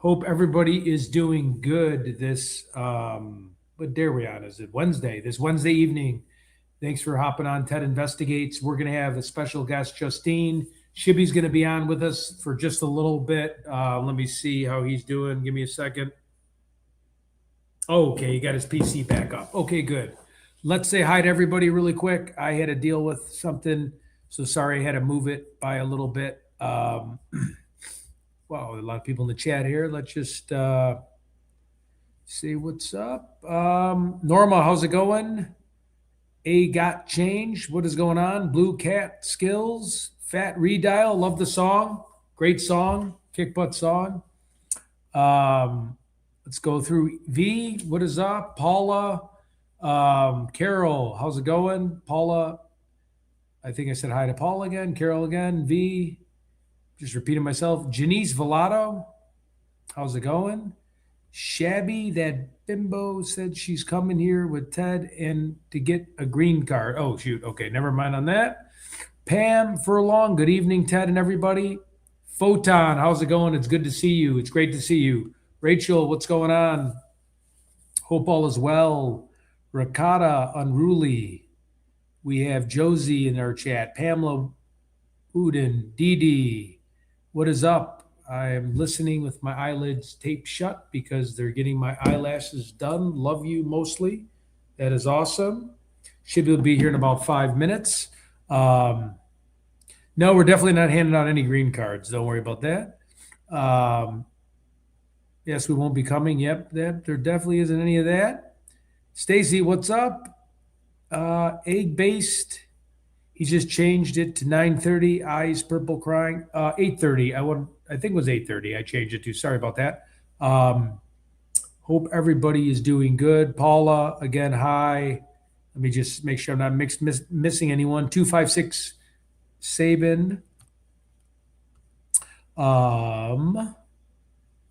Hope everybody is doing good this what day are we on? Is it Wednesday? This Wednesday evening. Thanks for hopping on Ted Investigates. We're gonna have a special guest, Justine. Shibby's gonna be on with us for just a little bit. Let me see how he's doing. Give me a second. Oh, okay, he got his PC back up. Okay, good. Let's say hi to everybody really quick. I had to deal with something, so sorry I had to move it by a little bit. Wow, a lot of people in the chat here. Let's just see what's up. Norma, how's it going? A got changed. What is going on? Blue Cat Skills. Fat Redial. Love the song. Great song. Kick butt song. Let's go through V. What is up? Paula. Carol, how's it going? Paula. I think I said hi to Paula again. Carol again. V. Just repeating myself. Janice Velato. How's it going? Shabby, that bimbo said she's coming here with Ted and to get a green card. Oh, shoot. Okay, never mind on that. Pam Furlong, good evening, Ted and everybody. Photon, how's it going? It's good to see you. It's great to see you. Rachel, what's going on? Hope all is well. Rakata, Unruly. We have Josie in our chat. Pamela Uden, Dee Dee. What is up? I am listening with my eyelids taped shut because they're getting my eyelashes done. Love you mostly. That is awesome. Should be here in about 5 minutes. No, we're definitely not handing out any green cards. Don't worry about that. Yes, we won't be coming. Yep, there definitely isn't any of that. Stacy, what's up? Egg based. He just changed it to 9:30. Eyes purple crying. 8:30. I think it was 8:30. I changed it to. Sorry about that. Hope everybody is doing good. Paula, again, hi. Let me just make sure I'm not missing anyone. 256 Sabin. Oh,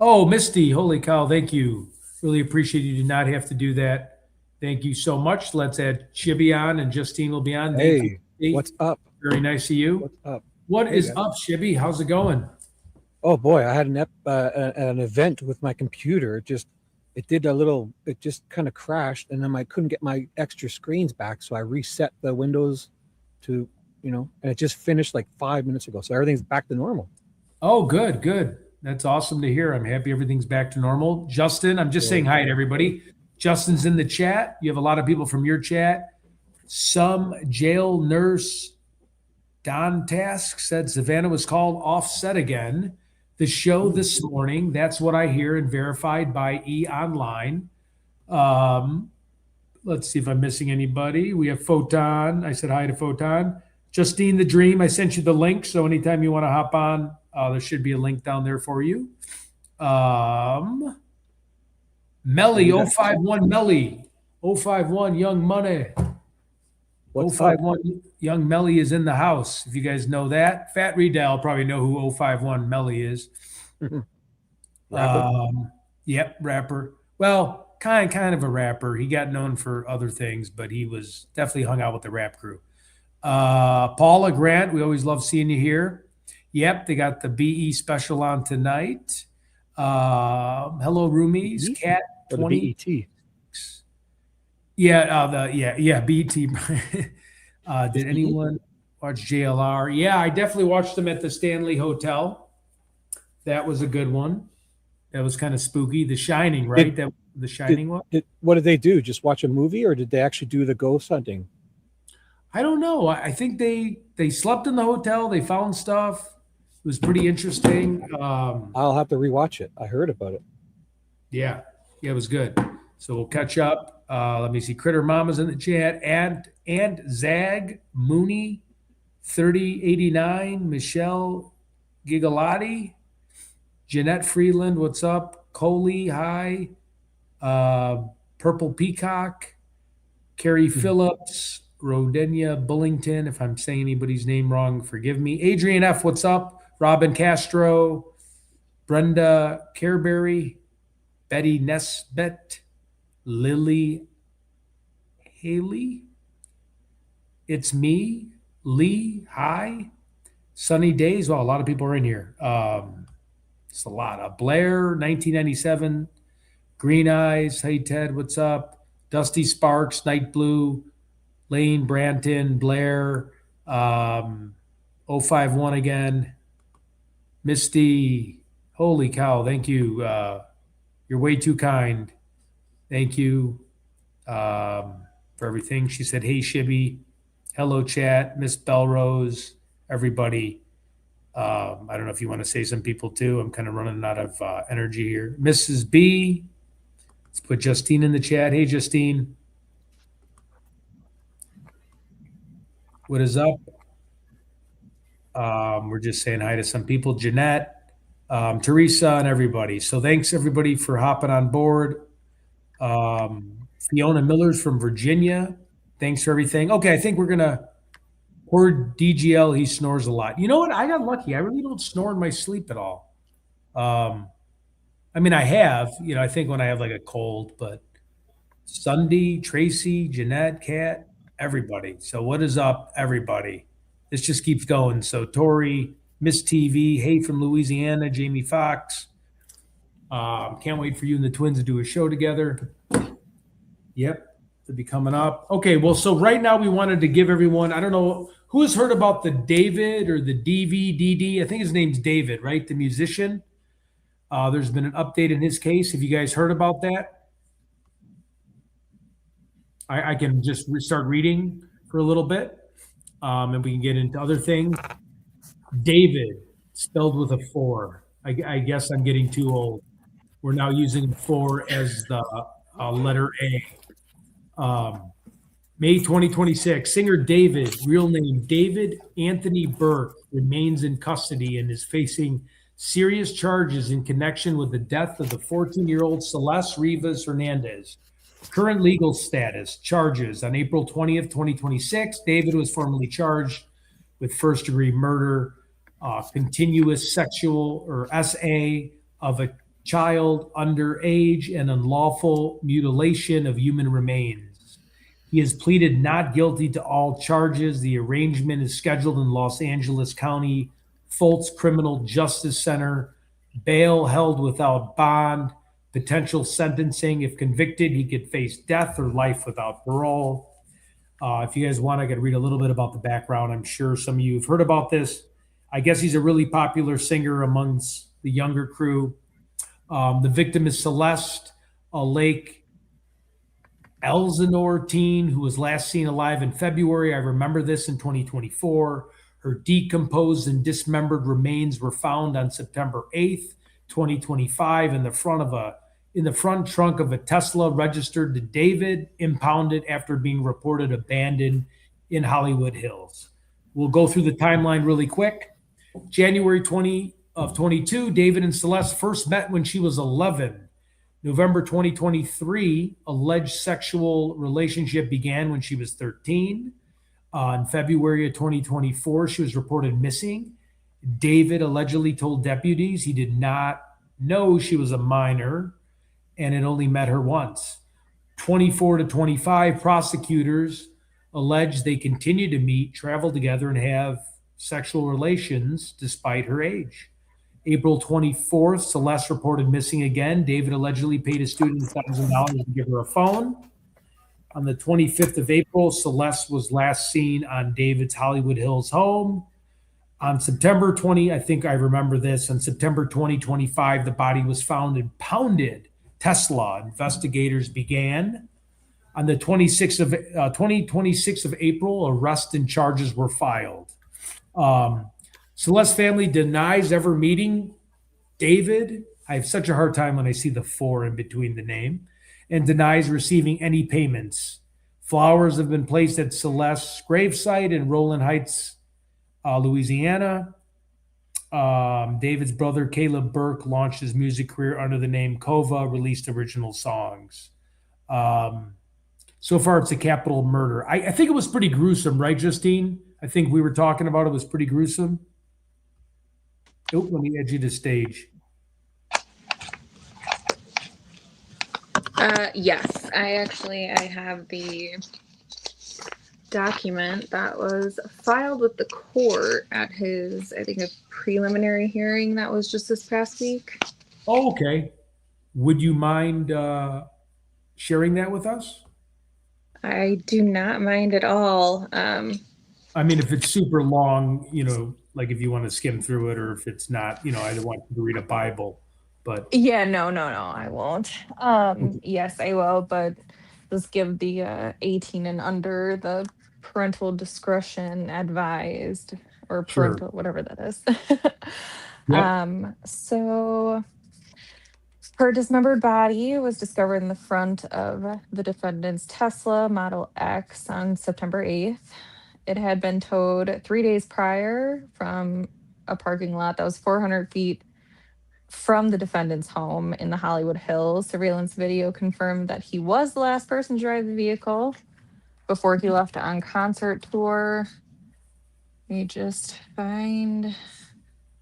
Misty, holy cow, thank you. Really appreciate you did not have to do that. Thank you so much. Let's add Shibby on and Justine will be on. Thank Hey, you. what's up? Very nice of you. What's up? What Hey, is guys. up, Shibby? How's it going? Oh boy, I had an event with my computer. It did a little. It just kind of crashed, and then I couldn't get my extra screens back, so I reset the Windows to, and it just finished like 5 minutes ago. So everything's back to normal. Oh, good, good. That's awesome to hear. I'm happy everything's back to normal. Justin, I'm just saying Good. hi to everybody. Justin's in the chat. You have a lot of people from your chat. Some jail nurse Don Task said Savannah was called offset again. The show this morning, that's what I hear and verified by E Online. Um, let's see if I'm missing anybody. We have Photon. I said hi to Photon. Justine the Dream, I sent you the link. So anytime you want to hop on, there should be a link down there for you. Melly, 051 Melly, 051 Young Money. What's up? 051 Young Melly is in the house. If you guys know that, Fat Redell probably know who 051 Melly is. Rapper? Yep, rapper. Well, kind of a rapper. He got known for other things, but he was definitely hung out with the rap crew. Paula Grant, we always love seeing you here. Yep, they got the BE special on tonight. Hello, roomies. Cat Or the 20. BET? Yeah, BT. Did Just BE? anyone watch JLR? Yeah, I definitely watched them at the Stanley Hotel. That was a good one. That was kind of spooky. The Shining, right? Did That the did, Shining one. what did they do? Just watch a movie, or did they actually do the ghost hunting? I don't know. I think they slept in the hotel. They found stuff. It was pretty interesting. I'll have to rewatch it. I heard about it. Yeah, yeah, it was good. So we'll catch up. Let me see. Critter Mama's in the chat. And Zag Mooney, 3089. Michelle Gigalotti. Jeanette Freeland, what's up? Coley, hi. Purple Peacock. Carrie Phillips. Rodenia Bullington. If I'm saying anybody's name wrong, forgive me. Adrian F., what's up? Robin Castro. Brenda Careberry. Betty Nesbet. Lily Haley. It's me. Lee, hi. Sunny days. Well, a lot of people are in here. It's a lot. Blair, 1997. Green Eyes. Hey, Ted, what's up? Dusty Sparks, Night Blue. Lane, Branton, Blair. 051 again. Misty. Holy cow. Thank you. You're way too kind. Thank you for everything. She said, hey, Shibby. Hello, chat. Miss Belrose. Everybody. I don't know if you want to say some people too. I'm kind of running out of energy here. Mrs. B. Let's put Justine in the chat. Hey, Justine. What is up? We're just saying hi to some people. Jeanette, Teresa, and everybody. So thanks, everybody, for hopping on board. Fiona Miller's from Virginia. Thanks for everything. Okay, I think we're going to poor DGL. He snores a lot. You know what? I got lucky. I really don't snore in my sleep at all. I mean, I have, I think when I have like a cold, but Sunday, Tracy, Jeanette, Kat, everybody. So what is up, everybody? This just keeps going. So Tori, Miss TV, hey from Louisiana, Jamie Fox. Can't wait for you and the twins to do a show together. Yep, to be coming up. Okay, well, so right now we wanted to give everyone, I don't know, who has heard about the David or the D4DV? I think his name's David, right? The musician. There's been an update in his case. Have you guys heard about that? I can just start reading for a little bit, and we can get into other things. David, spelled with a 4. I guess I'm getting too old. We're now using 4 as the letter A. May 2026, singer David, real name David Anthony Burke, remains in custody and is facing serious charges in connection with the death of the 14-year-old Celeste Rivas Hernandez. Current legal status, charges. On April 20th, 2026, David was formally charged with first-degree murder, continuous sexual or SA of a child underage, and unlawful mutilation of human remains. He has pleaded not guilty to all charges. The arraignment is scheduled in Los Angeles County Foltz Criminal Justice Center. Bail held without bond. Potential sentencing. If convicted, he could face death or life without parole. If you guys want, I could read a little bit about the background. I'm sure some of you have heard about this. I guess he's a really popular singer amongst the younger crew. The victim is Celeste, a Lake Elsinore teen who was last seen alive in February. I remember this in 2024. Her decomposed and dismembered remains were found on September 8th, 2025, in the front trunk of a Tesla registered to David, impounded after being reported abandoned in Hollywood Hills. We'll go through the timeline really quick. January 20 of 22, David and Celeste first met when she was 11. November 2023, alleged sexual relationship began when she was 13. In February of 2024, she was reported missing. David allegedly told deputies he did not know she was a minor and had only met her once. 24 to 25 prosecutors alleged they continued to meet, travel together, and have sexual relations despite her age. April 24th, Celeste reported missing again. David allegedly paid a student $1,000 to give her a phone. On the 25th of April, Celeste was last seen on David's Hollywood Hills home. On September 20, I think I remember this, on September 2025, the body was found in pounded Tesla. Investigators began. On the 26th of April, arrest and charges were filed. Celeste's family denies ever meeting David. I have such a hard time when I see the 4 in between the name, and denies receiving any payments. Flowers have been placed at Celeste's gravesite in Rowland Heights, Louisiana. David's brother, Caleb Burke, launched his music career under the name Kova, released original songs. So far, it's a capital murder. I think it was pretty gruesome, right, Justine? I think we were talking about it was pretty gruesome. Oh, let me edge you the stage. Yes, I have the document that was filed with the court at his, I think, a preliminary hearing that was just this past week. Oh, okay. Would you mind sharing that with us? I do not mind at all. I mean, if it's super long, like if you want to skim through it, or if it's not, I don't want you to read a Bible, but Yeah, no, I won't. Yes, I will, but just give the 18 and under the parental discretion advised, or sure. parental, whatever that is. Yep. So her dismembered body was discovered in the front of the defendant's Tesla Model X on September 8th. It had been towed 3 days prior from a parking lot that was 400 feet from the defendant's home in the Hollywood Hills. Surveillance video confirmed that he was the last person to drive the vehicle before he left on concert tour. Let me just find.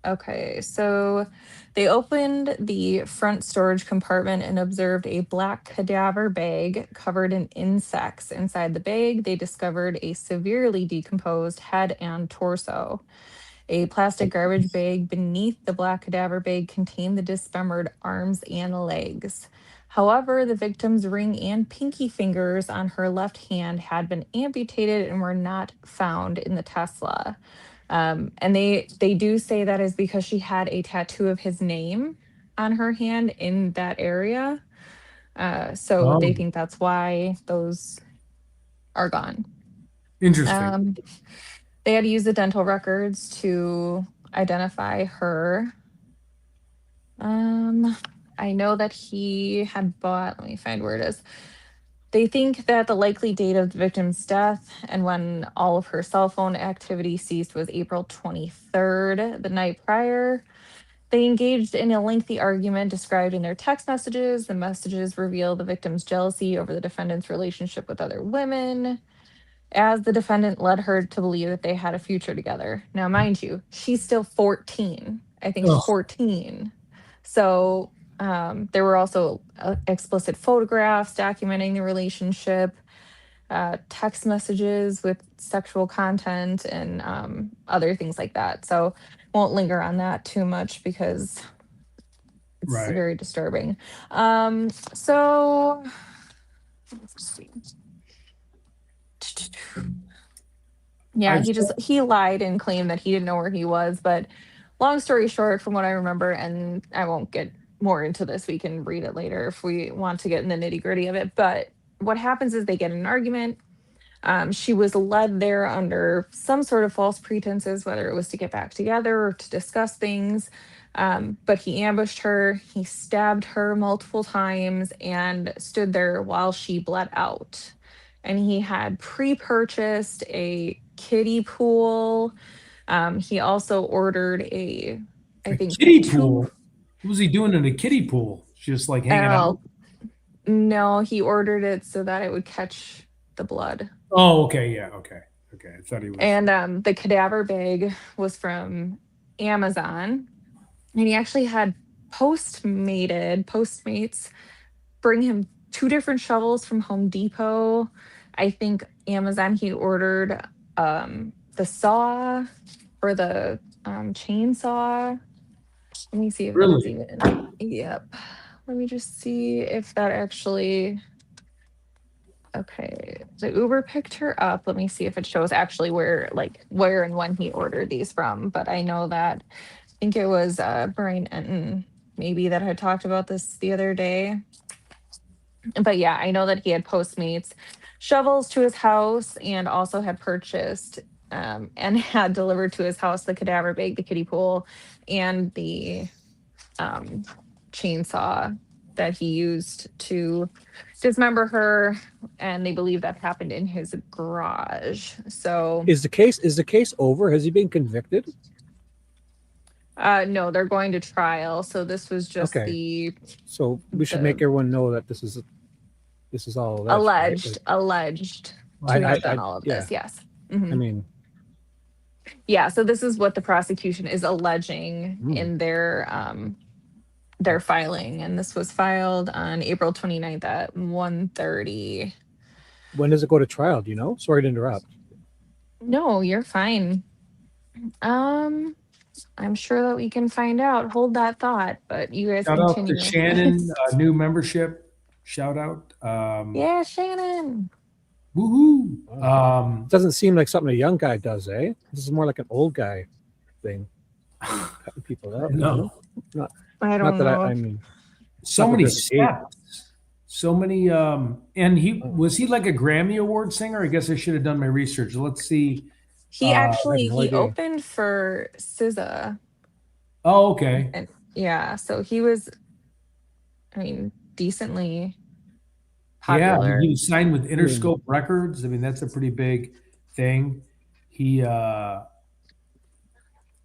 Okay, so they opened the front storage compartment and observed a black cadaver bag covered in insects. Inside the bag, they discovered a severely decomposed head and torso. A plastic garbage bag beneath the black cadaver bag contained the dismembered arms and legs. However, the victim's ring and pinky fingers on her left hand had been amputated and were not found in the Tesla. And they do say that is because she had a tattoo of his name on her hand in that area. So they Oh, think that's why those are gone. interesting. Um, they had to use the dental records to identify her. I know that he had bought, let me find where it is. They think that the likely date of the victim's death and when all of her cell phone activity ceased was April 23rd, the night prior. They engaged in a lengthy argument described in their text messages. The messages reveal the victim's jealousy over the defendant's relationship with other women, as the defendant led her to believe that they had a future together. Now, mind you, she's still 14. I think she's Oh, 14. So there were also explicit photographs documenting the relationship, text messages with sexual content, and other things like that. So won't linger on that too much because it's right. very disturbing. So let's see. Yeah, I he lied and claimed that he didn't know where he was, but long story short, from what I remember, and I won't get more into this, we can read it later if we want to get in the nitty-gritty of it. But what happens is they get in an argument. She was led there under some sort of false pretenses, whether it was to get back together or to discuss things. But he ambushed her, he stabbed her multiple times, and stood there while she bled out. And he had pre-purchased a kiddie pool. He also ordered I A think kiddie two. pool. What was he doing in a kiddie pool? Just like hanging out? Oh no, he ordered it so that it would catch the blood. Oh, okay. Yeah. Okay. Okay. I thought he was. And the cadaver bag was from Amazon. And he actually had Postmates bring him two different shovels from Home Depot. I think Amazon, he ordered the saw or the chainsaw. Let me see if that is Really? even, yep. Let me just see if that actually, okay. The Uber picked her up. Let me see if it shows actually where and when he ordered these from. But I know that, I think it was Brian Enton maybe that had talked about this the other day. But yeah, I know that he had Postmates shovels to his house and also had purchased and had delivered to his house the cadaver bag, the kiddie pool, and the um, chainsaw that he used to dismember her. And they believe that happened in his garage. So Is the case over? Has he been convicted? no, they're going to trial. So this was just Okay. So we should make the everyone know that this is all alleged, right? Like, alleged I, to have done I all of yeah. this. Yes. I Mhm. mean, Yeah, so this is what the prosecution is alleging in their filing, and this was filed on April 29th at 1:30. when does it go to trial? Do you know? Sorry to interrupt. No, you're fine. I'm sure that we can find out. Hold that thought, but you guys Shout out to continue. Shannon, new membership. Shout out. Yeah, Shannon. Woohoo. Wow. Doesn't seem like something a young guy does, eh? This is more like an old guy thing. Cutting people up. No. Not, I not don't that know. I mean, So not that many there's a hate. steps. So many and he Oh. was he like a Grammy Award singer? I guess I should have done my research. Let's see. He Uh, actually no he idea. opened for SZA. oh, okay. And yeah, so he was, I mean, decently Yeah, I mean, popular. he was signed with Interscope Records. I mean, that's a pretty big thing. He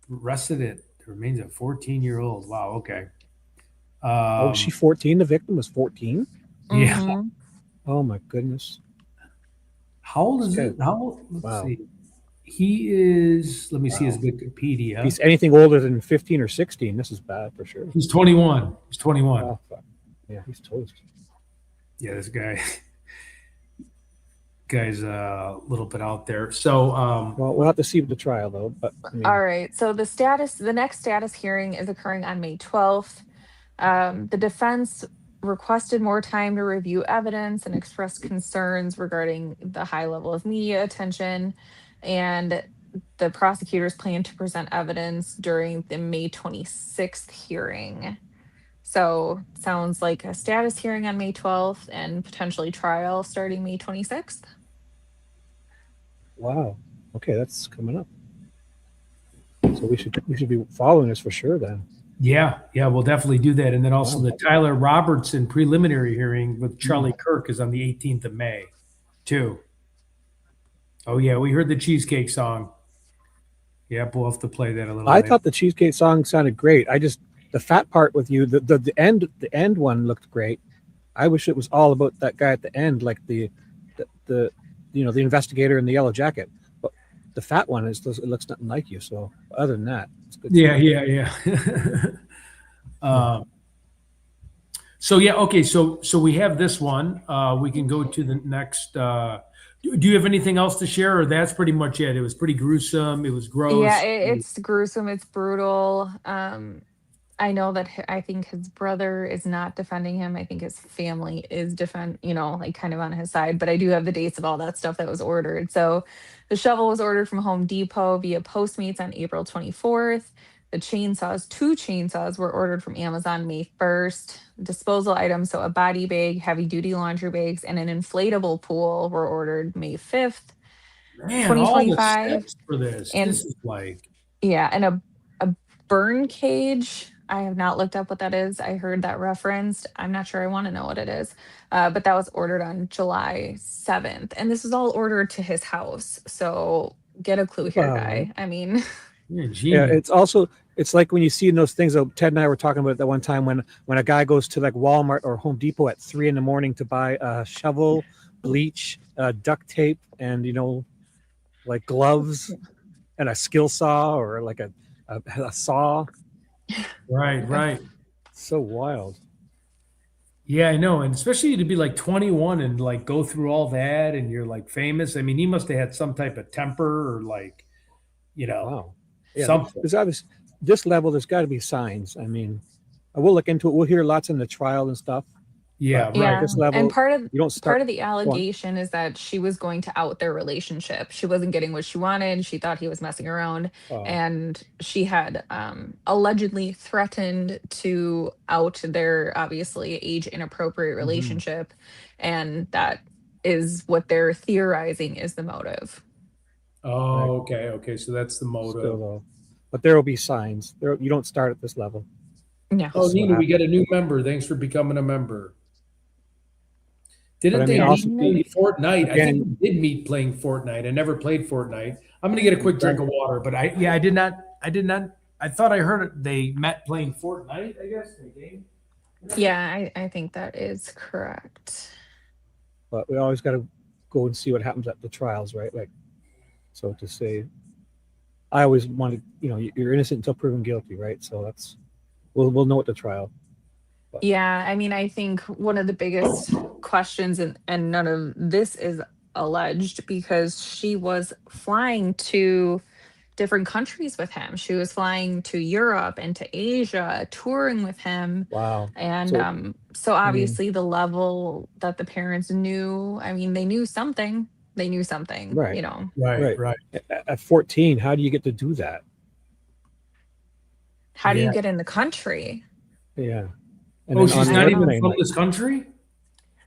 arrested it remains a 14-year-old. Wow, okay. Oh, was she 14? The victim was 14? Yeah. Mhm. Oh my goodness. How old is Okay. it? How old? Let's Wow. see. He is, let me see his Wow. Wikipedia. If he's anything older than 15 or 16, this is bad for sure. He's 21. He's 21. Oh, fuck. Yeah, he's toast. Yeah, this guy's a little bit out there. So Well, we'll have to see with the trial though. But I mean, All right. So the next status hearing is occurring on May 12th. The defense requested more time to review evidence and expressed concerns regarding the high level of media attention. And the prosecutors plan to present evidence during the May 26th hearing. So sounds like a status hearing on May 12th and potentially trial starting May 26th. wow. Okay, that's coming up. So we should be following this for sure then. yeah, we'll definitely do that. And then also Wow. the Tyler Robertson preliminary hearing with Charlie Kirk is on the 18th of May, too. Oh yeah, we heard the Cheesecake song. Yeah, we'll have to play that a little I later. thought the cheesecake song sounded great. I just the fat part with you, the end one looked great. I wish it was all about that guy at the end, like the the investigator in the yellow jacket. But the fat one it looks nothing like you. So other than that, it's good. Yeah. So yeah, okay. So we have this one. We can go to the next. Do you have anything else to share, or that's pretty much it? It was pretty gruesome. It was gross. Yeah, it's gruesome. It's brutal. I know that I think his brother is not defending him. I think his family is like kind of on his side. But I do have the dates of all that stuff that was ordered. So the shovel was ordered from Home Depot via Postmates on April 24th. The two chainsaws were ordered from Amazon May 1st. Disposal items, so a body bag, heavy duty laundry bags, and an inflatable pool were ordered May 5th. Man, all the 2025. steps for this. And This is like, yeah, and a burn cage. I have not looked up what that is. I heard that referenced. I'm not sure I want to know what it is. But that was ordered on July 7th. And this was all ordered to his house. So get a clue here, Wow. guy. I mean, you're a Yeah, genius. it's like when you see those things that Ted and I were talking about that one time when a guy goes to like Walmart or Home Depot at 3 a.m. to buy a shovel, bleach, duct tape, and like gloves and a skill saw or like a saw. Right. So wild. Yeah, I know. And especially to be like 21 and like go through all that and you're like famous. I mean, he must have had some type of temper or like, Wow. Yeah, something. there's obviously this level. There's got to be signs. I mean, I will look into it. We'll hear lots in the trial and stuff. Yeah, But right. This level, and part of you don't start. part of the allegation is that she was going to out their relationship. She wasn't getting what she wanted. She thought he was messing around, and she had allegedly threatened to out their obviously age inappropriate relationship, and that is what they're theorizing is the motive. Oh, okay. So that's the motive. Still, though. But there will be signs. You don't start at this level. No. Oh, Nina, we got a new member. Thanks for becoming a member. Didn't they meet Fortnite? I think we did meet playing Fortnite. I never played Fortnite. I'm gonna get a quick drink of water, but I did not. I thought I heard they met playing Fortnite, I guess, in a game. Yeah, I think that is correct. But we always got to go and see what happens at the trials, right? Like, so to say, I always wanted, you're innocent until proven guilty, right? So we'll know at the trial. Yeah, I mean, I think one of the biggest questions, and none of this is alleged because she was flying to different countries with him. She was flying to Europe and to Asia, touring with him. Wow. And So so I mean, obviously the level that the parents knew, I mean, they knew something. They knew something, right, you know. Right, right. right. At 14, how do you get to do that? How do Yeah. you get in the country? Yeah. And Oh, then on she's the I not don't even know. airplane, from like, this country?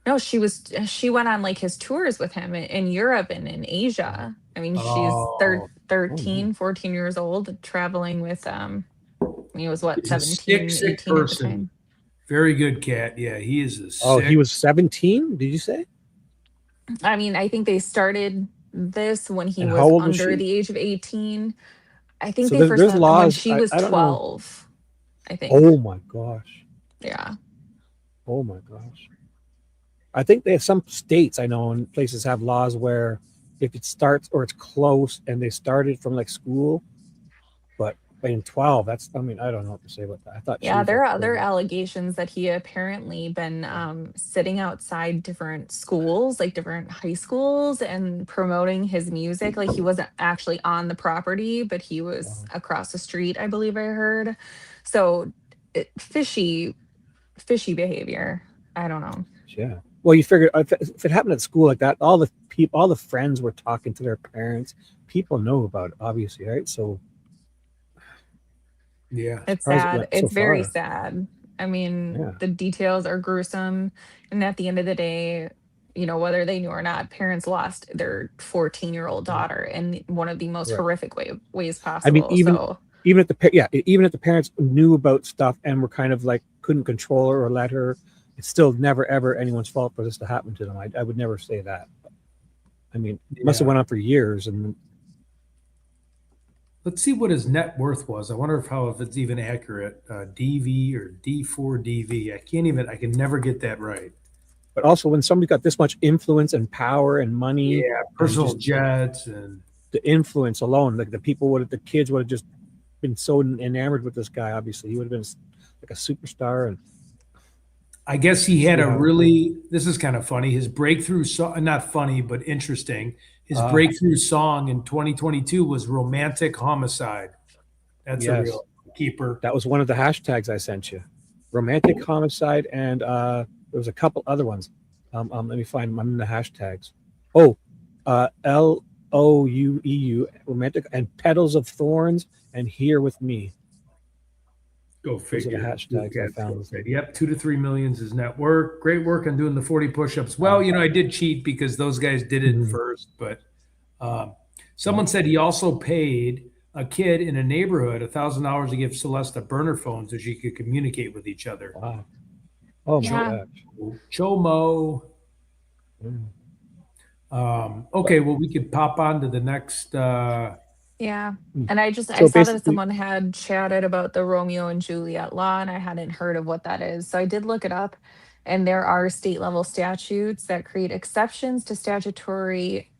No, she went on like his tours with him in Europe and in wow. Asia. I mean, she's Oh, 13, 14 years old, traveling with he was what, he's a sick, 17, sick 18 at the person. time. Very good cat. Yeah, he is a Oh, he sick. was 17, did you say? I mean, I think they started this when he And how was old was under she? the age of 18. I think So they first there's met when laws. she was I don't know. 12, I think. Oh my gosh. Yeah. Oh my gosh. I think they have some states I know and places have laws where if it starts or it's close and they started from like school, but in 12, that's, I mean, I don't know what to say about that. I thought she Yeah, was there like are other 12. allegations that he apparently been sitting outside different schools, like different high schools, and promoting his music. Like he wasn't actually on the property, but he was Wow. across the street, I believe I heard. So fishy behavior. I don't know. Yeah. Well, you figure if it happened at school like that, all the people, all the friends were talking to their parents. People know about it, obviously, right? So Yeah. It's surprised it sad. went so It's very far. sad. I mean, Yeah. the details are gruesome. And at the end of the day, whether they knew or not, parents lost their 14-year-old Right. daughter in one of the most Right. horrific ways I mean, possible. So, even if even if the parents knew about stuff and were kind of like couldn't control her or let her, it's still never ever anyone's fault for this to happen to them. I would never say that. I mean, it must have Yeah. went on for years, and Let's see what his net worth was. I wonder if it's even accurate. DV or D4DV. I can never get that right. but also when somebody got this much influence and power and money Yeah, and personal just jets and the influence alone, like the kids would have just been so enamored with this guy. Obviously, he would have been like a superstar. And I guess he had see a how, really, this is kind of funny. His breakthrough song, not funny, but interesting. His uh, breakthrough song in 2022 was Romantic Homicide. That's a yes, real keeper. that was one of the hashtags I sent you. Romantic homicide, and there was a couple other ones. Let me find them. I'm in the hashtags. Oh, LOUEU, romantic, and petals of thorns, and here with me. Go Those are the figure. hashtags I found with him. Yep, 2 to 3 million is his net worth. Great work on doing the 40 push-ups. Well, Wow. I did cheat because those guys did it Mhm. first, but someone said he also paid a kid in a neighborhood $1,000 to give Celeste a burner phone so she could communicate with each other. Wow. Oh my yeah. gosh. Chomo. Mm. Okay, well, we could pop on to the next. Yeah. Mm. And I So saw that basically, someone had chatted about the Romeo and Juliet law, and I hadn't heard of what that is. So I did look it up, and there are state level statutes that create exceptions to statutory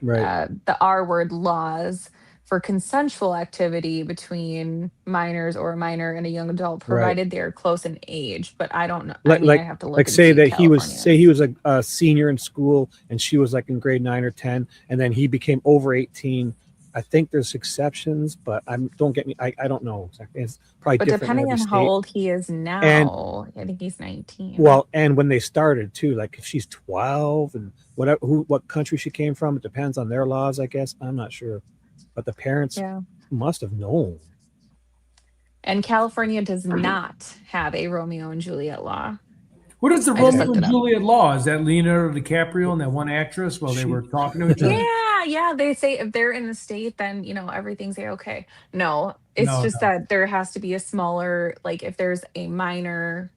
right, the R word laws for consensual activity between minors or a minor and a young adult, right. provided they are close in age. But I don't know. I Like mean, I like have to look like and say see that say he California's. was a senior in school and she was like in grade 9 or 10, and then he became over 18. I think there's exceptions, but don't get me. I don't know exactly. It's probably But different in depending every on how state. old he is And now, I think he's 19. well, and when they started too, like if she's 12 and what country she came from, it depends on their laws, I guess. I'm not sure, but the parents Yeah. must have known. And California does not have a Romeo and Juliet law. What is the I just Romeo looked it and up. Juliet law? Is that Leonardo DiCaprio and that one actress while they She, were talking to each other? Yeah, yeah. They say if they're in the state, then everything's okay. No, it's No, just no. that there has to be a smaller, like if there's a minor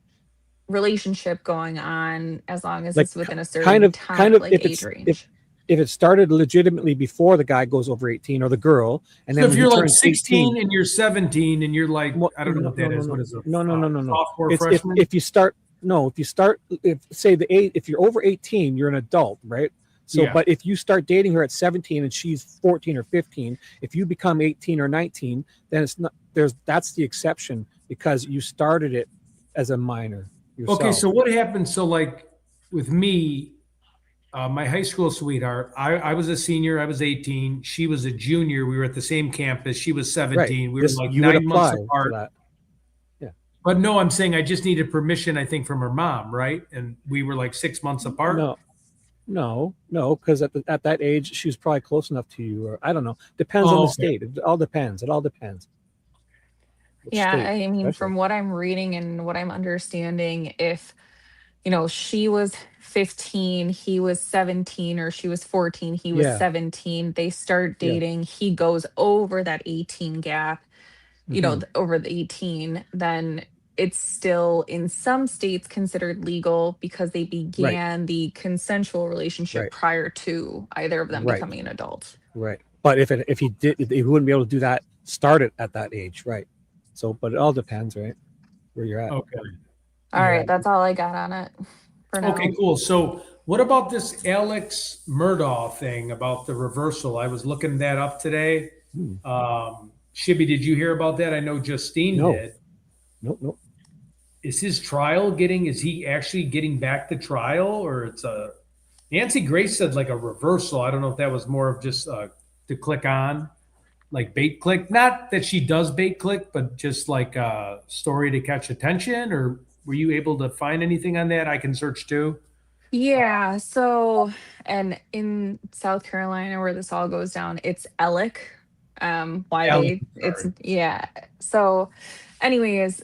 relationship going on, as long as like it's within a kind certain of time, like if age it's range. if it started legitimately before the guy goes over 18 or the girl, and So then if when he you're like turns 18, 16 and you're 17 and you're like, well, I don't know no, what no, that no, is. no, What is a no, no, no, no, no. sophomore, It's freshman? if you start no, if you start if say if you're over 18, you're an adult, right? So, Yeah. but if you start dating her at 17 and she's 14 or 15, if you become 18 or 19, then it's not that's the exception because you started it as a minor Okay, yourself. so what happens? So like with me, My high school sweetheart. I was a senior. I was 18. She was a junior. We were at the same campus. She was Right. 17. We were This like you would 9 months apply for apart. that. Yeah. But no, I'm saying I just needed permission, I think, from her mom, right? And we were like 6 months apart. No, because at that age, she was probably close enough to you, or I don't know. Depends on Oh, the okay. state. It all depends. It all depends. Which Yeah, state, I mean, especially? from what I'm reading and what I'm understanding, if she was 15, he was 17, or she was 14, he was Yeah, 17, they start yeah. dating, he goes over that 18 gap, Hmm. over the 18, then it's still in some states considered legal because they Right, began the consensual relationship right, prior to either of them right, becoming an adult. right. But if he did, he wouldn't be able to do that. Start it at that age, right? So, but it all depends, right? Where you're at. Okay. All Yeah. right, that's all I got on it for Okay, now. cool. So what about this Alex Murdaugh thing about the reversal? I was looking that up today. Hmm. Shibby, did you hear about that? I know Justine No, did. nope. Is his trial is he actually getting back to trial, or it's a, Nancy Grace said like a reversal. I don't know if that was more of just to click on, like bait click. Not that she does bait click, but just like a story to catch attention. Or were you able to find anything on that? I can search too. Yeah, so and in South Carolina where this all goes down, it's Alec. Why Alex, they it's sorry. yeah. So anyways,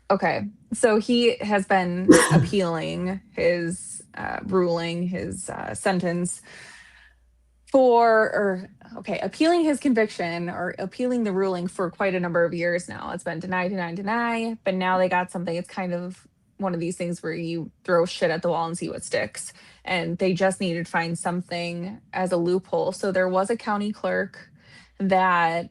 okay. So he has been appealing his ruling, his sentence appealing his conviction or appealing the ruling for quite a number of years now. It's been deny, but now they got something. It's kind of one of these things where you throw shit at the wall and see what sticks. And they just needed to find something as a loophole. So there was a county clerk that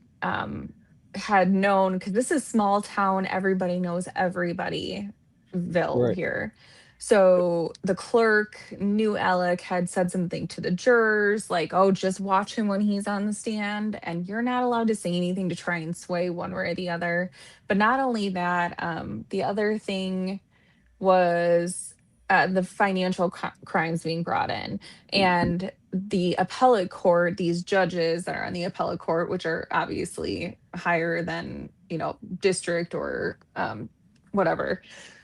had known, because this is small town, everybody knows everybodyville Right. here. So the clerk knew Alec had said something to the jurors, like, oh, just watch him when he's on the stand. And you're not allowed to say anything to try and sway one way or the other. But not only that, the other thing was the financial crimes being brought in. And the appellate court, these judges that are on the appellate court, which are obviously higher than, district or whatever.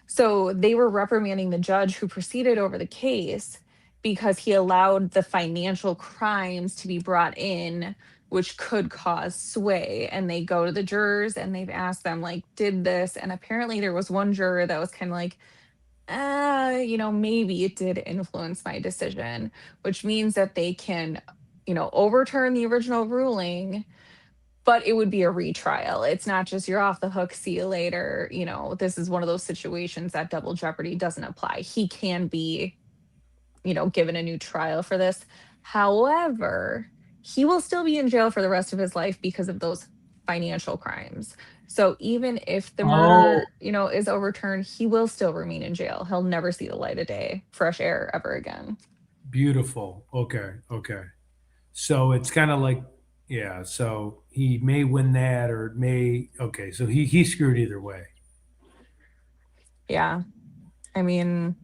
So they were reprimanding the judge who proceeded over the case because he allowed the financial crimes to be brought in, which could cause sway. And they go to the jurors and they've asked them, like, did this? And apparently there was one juror that was kind of like, maybe it did influence my decision, which means that they can, overturn the original ruling, but it would be a retrial. It's not just you're off the hook, see you later. This is one of those situations that double jeopardy doesn't apply. He can be, given a new trial for this. However, he will still be in jail for the rest of his life because of those financial crimes. So even if the Oh, murder, is overturned, he will still remain in jail. He'll never see the light of day, fresh air ever again. beautiful. Okay. Okay. So it's kind of like, yeah. So he may win that, or it may. Okay. So he screwed either way. Yeah. I mean,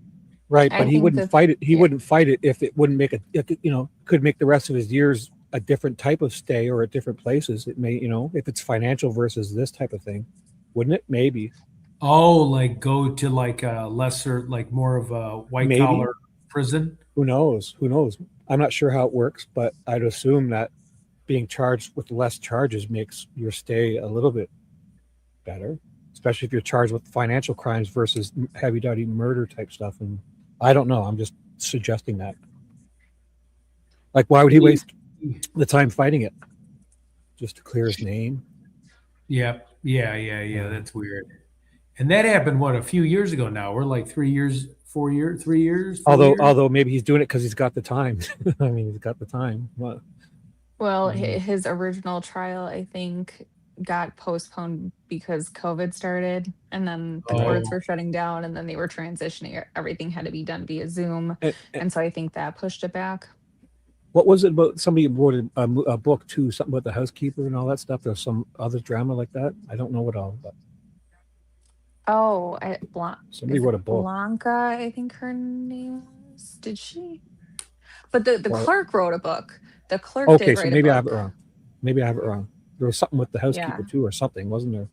Right, but I he think wouldn't that, fight it. He yeah. wouldn't fight it if it wouldn't make it. If it, could make the rest of his years a different type of stay or at different places. It may, if it's financial versus this type of thing, wouldn't it? Maybe, Oh, like go to like a lesser, like more of a white maybe. collar prison. Who knows? Who knows? I'm not sure how it works, but I'd assume that being charged with less charges makes your stay a little bit better, especially if you're charged with financial crimes versus heavy duty murder type stuff. And I don't know. I'm just suggesting that. Like, why would he waste the time fighting it just to clear his name? Yeah. Yeah. Uh, That's weird. And that happened what, a few years ago now. We're like 3 years, 4 years, 3 years, four although, years. although maybe he's doing it because he's got the time. I mean, he's got the time. Well, Well, I don't know. his original trial, I think, got postponed because COVID started, and then the Right. courts were shutting down, and then they were transitioning. Everything had to be done via Zoom, And and so I think that pushed it back. what was it about? Somebody wrote a book too, something about the housekeeper and all that stuff. There's some other drama like that. I don't know what all, but Oh, somebody is wrote it a book. Blanca? I think her name was. Did she? But the Or clerk wrote a book. The clerk okay, did so write a maybe I have it book. wrong. Maybe I have it wrong. There was something with the housekeeper Yeah. too, or something, wasn't there?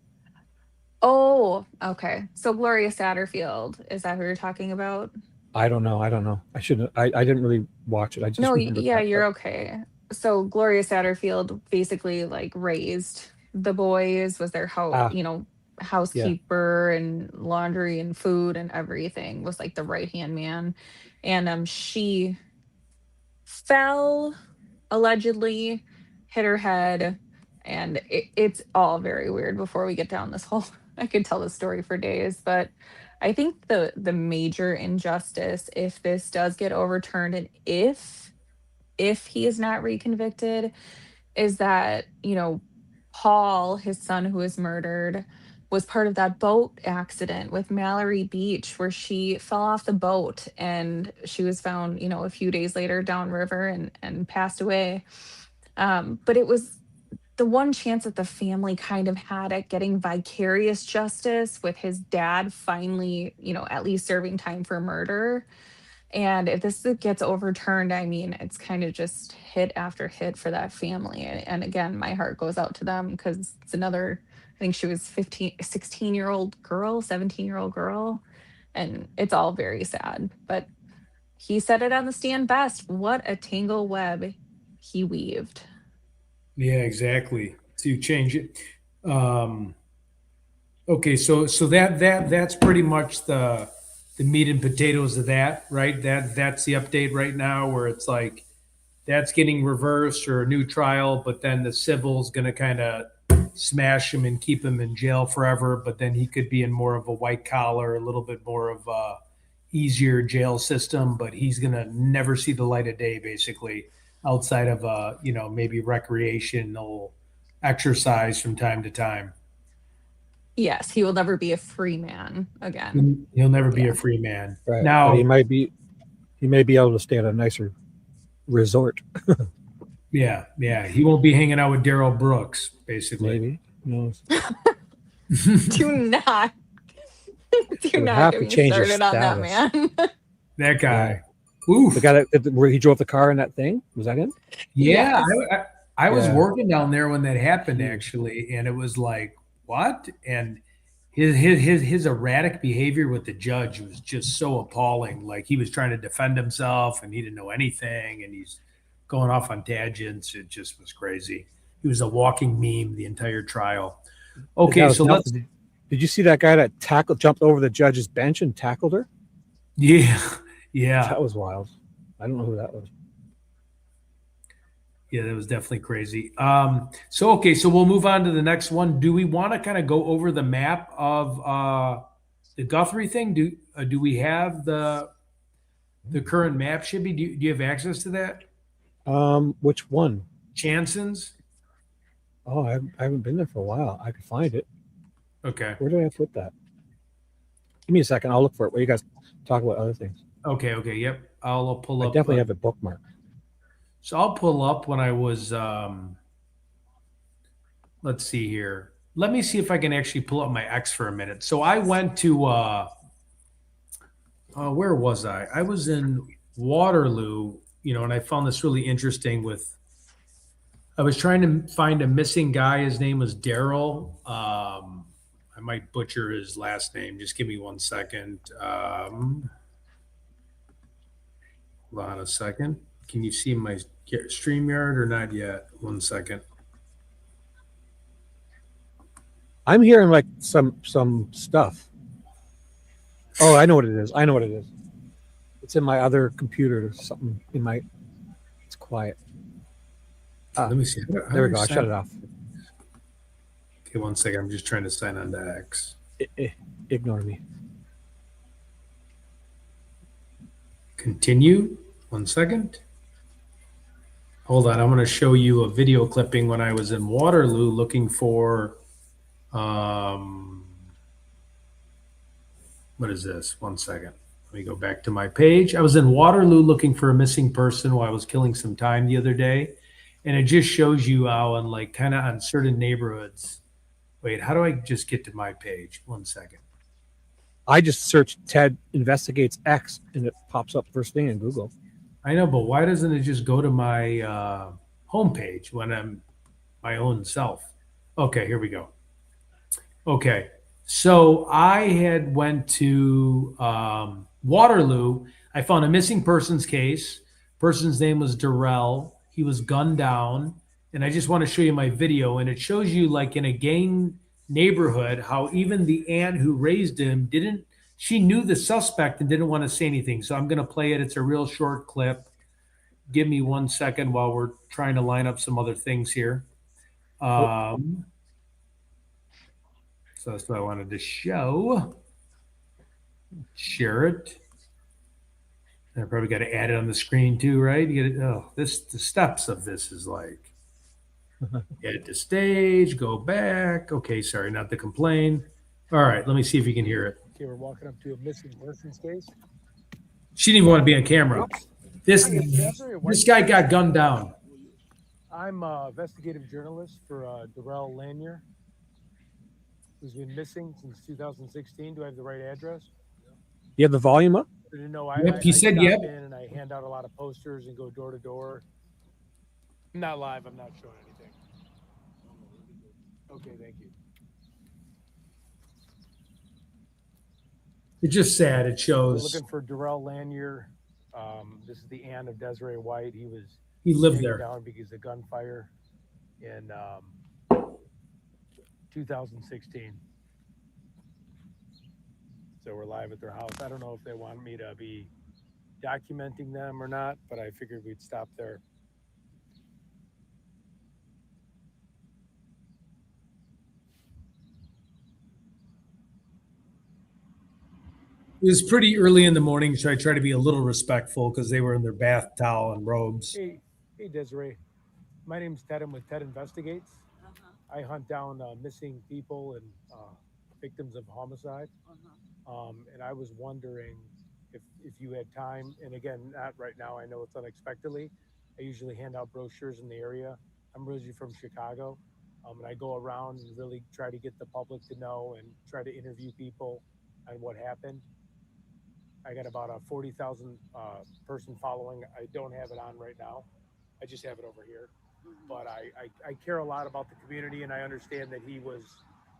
Oh, okay. So Gloria Satterfield, is that who you're talking about? I don't know. I don't know. I shouldn't. I didn't really watch it. I just No, remembered yeah, that you're part. okay. So Gloria Satterfield basically like raised the boys, was their Ah, yeah. housekeeper and laundry and food and everything, was like the right hand man. And she fell allegedly, hit her head, and it's all very weird. Before we get down this whole, I could tell the story for days, but I think the major injustice, if this does get overturned, and if he is not reconvicted, is that, Paul, his son who was murdered, was part of that boat accident with Mallory Beach where she fell off the boat and she was found, a few days later downriver and passed away. But it was the one chance that the family kind of had at getting vicarious justice, with his dad finally, at least serving time for murder. And if this gets overturned, I mean, it's kind of just hit after hit for that family. And again, my heart goes out to them because it's another, I think she was 16-year-old girl, 17-year-old girl. And it's all very sad. But he said it on the stand best. What a tangle web he weaved. Yeah, exactly. To change it. Um, okay, so that's pretty much the meat and potatoes of that, right? That's the update right now, where it's like that's getting reversed or a new trial, but then the civil's going to kind of smash him and keep him in jail forever. But then he could be in more of a white collar, a little bit more of a easier jail system. But he's going to never see the light of day, basically, outside of maybe recreational exercise from time to time. Yes, he will never be a free man again. He'll never be a Yeah. free man. Right. But Now, he may be able to stay at a nicer resort. yeah, he won't be hanging out with Daryl Brooks, basically. Maybe. Who knows? Do not, He would not have get to me change his started on that status. man. That guy. The guy where he drove the car in that thing, was that him? Yeah, Yes. I was Yeah. working down there when that happened, Jeez. actually, and it was like, what? And his erratic behavior with the judge was just so appalling. Like, he was trying to defend himself and he didn't know anything, and he's going off on tangents. It just was crazy. He was a walking meme the entire trial. That Okay, was so nuts. let's Did you see that guy that jumped over the judge's bench and tackled her? yeah, yeah. That was wild. I don't know who that was. Yeah, that was definitely crazy. So we'll move on to the next one. Do we want to kind of go over the map of the Guthrie thing? Do we have the current map, Shibby? Do you have access to that? Which one? Chanson's? Oh, I haven't been there for a while. I could find it. Okay. Where did I put that? Give me a second. I'll look for it. While you guys talk about other things. Okay, yep. I'll pull I up. definitely have it bookmarked. So I'll pull up when I was let's see here. Let me see if I can actually pull up my X for a minute. So I went to where was I? I was in Waterloo, and I found this really interesting I was trying to find a missing guy. His name was Daryl. I might butcher his last name. Just give me 1 second. Hold on a second. Can you see my StreamYard or not yet? 1 second. I'm hearing like some stuff. Oh, I know what it is. It's in my other computer. There's something in my. It's quiet. Let me see. There we go. I shut it off. Okay, 1 second. I'm just trying to sign on to X. Ignore me. Continue. 1 second. Hold on. I'm going to show you a video clipping when I was in Waterloo looking for. What is this? 1 second. Let me go back to my page. I was in Waterloo looking for a missing person while I was killing some time the other day. And it just shows you how, in like kind of on certain neighborhoods. Wait, how do I just get to my page? 1 second. I just searched Ted investigates X and it pops up first thing in Google. I know, but why doesn't it just go to my homepage when I'm my own self? Okay, here we go. Okay, so I had went to Waterloo. I found a missing persons case. Person's name was Darrell. He was gunned down, and I just want to show you my video. And it shows you, like in a gang neighborhood, how even the aunt who raised him didn't. She knew the suspect and didn't want to say anything. So I'm going to play it. It's a real short clip. Give me 1 second while we're trying to line up some other things here. So that's what I wanted to show. Share it. I probably got to add it on the screen too, right? You get it. Oh, the steps of this is like edit the stage, go back. Okay, sorry, not to complain. All right, let me see if you can hear it. Okay, we're walking up to a missing persons case. She didn't even want to be on camera. This guy got gunned down. I'm an investigative journalist for Darrell Lanier, who's been missing since 2016. Do I have the right address? You have the volume up? I didn't know. Yep, he said stop yep. in and I hand out a lot of posters and go door to door. I'm not live. I'm not showing anything. Okay, thank you. It's just sad. It We're shows looking for Darrell Lanier. This is the aunt of Desiree White. he lived taken there. down because of gunfire in 2016. So we're live at their house. I don't know if they want me to be documenting them or not, but I figured we'd stop there. It was pretty early in the morning, so I tried to be a little respectful because they were in their bath towel and robes. Hey Desiree. My name's Ted. I'm with Ted Investigates. I hunt down missing people and victims of homicide. And I was wondering if you had time, and again, not right now, I know it's unexpectedly. I usually hand out brochures in the area. I'm originally from Chicago, and I go around and really try to get the public to know and try to interview people on what happened. I got about a 40,000 person following. I don't have it on right now. I just have it over here. But I care a lot about the community, and I understand that he was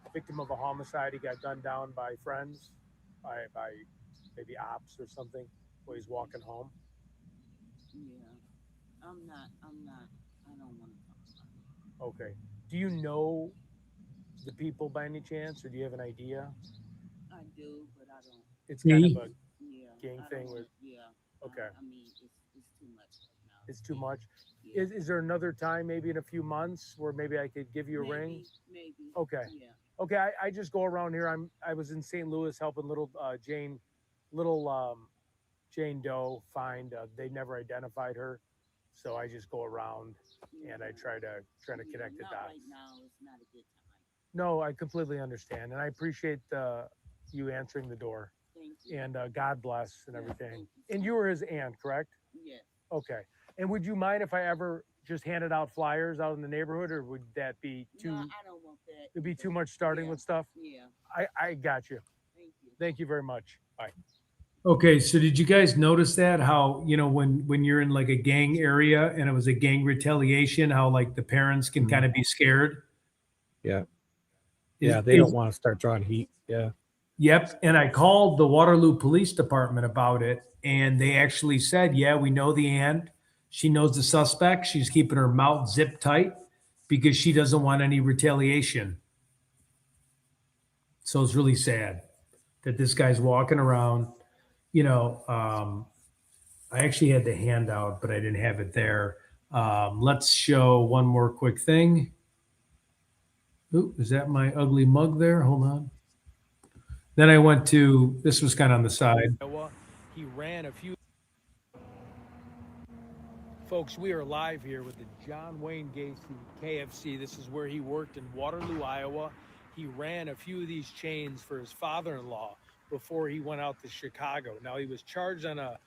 a victim of a homicide. He got gunned down by friends, by maybe ops or something, while he's walking home. Yeah, I don't want to talk about it. Okay. Do you know the people by any chance, or do you have an idea? I do, but I don't. It's kind of a Yeah. gang thing with. Yeah. Okay. I mean, it's too much right now. It's too much. Yeah. Is there another time, maybe in a few months, where maybe I could give you a ring? Maybe. Okay. Yeah. Okay, I just go around here. I was in St. Louis helping little Jane Doe find. They never identified her, so I just go around and I try to connect the dots. Right now, it's not a good time. No, I completely understand, and I appreciate you answering the door. Thank you. And God bless and everything. Thank you And so you were his aunt, correct? Yes. Okay. And would you mind if I ever just handed out flyers out in the neighborhood, or would that be too? No, I don't want that. It'd be either. too much starting Yeah. with stuff. Yeah. I got you. Thank you. Thank you very much. Bye. Okay, so did you guys notice that how, when you're in like a gang area and it was a gang retaliation, how like the parents can kind of be scared? Yeah. Is- Yeah, they is- don't want to start drawing heat. Yeah. Yep. And I called the Waterloo Police Department about it, and they actually said, yeah, we know the aunt. She knows the suspect. She's keeping her mouth zipped tight because she doesn't want any retaliation. So it's really sad that this guy's walking around. I actually had the handout, but I didn't have it there. Let's show one more quick thing. Ooh, is that my ugly mug there? Hold on. Then I went to, this was kind of on the side. He ran a few. Folks, we are live here with the John Wayne Gacy KFC. This is where he worked in Waterloo, Iowa. He ran a few of these chains for his father-in-law before he went out to Chicago. Now, he was charged on a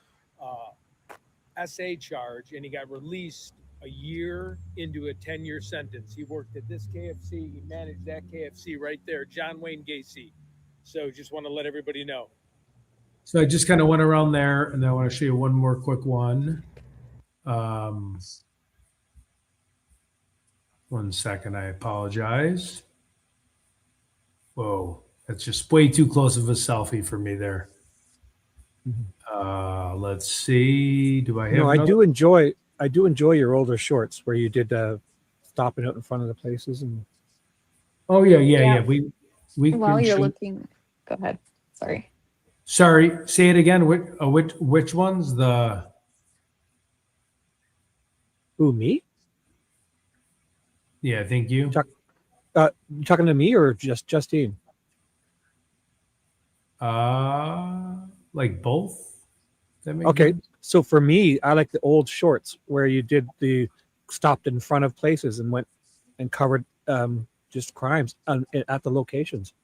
SA charge, and he got released a year into a 10-year sentence. He worked at this KFC. He managed that KFC right there, John Wayne Gacy. So just want to let everybody know. So I just kind of went around there, and then I want to show you one more quick one. 1 second, I apologize. Whoa, that's just way too close of a selfie for me there. Let's see. Do I have? No, I another? do enjoy your older shorts where you did stopping out in front of the places and. Oh yeah. Yeah. We While can you're show. looking, go ahead. Sorry. Sorry, say it again. Which ones? Who, me? Yeah, thank you. You talking to me or just Justine? Like both. That makes Okay, sense? so for me, I like the old shorts where you did the stopped in front of places and went and covered just crimes at the locations.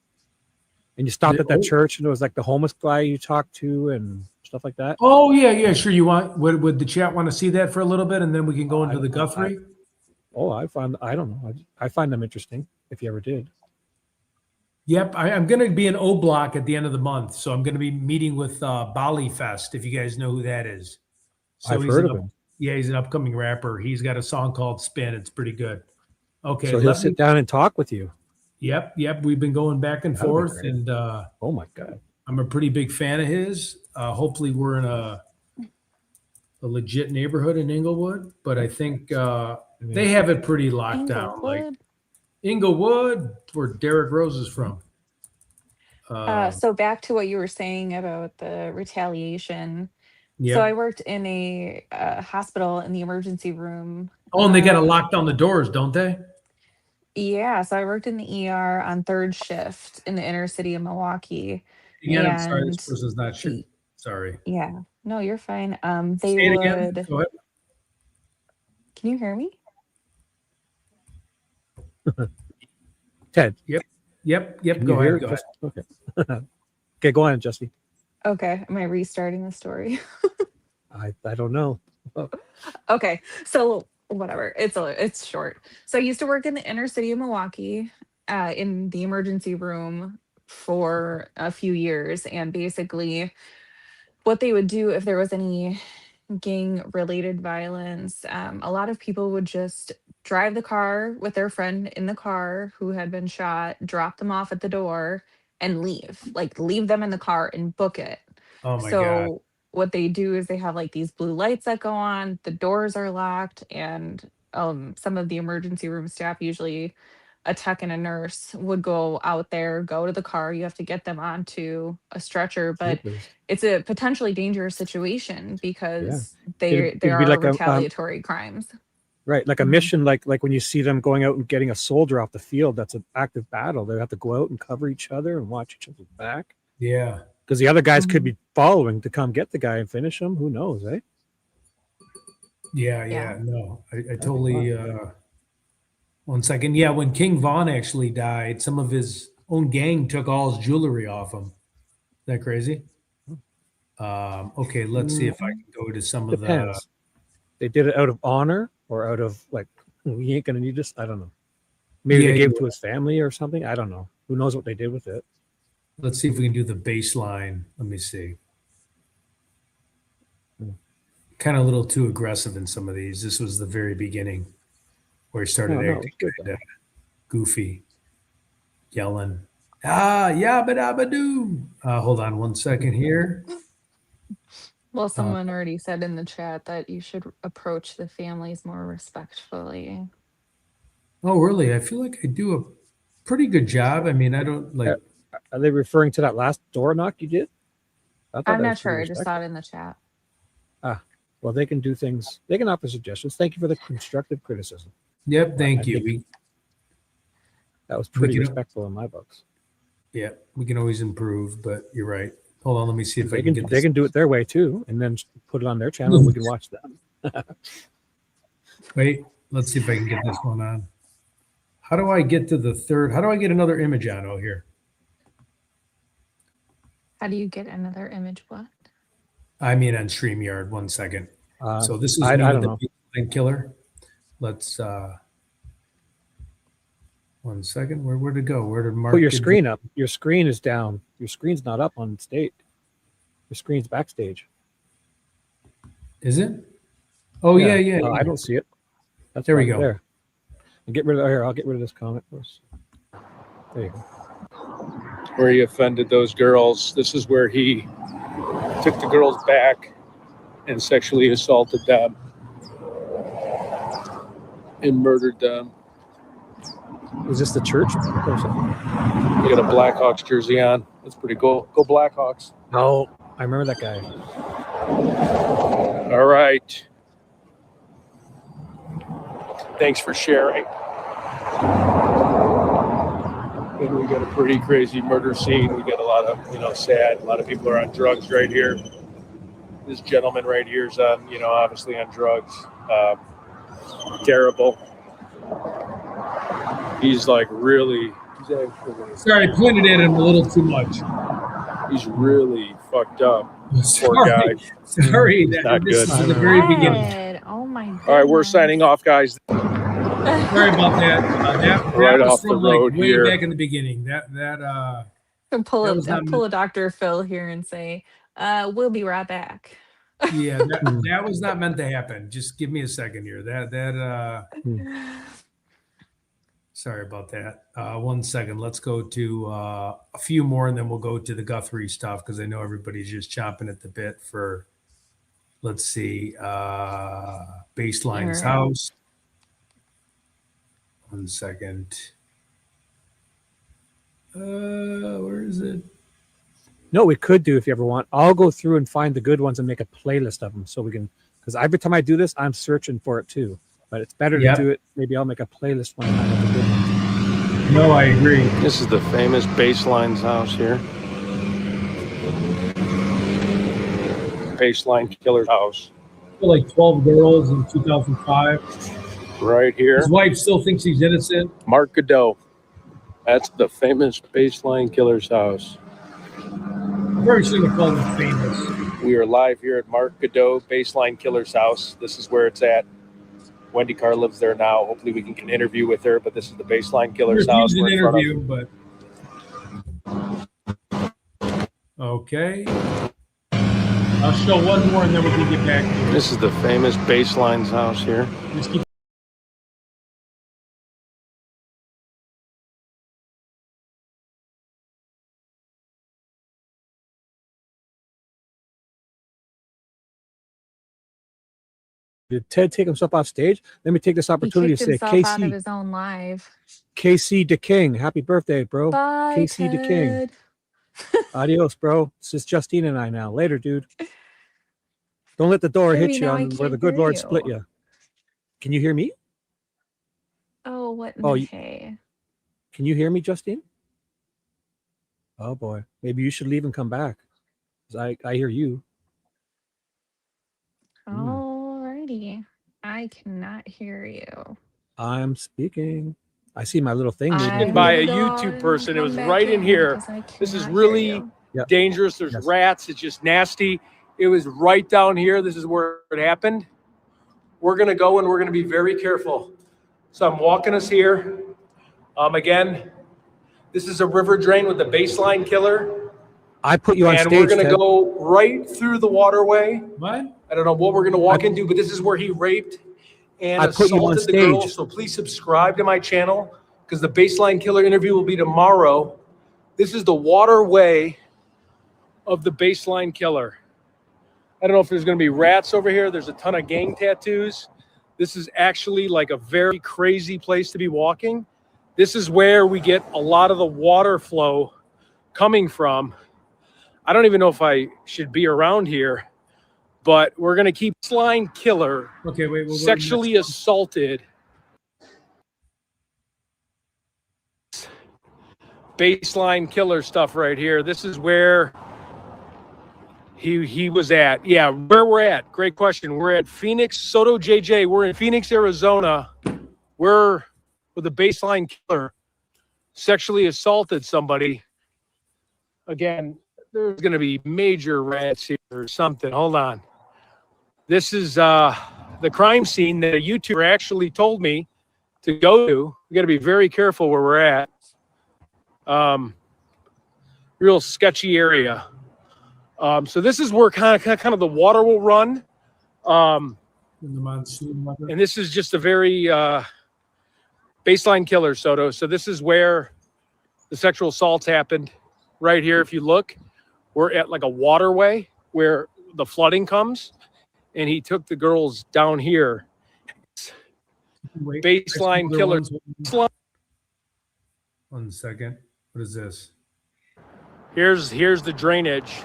And you stopped at that church and it was like the homeless guy you talked to and stuff like that. Oh yeah, sure. You want? Would the chat want to see that for a little bit, and then we can go into the Guthrie? I don't know. I find them interesting. If you ever did. Yep, I'm going to be in O Block at the end of the month, so I'm going to be meeting with Bali Fest. If you guys know who that is, so I've heard of him. Yeah, he's an upcoming rapper. He's got a song called "Spin." It's pretty good. Okay, so he'll sit down and talk with you. Yep. We've been going back and forth, and oh my god, I'm a pretty big fan of his. Hopefully, we're in a legit neighborhood in Inglewood, but I think they have it pretty locked down. Like Inglewood, where Derrick Rose is from. So back to what you were saying about the retaliation. Yep. So I worked in a hospital in the emergency room. Oh, and they got to lock down the doors, don't they? Yeah, so I worked in the ER on third shift in the inner city of Milwaukee. Again, I'm sorry, this person's not sure. Sorry. Yeah, no, you're fine. Say it again. Go ahead. Can you hear me? Ted. Yep. Go ahead. Okay. Okay, go on, Justy. Okay, am I restarting the story? I don't know. Okay, so whatever. It's short. So I used to work in the inner city of Milwaukee, in the emergency room for a few years, and basically, what they would do if there was any gang related violence, a lot of people would just drive the car with their friend in the car who had been shot, drop them off at the door, and leave them in the car and book it. Oh my God. So what they do is they have like these blue lights that go on, the doors are locked, and some of the emergency room staff, usually a tech and a nurse, would go out there, go to the car. You have to get them onto a stretcher, but it's a potentially dangerous situation because there are like retaliatory crimes. Right, like a mission, like when you see them going out and getting a soldier off the field, that's an active battle. They have to go out and cover each other and watch each other's back. Yeah, because the other guys could be following to come get the guy and finish him. Who knows, eh? Yeah. No, I totally. 1 second. Yeah, when King Von actually died, some of his own gang took all his jewelry off him. Is that crazy? Okay, let's see if I can go to some of the. They did it out of honor or out of like, we ain't gonna need this. I don't know. Maybe they gave it to his family or something. I don't know. Who knows what they did with it? Let's see if we can do the baseline. Let me see. Kind of a little too aggressive in some of these. This was the very beginning where he started acting kind of goofy, yelling, yabba dabba doo. Hold on 1 second here. Well, someone already said in the chat that you should approach the families more respectfully. Oh, really? I feel like I do a pretty good job. I mean, I don't like. Are they referring to that last door knock you did? I'm not sure. I just saw it in the chat. Well, they can do things. They can offer suggestions. Thank you for the constructive criticism. Yep, thank you. That was pretty respectful in my books. Yeah, we can always improve, but you're right. Hold on, let me see if I can get this. They can do it their way too, and then put it on their channel and we can watch them. Wait, let's see if I can get this one on. How do I get to the third? How do I get another image on? Oh, here. How do you get another image? What? I mean on StreamYard. 1 second. So this is I don't know. the killer. Let's 1 1 second. Where'd it go? Where did Mark Put your get- screen up. Your screen is down. Your screen's not up on stage. Your screen's backstage. Is it? Oh yeah. I don't see it. That's There we right go. There. And get rid of here. I'll get rid of this comment first. There you go. Where he offended those girls. This is where he took the girls back and sexually assaulted them and murdered them. Is this the church? You got a Blackhawks jersey on. That's pretty cool. Go Blackhawks. No, I remember that guy. All right. Thanks for sharing. And we got a pretty crazy murder scene. We got a lot of, sad. A lot of people are on drugs right here. This gentleman right here is on, obviously on drugs. Terrible. He's like really. Sorry, I pointed at him a little too much. He's really fucked up. Sorry. Poor guy. Sorry, Not this good. is the very beginning. Ed, oh my god. All right, we're signing off, guys. Sorry about that. That Right was off the from road like way here. back in the beginning. That Pull that a was not pull a Dr. Phil here and say, we'll be right back. yeah, that was not meant to happen. Just give me a second here. Sorry about that. 1 second. Let's go to a few more, and then we'll go to the Guthrie stuff because I know everybody's just chomping at the bit for. Let's see, Baseline's All right. house. 1 second. Where is it? No, we could do if you ever want. I'll go through and find the good ones and make a playlist of them so we can. Because every time I do this, I'm searching for it too. But it's better Yep. to do it. Maybe I'll make a playlist one time with the good ones. No, I agree. This is the famous Baseline's house here. Baseline Killer's house. Like 12 girls in 2005. Right here. His wife still thinks he's innocent. Mark Godot. That's the famous Baseline Killer's house. Very shouldn't have called him famous. We are live here at Mark Godot, Baseline Killer's house. This is where it's at. Wendy Carr lives there now. Hopefully we can get an interview with her, but this is the Baseline Killer's house. Refused We're an in front of interview, but okay. I'll show one more and then we can get back to it. This is the famous Baseline's house here. Just keep Did Ted take himself off stage? Let me take this He opportunity kicked to say, himself out of KC, his own live. KC DeKing, happy birthday, bro. Bye, KC DeKing. Ted. Adios, bro. It's just Justine and I now. Later, dude. Don't let the door Baby, hit you now I on where the can't good hear Lord you. split you. Can you hear me? Oh, what in Oh, the you- hay? Can you hear me, Justine? Oh boy, maybe you should leave and come back. 'Cause I hear you. Alrighty. I cannot hear you. I'm speaking. I see my little thing. I moving. by a will go YouTube and person. It was come back right in here. because I This is cannot hear really you. Yep. dangerous. There's Yes. rats. It's just nasty. It was right down here. This is where it happened. We're going to go and we're going to be very careful. So I'm walking us here. Again, this is a river drain with the Baseline Killer. I put you on And stage. we're going to Ted. go right through the waterway. what? I don't know what we're going to walk into, but this is where he raped and I put you on assaulted the girl. stage. So please subscribe to my channel because the Baseline Killer interview will be tomorrow. This is the waterway of the Baseline Killer. I don't know if there's going to be rats over here. There's a ton of gang tattoos. This is actually like a very crazy place to be walking. This is where we get a lot of the water flow coming from. I don't even know if I should be around here, but we're going to keep Baseline Killer Okay, wait. sexually assaulted. Baseline Killer stuff right here. This is where he was at. Yeah, where we're at. Great question. We're at Phoenix, Soto JJ. We're in Phoenix, Arizona. We're with a Baseline Killer sexually assaulted somebody. Again, there's going to be major rats here or something. Hold on. This is the crime scene that a YouTuber actually told me to go to. We got to be very careful where we're at. Real sketchy area. So this is where kind of the water will run. In the monsoon weather. And this is just a very baseline killer, Soto. So this is where the sexual assaults happened. Right here, if you look, we're at like a waterway where the flooding comes, and he took the girls down here. Wait, Baseline killer. One second. What is this? Here's the drainage.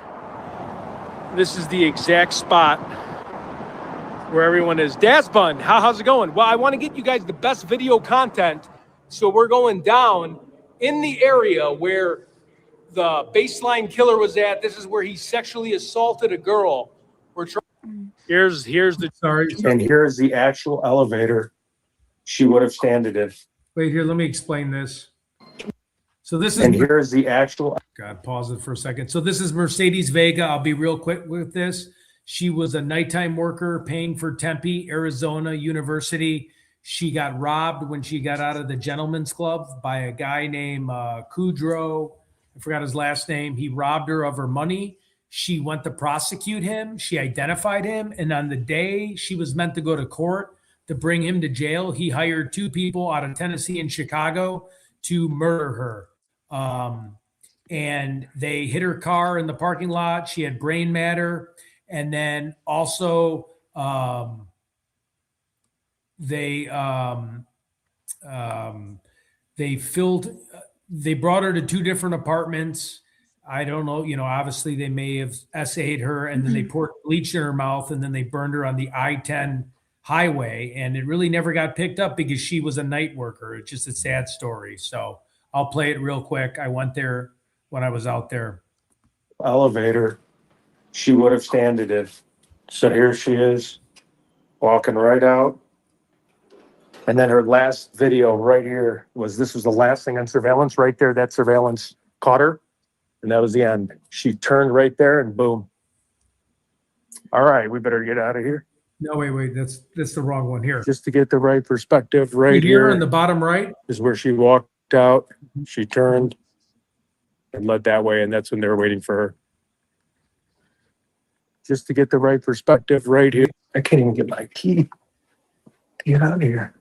This is the exact spot where everyone is. Dasbun, how's it going? Well, I want to get you guys the best video content. So we're going down in the area where the baseline killer was at. This is where he sexually assaulted a girl. We're trying. Here's the. Sorry. And here's the actual elevator she would have standed in. Wait here. Let me explain this. So this is. And here's the actual. God, pause it for a second. So this is Mercedes Vega. I'll be real quick with this. She was a nighttime worker paying for Tempe, Arizona University. She got robbed when she got out of the gentleman's club by a guy named Kudrow. I forgot his last name. He robbed her of her money. She went to prosecute him. She identified him. And on the day she was meant to go to court to bring him to jail, he hired two people out of Tennessee and Chicago to murder her. And they hit her car in the parking lot. She had brain matter. And then also they brought her to two different apartments. I don't know, obviously they may have essayed her, and then they poured bleach in her mouth, and then they burned her on the I-10 highway. And it really never got picked up because she was a night worker. It's just a sad story. So I'll play it real quick. I went there when I was out there. Elevator she would have standed in. So here she is walking right out. And then her last video right here was the last thing on surveillance right there. That surveillance caught her. And that was the end. She turned right there and boom. All right, we better get out of here. No, wait. That's the wrong one here. Just to get the right perspective right Here here in the bottom right. is where she walked out. She turned and led that way. And that's when they were waiting for her. Just to get the right perspective right here. I can't even get my key. Get out of here.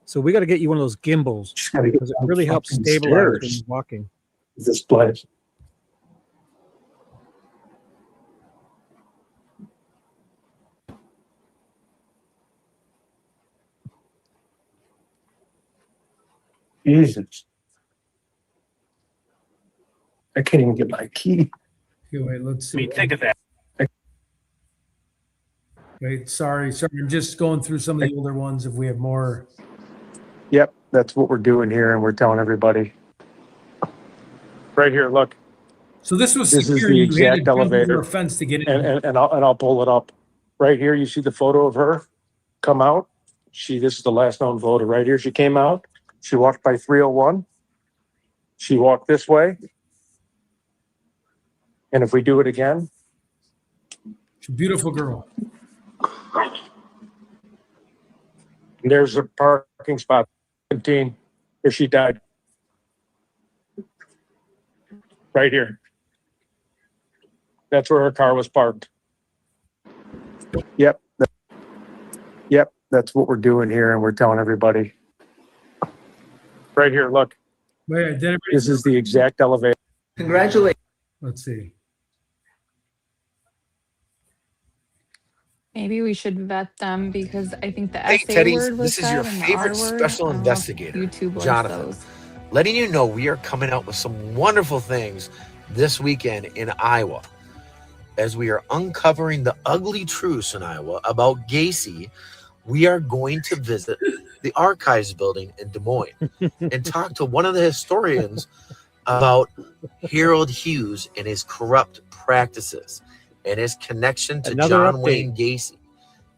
So we got to get you one of those gimbals Just gotta get because it really helps fucking stabilize when stairs. you're walking. This place. Jesus. I can't even get my key. Okay, wait, let's see. Think of that. Wait, sorry. I'm just going through some of the older ones if we have more. Yep, that's what we're doing here, and we're telling everybody. Right here, look, So this was This is secure. the You had to exact jump over elevator. a fence to get in. and I'll pull it up. Right here, you see the photo of her come out. This is the last known photo right here. She came out. She walked by 301. She walked this way. And if we do it again, She's a beautiful girl. there's a parking spot, 17, where she died. Right here. That's where her car was parked. Yep. Yep, that's what we're doing here, and we're telling everybody. Right here, look, Wait, did everybody? this is the exact elevator. Congratulations. Let's see. Maybe we should vet them because I think the Hey, SA Teddies, word was this is your said and the favorite R word. special I don't know if investigator, YouTube likes Jonathan. those. letting you know we are coming out with some wonderful things this weekend in Iowa. As we are uncovering the ugly truths in Iowa about Gacy, we are going to visit the Archives building in Des Moines and talk to one of the historians about Harold Hughes and his corrupt practices and his connection to Another John update. Wayne Gacy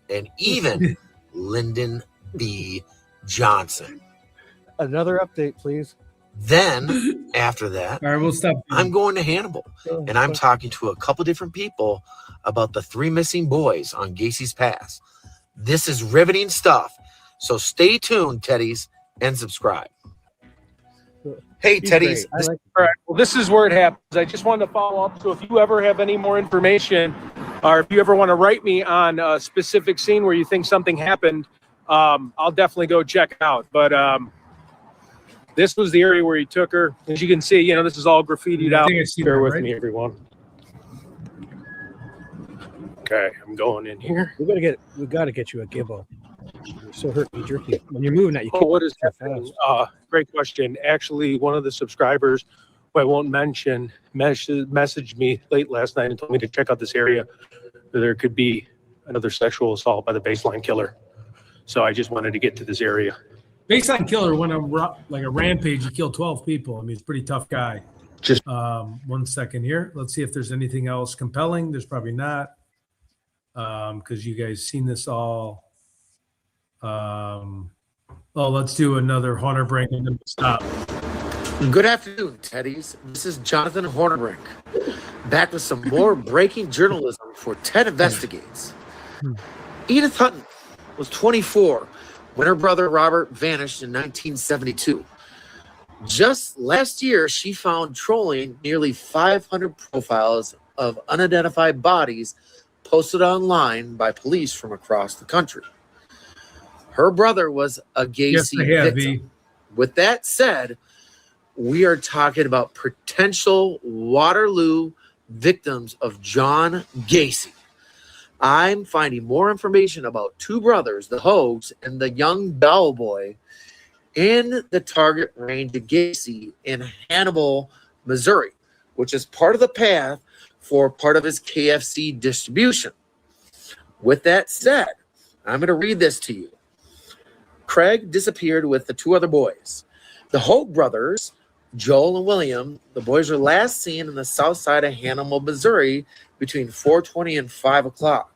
and even Lyndon B. Johnson. Another update, please. Then after that, All right, we'll stop. I'm going to Hannibal, and I'm talking to a couple different people about the 3 missing boys on Gacy's Pass. This is riveting stuff, so stay tuned, Teddies, and subscribe. Hey, He's Teddies. great. All right. Well, this is where it happens. I just wanted to follow up. So if you ever have any more information, or if you ever want to write me on a specific scene where you think something happened, I'll definitely go check it out. But this was the area where he took her. As you can see, you know, this is all graffitied I out. think I see Bear that, with right? me, everyone. Okay, I'm going in here. We gotta get you a gibbo. You're so hurt and jerky. When you're moving that, you Oh, can't what is so happening? fast. Great question. Actually, one of the subscribers, who I won't mention, messaged me late last night and told me to check out this area. There could be another sexual assault by the baseline killer. So I just wanted to get to this area. Baseline killer went on like a rampage. He killed 12 people. I mean, he's a pretty tough guy. Just 1 second here. Let's see if there's anything else compelling. There's probably not, because you guys seen this all. Let's do another Hornerbrink and then we'll stop. Good afternoon, Teddies. This is Jonathan Hornerbrink, back with some more breaking journalism for Ted Investigates. Edith Hutton was 24 when her brother Robert vanished in 1972. Just last year, she found trolling nearly 500 profiles of unidentified bodies posted online by police from across the country. Her brother was a Gacy victim. V. With that said, we are talking about potential Waterloo victims of John Gacy. I'm finding more information about 2 brothers, the Hogues and the young bellboy, in the target range of Gacy in Hannibal, Missouri, which is part of the path for part of his KFC distribution. With that said, I'm going to read this to you. Craig disappeared with the 2 other boys. The Hogue brothers, Joel and William, the boys were last seen on the south side of Hannibal, Missouri between 4:20 and 5 o'clock.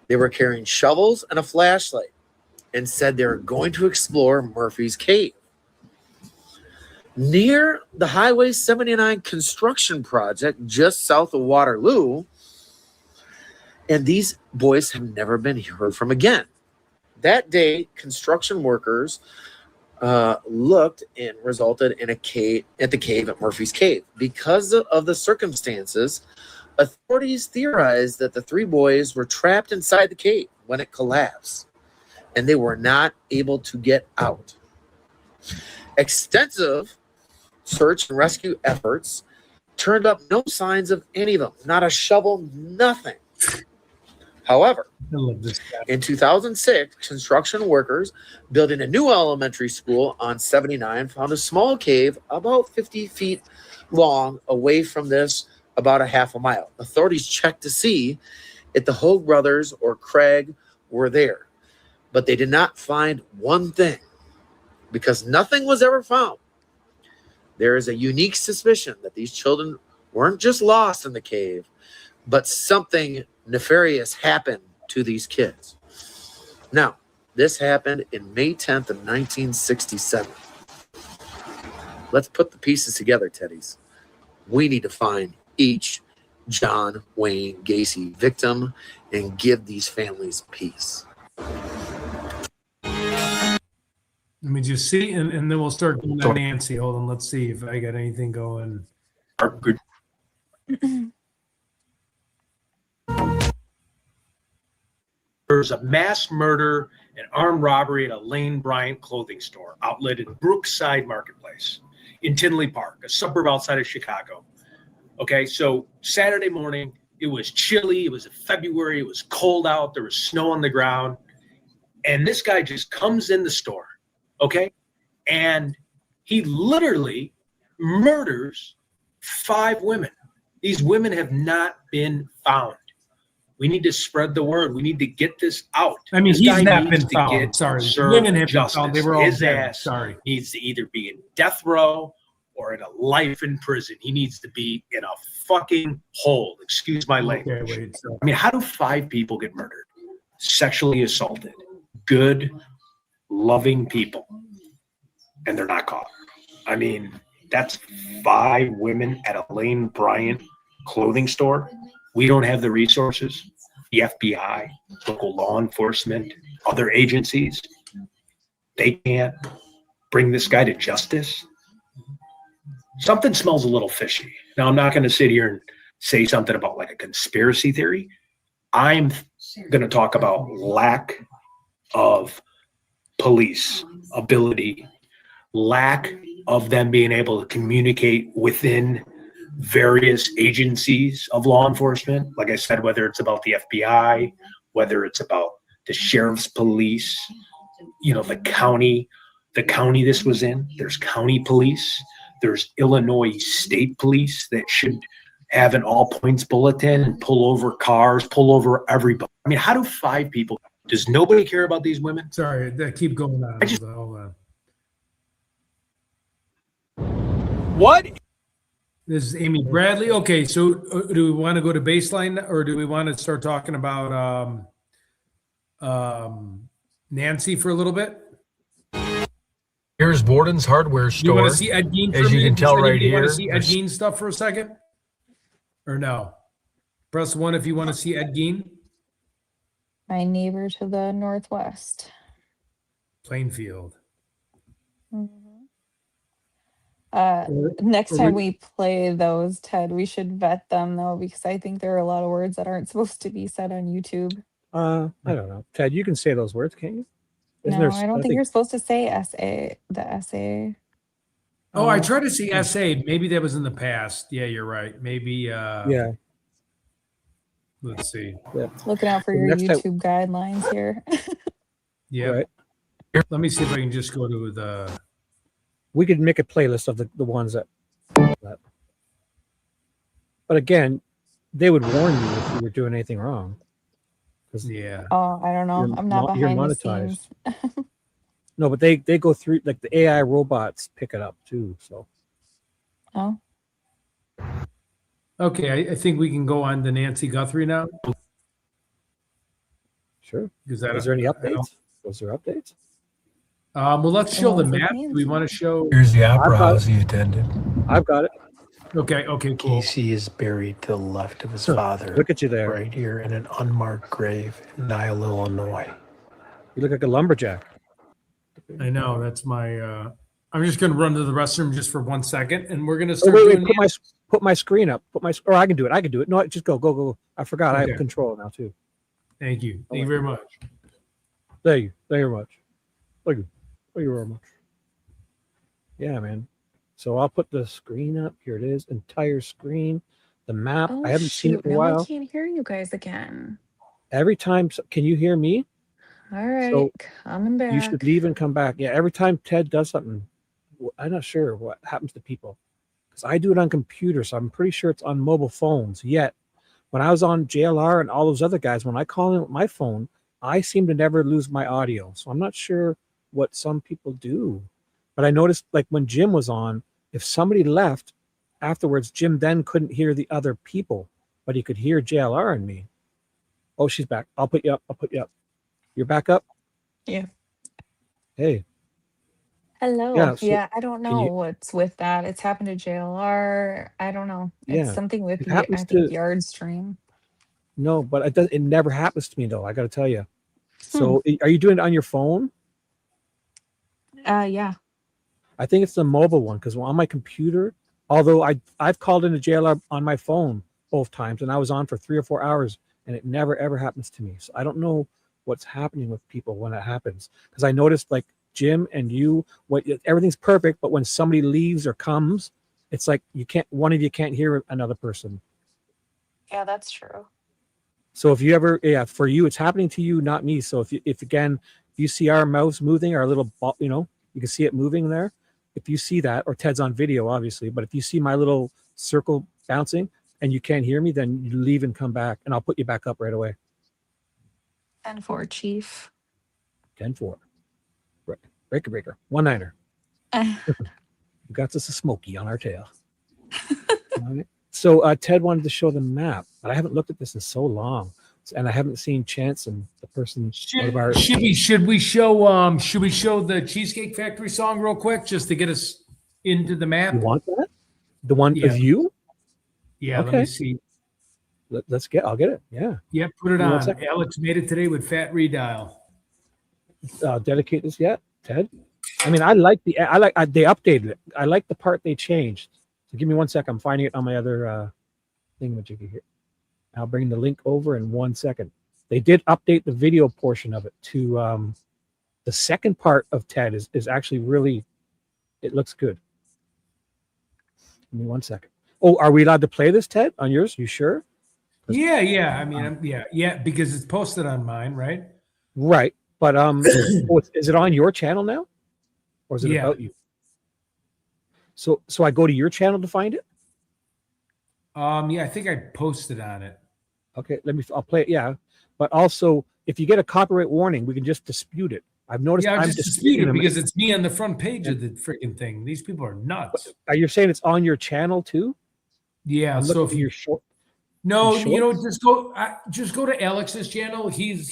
They were carrying shovels and a flashlight and said they were going to explore Murphy's Cave. Near the Highway 79 construction project just south of Waterloo, and these boys have never been heard from again. That day, construction workers looked and resulted in a cave at Murphy's Cave. Because of the circumstances, authorities theorized that the 3 boys were trapped inside the cave when it collapsed, and they were not able to get out. Extensive search and rescue efforts turned up no signs of any of them, not a shovel, nothing. However, I love this guy. in 2006, construction workers building a new elementary school on 79 found a small cave about 50 feet long away from this, about a half a mile. Authorities checked to see if the Hogue brothers or Craig were there, but they did not find one thing because nothing was ever found. There is a unique suspicion that these children weren't just lost in the cave, but something nefarious happened to these kids. Now, this happened in May 10th of 1967. Let's put the pieces together, Teddies. We need to find each John Wayne Gacy victim and give these families peace. Let me just see, and then we'll start doing that Nancy. Hold on, let's see if I got anything going. good. There's a mass murder and armed robbery at a Lane Bryant clothing store outlet in Brookside Marketplace in Tinley Park, a suburb outside of Chicago. Okay, so Saturday morning, it was chilly. It was February. It was cold out. There was snow on the ground. And this guy just comes in the store, okay? And he literally murders 5 women. These women have not been found. We need to spread the word. We need to get this out. I mean, This he's guy not needs been to found. get Sorry, served women have been justice. found. They were all His dead. ass Sorry. needs to either be in death row or in a life in prison. He needs to be in a fucking hole. Excuse my language. Okay, wait. So, I mean, how do 5 people get murdered? Sexually assaulted. Good, loving people. And they're not caught. I mean, That's 5 women at a Lane Bryant clothing store. We don't have the resources. The FBI, local law enforcement, other agencies, they can't bring this guy to justice. Something smells a little fishy. Now, I'm not going to sit here and say something about like a conspiracy theory. I'm going to talk about lack of police ability, lack of them being able to communicate within various agencies of law enforcement. Like I said, whether it's about the FBI, whether it's about the sheriff's police, you know, the county this was in, there's county police, there's Illinois state police that should have an all points bulletin and pull over cars, pull over everybody. I mean, how do 5 people, does nobody care about these women? Sorry, that keep going on. I just- Hold on. What? This is Amy Bradley. Okay, so do we want to go to baseline or do we want to start talking about Nancy for a little bit? Here's Borden's hardware Do you want store. to see Ed Gein? As you can tell right You want here, to see Ed Gein stuff for a second? Or no? Press 1 if you want to see Ed Gein. My neighbor to the northwest. Plainfield. Mhm. Or- Next or time we- we play those, Ted, we should vet them though, because I think there are a lot of words that aren't supposed to be said on YouTube. I don't know. Ted, you can say those words, can't you? No, I don't think you're supposed to say SA, the SA. Oh, I tried to see SA. Maybe that was in the past. Yeah, you're right. Maybe, Yeah. let's see. Looking out for The your next time- YouTube guidelines here. Yeah. Right. Let me see if I can just go to the. We could make a playlist of the ones that. But again, they would warn you if you were doing anything wrong. 'Cause- Yeah. Oh, I don't know. You're I'm not you're behind the monetized. scenes. No, but they go through, like the AI robots pick it up too. So Oh, Okay, I think we can go on to Nancy Guthrie now. sure. Is Is there any updates? Was there updates? Well, let's show the ones with map. Do we want to show? Here's the opera I've got house he attended. I've got it. Okay, cool. Casey is buried to the left of his Huh, father, Look at you there. right here in an unmarked grave in Niles, Illinois. You look like a lumberjack. I know that's my. I'm just going to run to the restroom just for 1 second, and we're going to Oh, start wait, doing. put my screen up. Or I can do it. I can do it. No, just go. I forgot. I Okay. have control now too. Thank you. Thank you very much. Thank you very much. Thank you very much. Yeah, man. So I'll put the screen up. Here it is. Entire screen. The map. oh I haven't seen it shoot! in a Now I while. can't hear you guys again. Every time, can you hear me? All right, So, coming back. You should leave and come back. Yeah, every time Ted does something, I'm not sure what happens to people because I do it on computer, so I'm pretty sure it's on mobile phones. Yet, when I was on JLR and all those other guys, when I call in with my phone, I seem to never lose my audio. So I'm not sure what some people do. But I noticed, like when Jim was on, if somebody left afterwards, Jim then couldn't hear the other people, but he could hear JLR and me. Oh, she's back. I'll put you up. You're back up? Yeah. Hey, Hello. Yeah, Yeah, so I don't can know you- what's with that. It's happened to JLR. I don't know. It's Yeah, something with it I happens think to- Yard Stream. no, but it never happens to me though. I got to tell you. Hmm. So, are you doing it on your phone? Yeah. I think it's the mobile one because on my computer, although I've called into JLR on my phone both times, and I was on for 3 or 4 hours, and it never ever happens to me. So I don't know what's happening with people when it happens because I noticed like Jim and you, everything's perfect, but when somebody leaves or comes, it's like one of you can't hear another person. Yeah, that's true. So if you ever, for you, it's happening to you, not me. So if you see our mouse moving, our little, you can see it moving there. If you see that, or Ted's on video, obviously, but if you see my little circle bouncing and you can't hear me, then you leave and come back, and I'll put you back up right away. 10-4, Chief. 10-4. Right. Breaker. 1-9er. We got us a smoky on our tail. All right. So Ted wanted to show the map, but I haven't looked at this in so long, and I haven't seen Chance and the person. One of our, Should we show the Cheesecake Factory song real quick just to get us into the map. You want that? The one Yeah. of you? Yeah, let Okay. me see. I'll get it. Yeah. Yeah, put it Give me 1 on. second. Alex made it today with Fat Redial. Dedicate this yet, Ted? I mean, they updated it. I like the part they changed. So give me 1 second. I'm finding it on my other thingamajiggy here. I'll bring the link over in 1 second. They did update the video portion of it to the second part of Ted is actually really, it looks good. Give me 1 second. Oh, are we allowed to play this, Ted, on yours? You sure? Yeah. I mean, because it's posted on mine, right? Right. But is it on your channel now? Or is it about you? So I go to your channel to find it? Yeah, I think I posted on it. Okay, I'll play it, yeah. But also, if you get a copyright warning, we can just dispute it. I've noticed Yeah, I'm just disputing disputed them. because it's me on the front page of the freaking thing. These people are nuts. Are you saying it's on your channel too? Yeah, I'm so looking if at you your short. no, you you know, sure? just go to Alex's channel. He's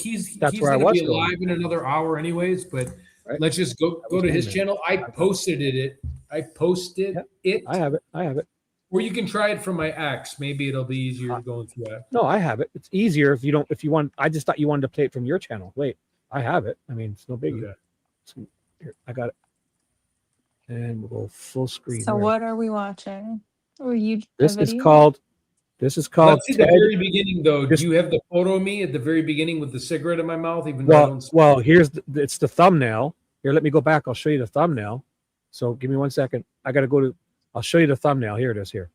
where I gonna was be going. alive in another hour anyways, but Right. let's just go was to his going there. channel. I posted it. I posted it. I have it. Or you can try it from my X. Maybe it'll be easier going through that. No, I have it. It's easier if you want. I just thought you wanted to play it from your channel. Wait, I have it. I mean, it's no biggie. Okay. So, here, I got it. And we'll go full screen. So Where- what are we watching? Or you? This is called Let's see the Ted. very beginning though. Just- Do you have the photo of me at the very beginning with the cigarette in my mouth? Even though I don't Well, here's it's the thumbnail. Here, let me go back. I'll show you the thumbnail. So give me 1 second. I got to go to. I'll show you the thumbnail. Here it is. Here,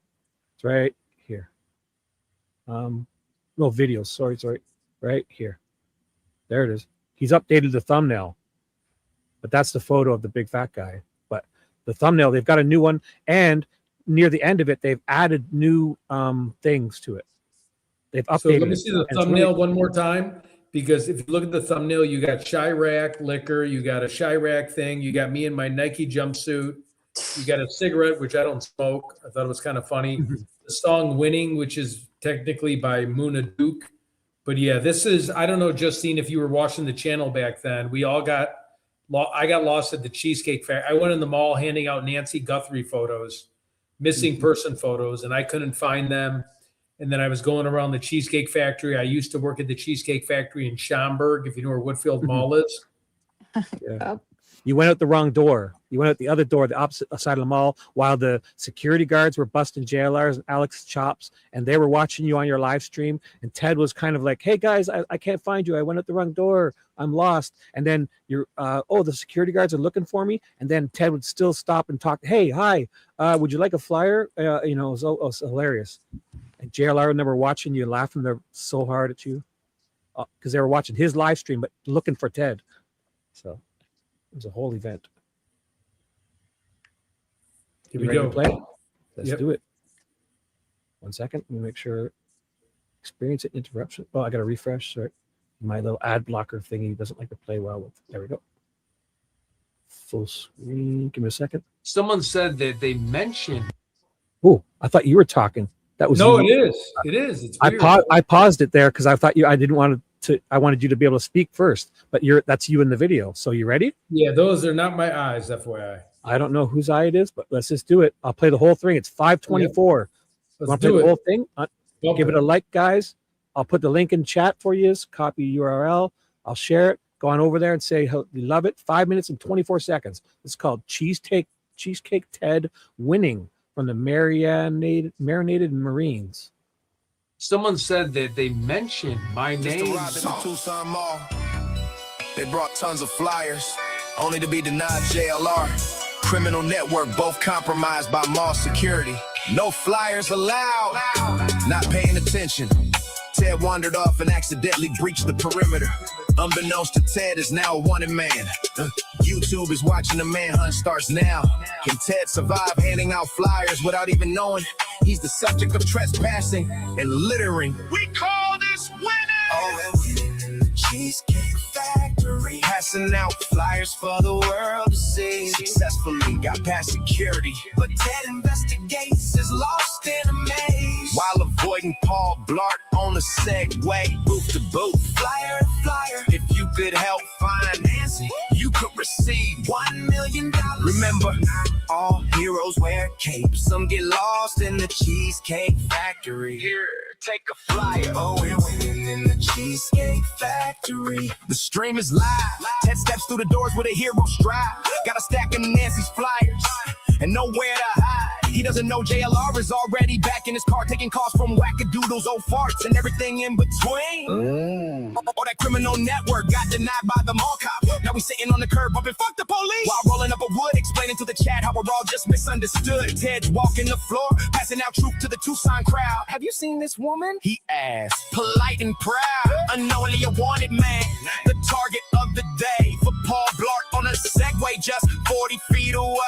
it's right here. No videos. Sorry. Right here. There it is. He's updated the thumbnail, but that's the photo of the big fat guy. But the thumbnail, they've got a new one, and near the end of it, they've added new things to it. They've updated. So let me see the it, and it's thumbnail really- one more time, because if you look at the thumbnail, you got Chirac liquor, you got a Chirac thing, you got me in my Nike jumpsuit, you got a cigarette, which I don't smoke. I thought it was kind of funny. The song "Winning," which is technically by Muna Duke. But yeah, this is, I don't know, Justine, if you were watching the channel back then, I got lost at the Cheesecake Factory. I went in the mall handing out Nancy Guthrie photos, missing person photos, and I couldn't find them. And then I was going around the Cheesecake Factory. I used to work at the Cheesecake Factory in Schaumburg, if you know where Woodfield Mall is. Yeah. You went out the wrong door. You went out the other door, the opposite side of the mall, while the security guards were busting JLRs and Alex chops, and they were watching you on your live stream. And Ted was kind of like, "Hey guys, I can't find you. I went out the wrong door. I'm lost." And then you're, the security guards are looking for me. And then Ted would still stop and talk. "Hey, hi, would you like a flyer?" It was hilarious. And JLR and they were watching you, laughing so hard at you because they were watching his live stream, but looking for Ted. So. It was a whole event. Here You we ready to go. play? Let's Yep. do it. 1 second. Let me make sure. Experience interruption. Oh, I got to refresh. Sorry. My little ad blocker thingy doesn't like to play well with. There we go. Full screen. Give me a second. Someone said that they mentioned. Oh, I thought you were talking. That was No, you. it is. It is. It's I weird. paused it there because I thought I didn't want to. I wanted you to be able to speak first, but that's you in the video. So you ready? Yeah, those are not my eyes, FYI. I don't know whose eye it is, but let's just do it. I'll play the whole thing. It's 5:24. Let's Want to play do the it. whole thing? Bump Give it a like, guys. I'll put the link in chat for you. Copy URL. I'll share it. Go on over there and say you love it. 5 minutes and 24 seconds. It's called Cheesecake Ted Winning from the Marinated Marines. Someone said that they mentioned my Just name. arrived at the Tucson Mall. They brought tons of flyers, only to be denied JLR. Criminal network, both compromised by mall security. No flyers allowed. Not paying attention. Ted wandered off and accidentally breached the perimeter. Unbeknownst to Ted is now a wanted man. YouTube is watching the manhunt starts now. Can Ted survive handing out flyers without even knowing he's the subject of trespassing and littering? We call this winning! Oh, Cheesecake Factory. Passing out flyers for the world to see. Successfully got past security. But Ted investigates is lost in a maze. While avoiding Paul Blart on a Segway. Booth to booth. Flyer to flyer. If you could help find Nancy, you could receive $1 million. Remember, all heroes wear capes. Some get lost in the Cheesecake Factory. Here, take a flyer. Oh, we're winning in the Cheesecake Factory. The stream is live. Ted steps through the doors with a hero stride. Got a stack of Nancy's flyers and nowhere to hide. He doesn't know JLR is already back in his car, taking calls from wackadoodles, old farts, and everything in between. Or that criminal network got denied by the mall cop. Now we sitting on the curb bumping fuck the police, while rolling up a wood, explaining to the chat how we're all just misunderstood. Ted's walking the floor, passing out truth to the Tucson crowd. Have you seen this woman? He asked, polite and proud, unknowingly a wanted man, the target of the day for Paul Blart on a Segway just 40 feet away.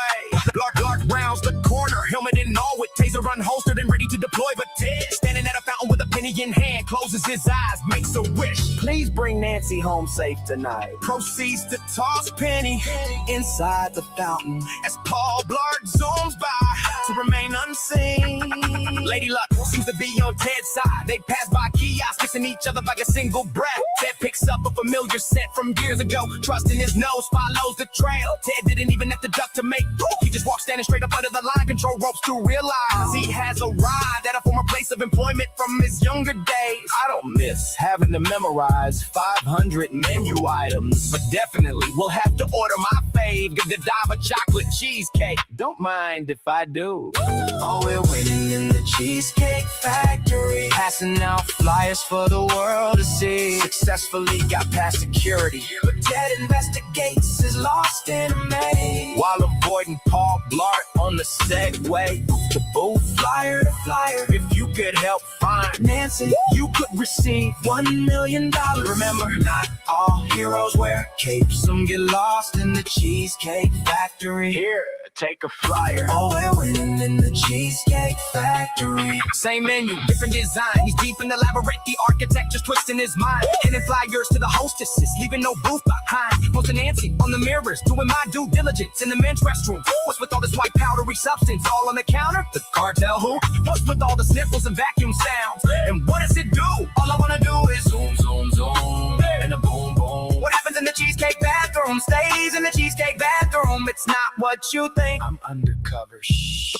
Blart rounds the corner, helmet and all, with taser unholstered and ready to deploy. But Ted, standing at a fountain with a penny in hand, closes his eyes, makes a wish. Please bring Nancy home safe tonight. Proceeds to toss Penny inside the fountain as Paul Blart zooms by to remain unseen. Lady Luck seems to be on Ted's side. They pass by kiosks, kissing each other like a single breath. Ted picks up a familiar scent from years ago, trusting his nose, follows the trail. Ted didn't even have to duck to make proof. He just walked standing straight up under the line control ropes to realize he has arrived at a former place of employment from his younger days. I don't miss having to memorize 500 menu items, but definitely we'll have to order my fave, give the Godiva chocolate cheesecake. Don't mind if I do. Oh, we're winning in the Cheesecake Factory, passing out flyers for the world to see. Successfully got past security, but Ted investigates is lost in a maze, while avoiding Paul Blart on the Segway. To booth, flyer to flyer. If you could help find Nancy, you could receive $1 million. Remember, not all heroes wear capes. Some get lost in the Cheesecake Factory. Here, take a flyer. Oh, we're winning in the Cheesecake Factory. Same menu, different design. He's deep in the labyrinth, the architect just twisting his mind. Handing flyers to the hostesses, leaving no booth behind. Posting Nancy on the mirrors, doing my due diligence in the men's restroom. What's with all this white powdery substance all on the counter? The cartel who? What's with all the sniffles and vacuum sounds? And what does it do? All I wanna do is zoom, zoom, zoom, and a boom, boom. What happens in the Cheesecake bathroom stays in the Cheesecake bathroom. It's not what you think. I'm undercover. Shh.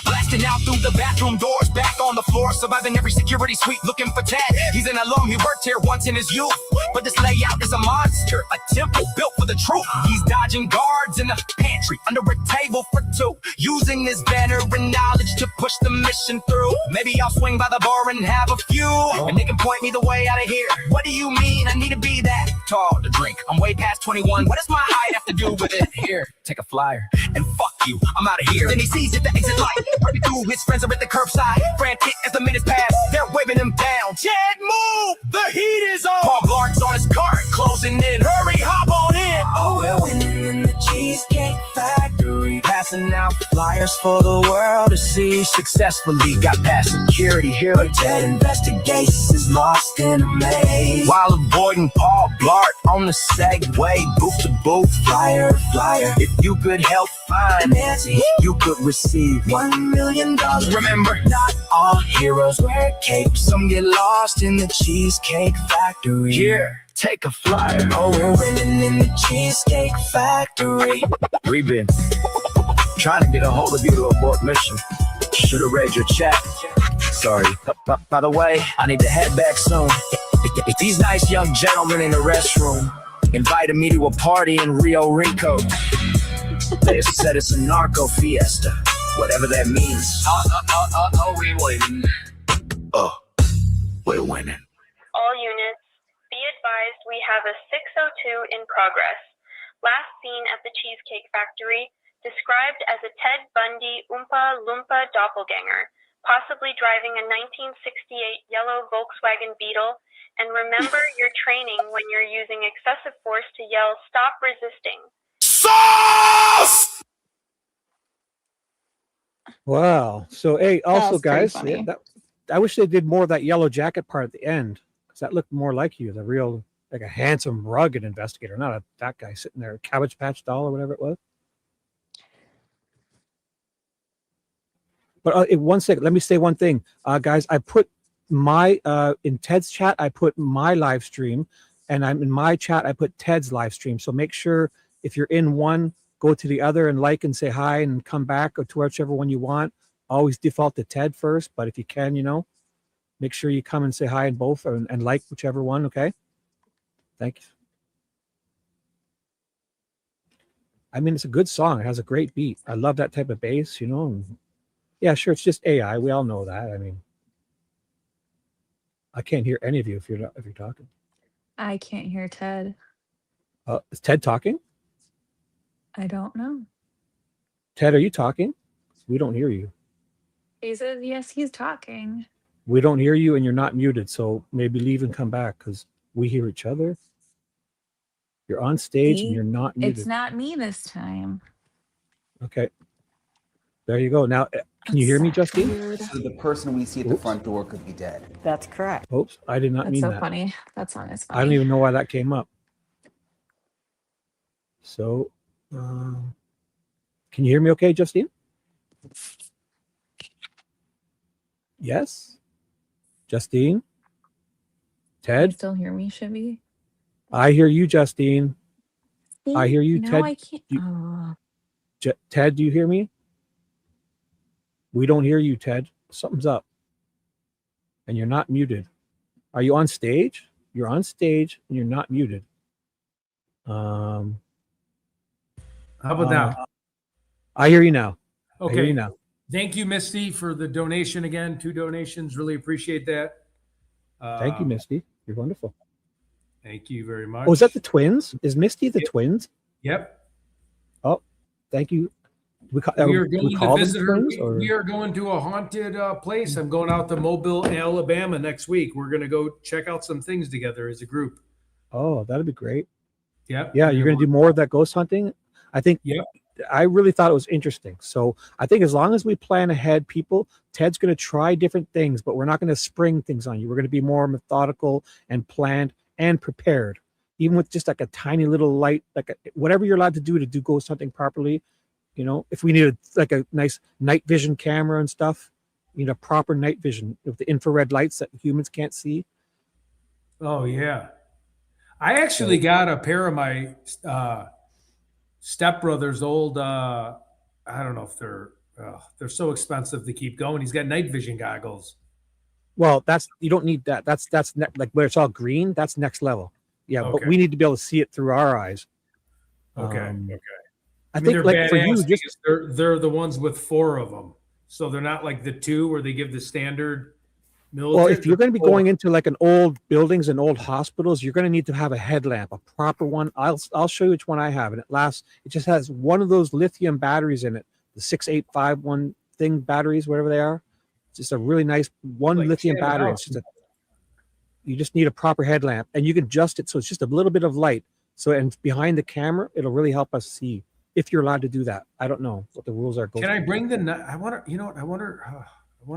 Blasting out through the bathroom doors, back on the floor, surviving every security suite, looking for Ted. He's an alum, he worked here once in his youth, but this layout is a monster, a temple built for the truth. He's dodging guards in the pantry, under a table for two, using his veteran knowledge to push the mission through. Maybe I'll swing by the bar and have a few, and they can point me the way out of here. What do you mean I need to be that tall to drink? I'm way past 21, what does my height have to do with it? Here, take a flyer, and fuck you, I'm out of here. Then he sees it, the exit light, right through, his friends are at the curbside, frantic as the minutes pass, they're waving him down. Ted, move, the heat is on. Paul Blart's on his cart, closing in, hurry, hop on in. Oh, we're winning in the Cheesecake Factory, passing out flyers for the world to see. Successfully got past security here, but Ted investigates is lost in a maze, while avoiding Paul Blart on the Segway, booth to booth, flyer to flyer. If you could help find Nancy, you could receive $1 million. Remember, not all heroes wear capes. Some get lost in the Cheesecake Factory. Here, take a flyer. Oh, we're winning in the Cheesecake Factory. We've been trying to get a hold of you to abort mission. Should have read your chat. Sorry. By the way, I need to head back soon. These nice young gentlemen in the restroom invited me to a party in Rio Rico. They said it's a narco fiesta, whatever that means. We winning. Oh, we're winning. All units, be advised we have a 602 in progress. Last seen at the Cheesecake Factory, described as a Ted Bundy Oompa Loompa doppelganger, possibly driving a 1968 yellow Volkswagen Beetle. And remember your training when you're using excessive force to yell, "Stop resisting." Sauce! Wow. So, hey, also, was pretty guys, funny. I wish they did more of that yellow jacket part at the end, because that looked more like you, the real, like a handsome, rugged investigator, not that guy sitting there, Cabbage Patch doll or whatever it was. But one second, let me say one thing, guys. I put my in Ted's chat, I put my live stream, and I'm in my chat, I put Ted's live stream. So make sure If you're in one, go to the other and like and say hi and come back or to whichever one you want. Always default to Ted first, but if you can, make sure you come and say hi in both and like whichever one. Okay. Thank you. I mean, it's a good song. It has a great beat. I love that type of bass, Yeah, sure. It's just AI. We all know that. I mean, I can't hear any of you if you're talking. I can't hear Ted. Is Ted talking? I don't know. Ted, are you talking? We don't hear you. He says, yes, he's talking. We don't hear you and you're not muted. So maybe leave and come back because we hear each other. You're on stage and you're not muted. It's not me this time. Okay. There you go. Now, can you hear me, Justine? Weird. So the person we see at the front door could be dead. That's correct. Oops, I did not That's mean so that. funny. That song is funny. I don't even know why that came up. So, can you hear me okay, Justine? Yes? Justine? Can you Ted? still hear me, Shibby? I hear you, Justine. I hear you, No, Ted. I can't. Ted, do you hear me? We don't hear you, Ted. Something's up. And you're not muted. Are you on stage? You're on stage and you're not muted. How about now? I hear you now. Okay. I hear you now. Thank you, Misty, for the donation again. 2 donations. Really appreciate that. Thank you, Misty. You're wonderful. Thank you very much. Oh, is that the twins? Is Misty the twins? Yep. Oh, thank you. We are going to visit her. Twins, or? We are going to a haunted place. I'm going out to Mobile, Alabama next week. We're going to go check out some things together as a group. Oh, that'd be great. Yep. Yeah, you're going to do more of that ghost hunting? I think. Yep. I really thought it was interesting. So I think as long as we plan ahead, Ted's going to try different things, but we're not going to spring things on you. We're going to be more methodical and planned and prepared, even with just like a tiny little light, whatever you're allowed to do ghost hunting properly. If we need a nice night vision camera and stuff, proper night vision with the infrared lights that humans can't see. Oh yeah. I actually got a pair of my stepbrother's old I don't know if they're so expensive to keep going. He's got night vision goggles. Well, you don't need that. That's like where it's all green. That's next level. Yeah, Okay. but we need to be able to see it through our eyes. Okay. I think like for you, just they're the ones with 4 of them, so they're not like the 2 where they give the standard military. well, if you're going to be going into like an old buildings and old hospitals, you're going to need to have a headlamp, a proper one. I'll show you which one I have, and it just has one of those lithium batteries in it, the 6851 thing batteries, whatever they are. It's just a really nice one Like lithium battery. It's just you just need a proper headlamp, and you can adjust it so it's just a little bit of light. So and behind the camera, it'll really help us see. If you're allowed to do that, I don't know what the rules are. Can I bring I wonder. You know what? I wonder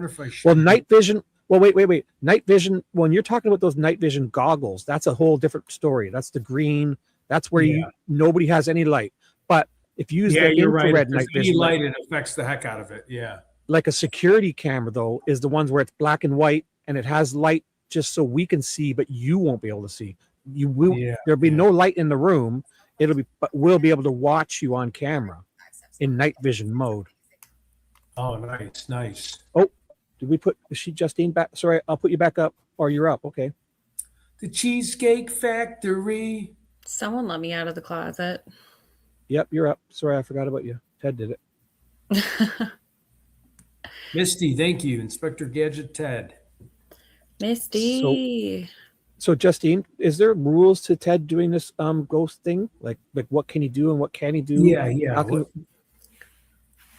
if I should. Well, night vision. Well, wait. Night vision. When you're talking about those night vision goggles, that's a whole different story. That's the green. That's where nobody has any light. But if you use the infrared night vision light, it affects the heck out of it. Yeah. Like a security camera, though, is the ones where it's black and white and it has light just so we can see, but you won't be able to see. You will. There'll be no light in the room. But we'll be able to watch you on camera in night vision mode. Oh, nice. Oh, is she Justine back? Sorry, I'll put you back up, or you're up. Okay. The Cheesecake Factory. Someone let me out of the closet. Yep, you're up. Sorry, I forgot about you. Ted did it. Misty, thank you. Inspector Gadget Ted. Misty. So Justine, is there rules to Ted doing this ghost thing? Like what can he do and what can he do? Yeah.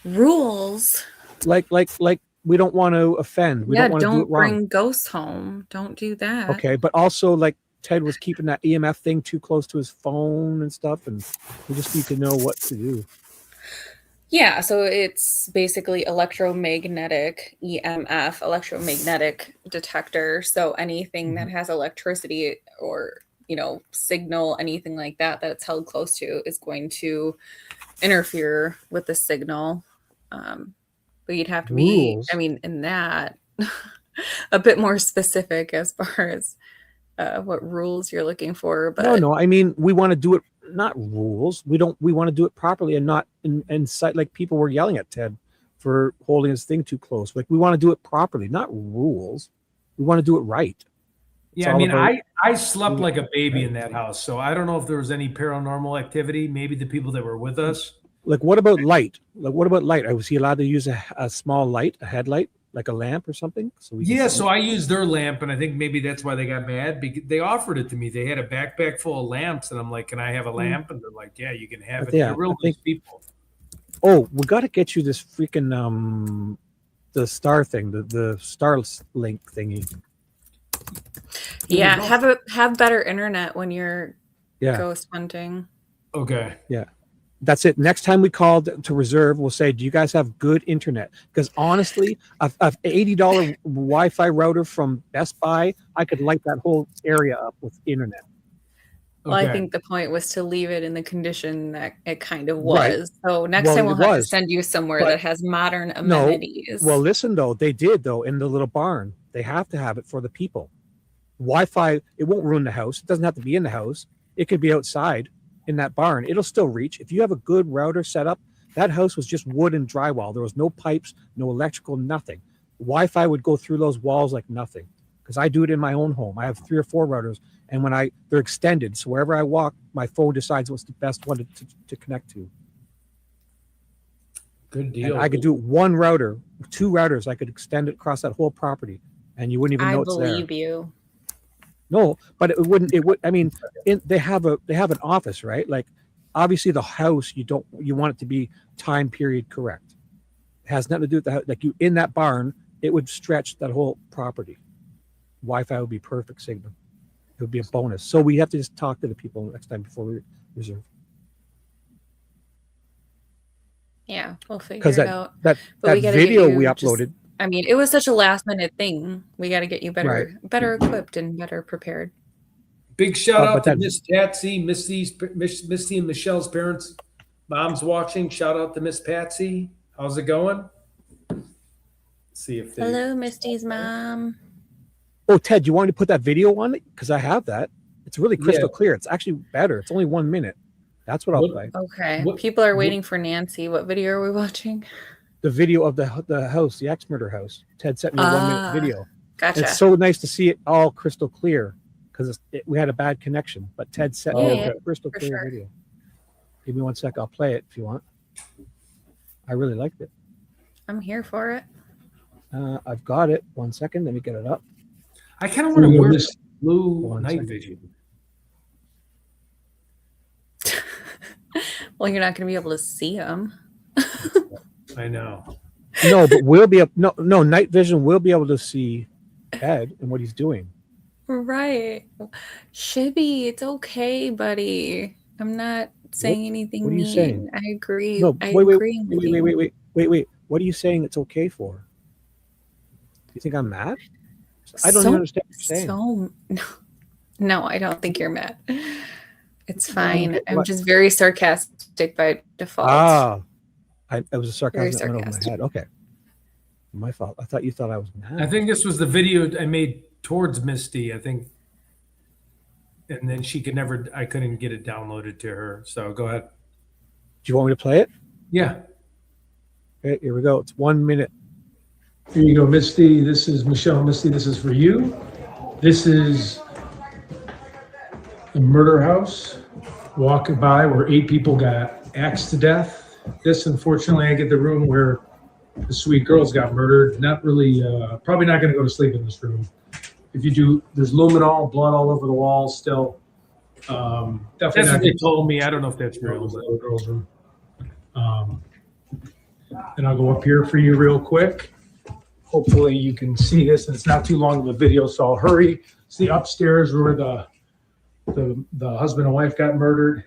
Rules. Like we don't want to offend. We don't want to do it wrong. Bring ghosts home. Don't do that. Okay, but also like Ted was keeping that EMF thing too close to his phone and stuff, and we just need to know what to do. Yeah, so it's basically electromagnetic EMF, electromagnetic detector. So anything that has electricity or, signal, anything like that it's held close to is going to interfere with the signal. But you'd have to be, in that, a bit more specific as far as what rules you're looking for. But No, we want to do it. not rules. We want to do it properly and not in sight. Like people were yelling at Ted for holding his thing too close. Like we want to do it properly, not rules. We want to do it right. It's Yeah, I all mean, about- I slept like a baby in that house, so I don't know if there was any paranormal activity. Maybe the people that were with us. Like what about light? Like what about light? Was he allowed to use a small light, a headlight, like a lamp or something? So we can Yeah, see? so I used their lamp, and I think maybe that's why they got mad, because they offered it to me. They had a backpack full of lamps, and I'm like, "Can I have a lamp?" And they're like, "Yeah, you can have But it." yeah, They're real I think- nice people. Oh, we got to get you this freaking the star thing, the Starlink thingy. Yeah, have better internet when you're Yeah. ghost hunting. Okay. Yeah. That's it. Next time we call to reserve, we'll say, "Do you guys have good internet?" Because honestly, a $80 Wi-Fi router from Best Buy, I could light that whole area up with internet. Well, I Okay. think the point was to leave it in the condition that it kind of Right. was. So next Well, time we'll it have to was, send you somewhere but- that has modern No. amenities. Well, listen though, they did though in the little barn. They have to have it for the people. Wi-Fi, it won't ruin the house. It doesn't have to be in the house. It could be outside in that barn. It'll still reach. If you have a good router set up, that house was just wood and drywall. There was no pipes, no electrical, nothing. Wi-Fi would go through those walls like nothing. Because I do it in my own home. I have 3 or 4 routers, and they're extended, so wherever I walk, my phone decides what's the best one to connect to. Good And deal. I could do 1 router, 2 routers. I could extend it across that whole property, and you wouldn't even I know it's there. believe you. No, but it wouldn't. It would. I mean, they have an office, right? Like, obviously, the house you want it to be time period correct. It has nothing to do with the house. Like you in that barn, it would stretch that whole property. Wi-Fi would be perfect signal. It would be a bonus. So we have to just talk to the people next time before we reserve. Yeah, we'll figure Because it out. that But we gotta get video you we just- uploaded. I mean, it was such a last minute thing. We got to get you Right. better equipped and better prepared. Big shout out but to that- Miss Patsy, Misty and Michelle's parents. Mom's watching. Shout out to Miss Patsy. How's it going? Let's see if they. Hello, Misty's mom. Oh, Ted, you want me to put that video on it? Because I have that. It's really crystal Yeah. clear. It's actually better. It's only 1 minute. That's what I'll What- play. Okay. What- People are what- waiting for Nancy. What video are we watching? The video of the house, the axe murder house. Ted sent me a 1 minute video. Gotcha. It's so nice to see it all crystal clear because we had a bad connection. But Ted sent me Yeah, a crystal for clear sure. video. Give me 1 sec. I'll play it if you want. I really liked it. I'm here for it. I've got it. 1 second. Let me get it up. I kind of want to wear This- this blue One night second. vision. Well, you're not going to be able to see them. I know. No, but we'll be no night vision. We'll be able to see Ed and what he's doing. Right. Shibby, it's okay, buddy. I'm not saying anything what are you mean. saying? I agree. No, I wait. agree with you. Wait. What are you saying it's okay for? Do you think I'm mad? I don't So- even understand what you're saying. No, I don't think you're mad. It's fine. I'm what? just very sarcastic by default. It was a sarcasm that went over my sarcastic. head. Okay. My fault. I thought you thought I was mad. I think this was the video I made towards Misty. I think, and then she could never. I couldn't get it downloaded to her. So go ahead. Do you want me to play it? Yeah. Okay, here we go. It's 1 minute. Here you go, Misty. This is Michelle. Misty, this is for you. This is the murder house. Walking by where 8 people got axed to death. This, unfortunately, I get the room where the sweet girls got murdered. Not really, probably not going to go to sleep in this room. If you do, there's luminol, blood all over the walls still. Definitely That's not what they told me. I don't know if that's the real. little girls' room. And I'll go up here for you real quick. Hopefully you can see this, and it's not too long of a video, so I'll hurry. It's the upstairs where the husband and wife got murdered.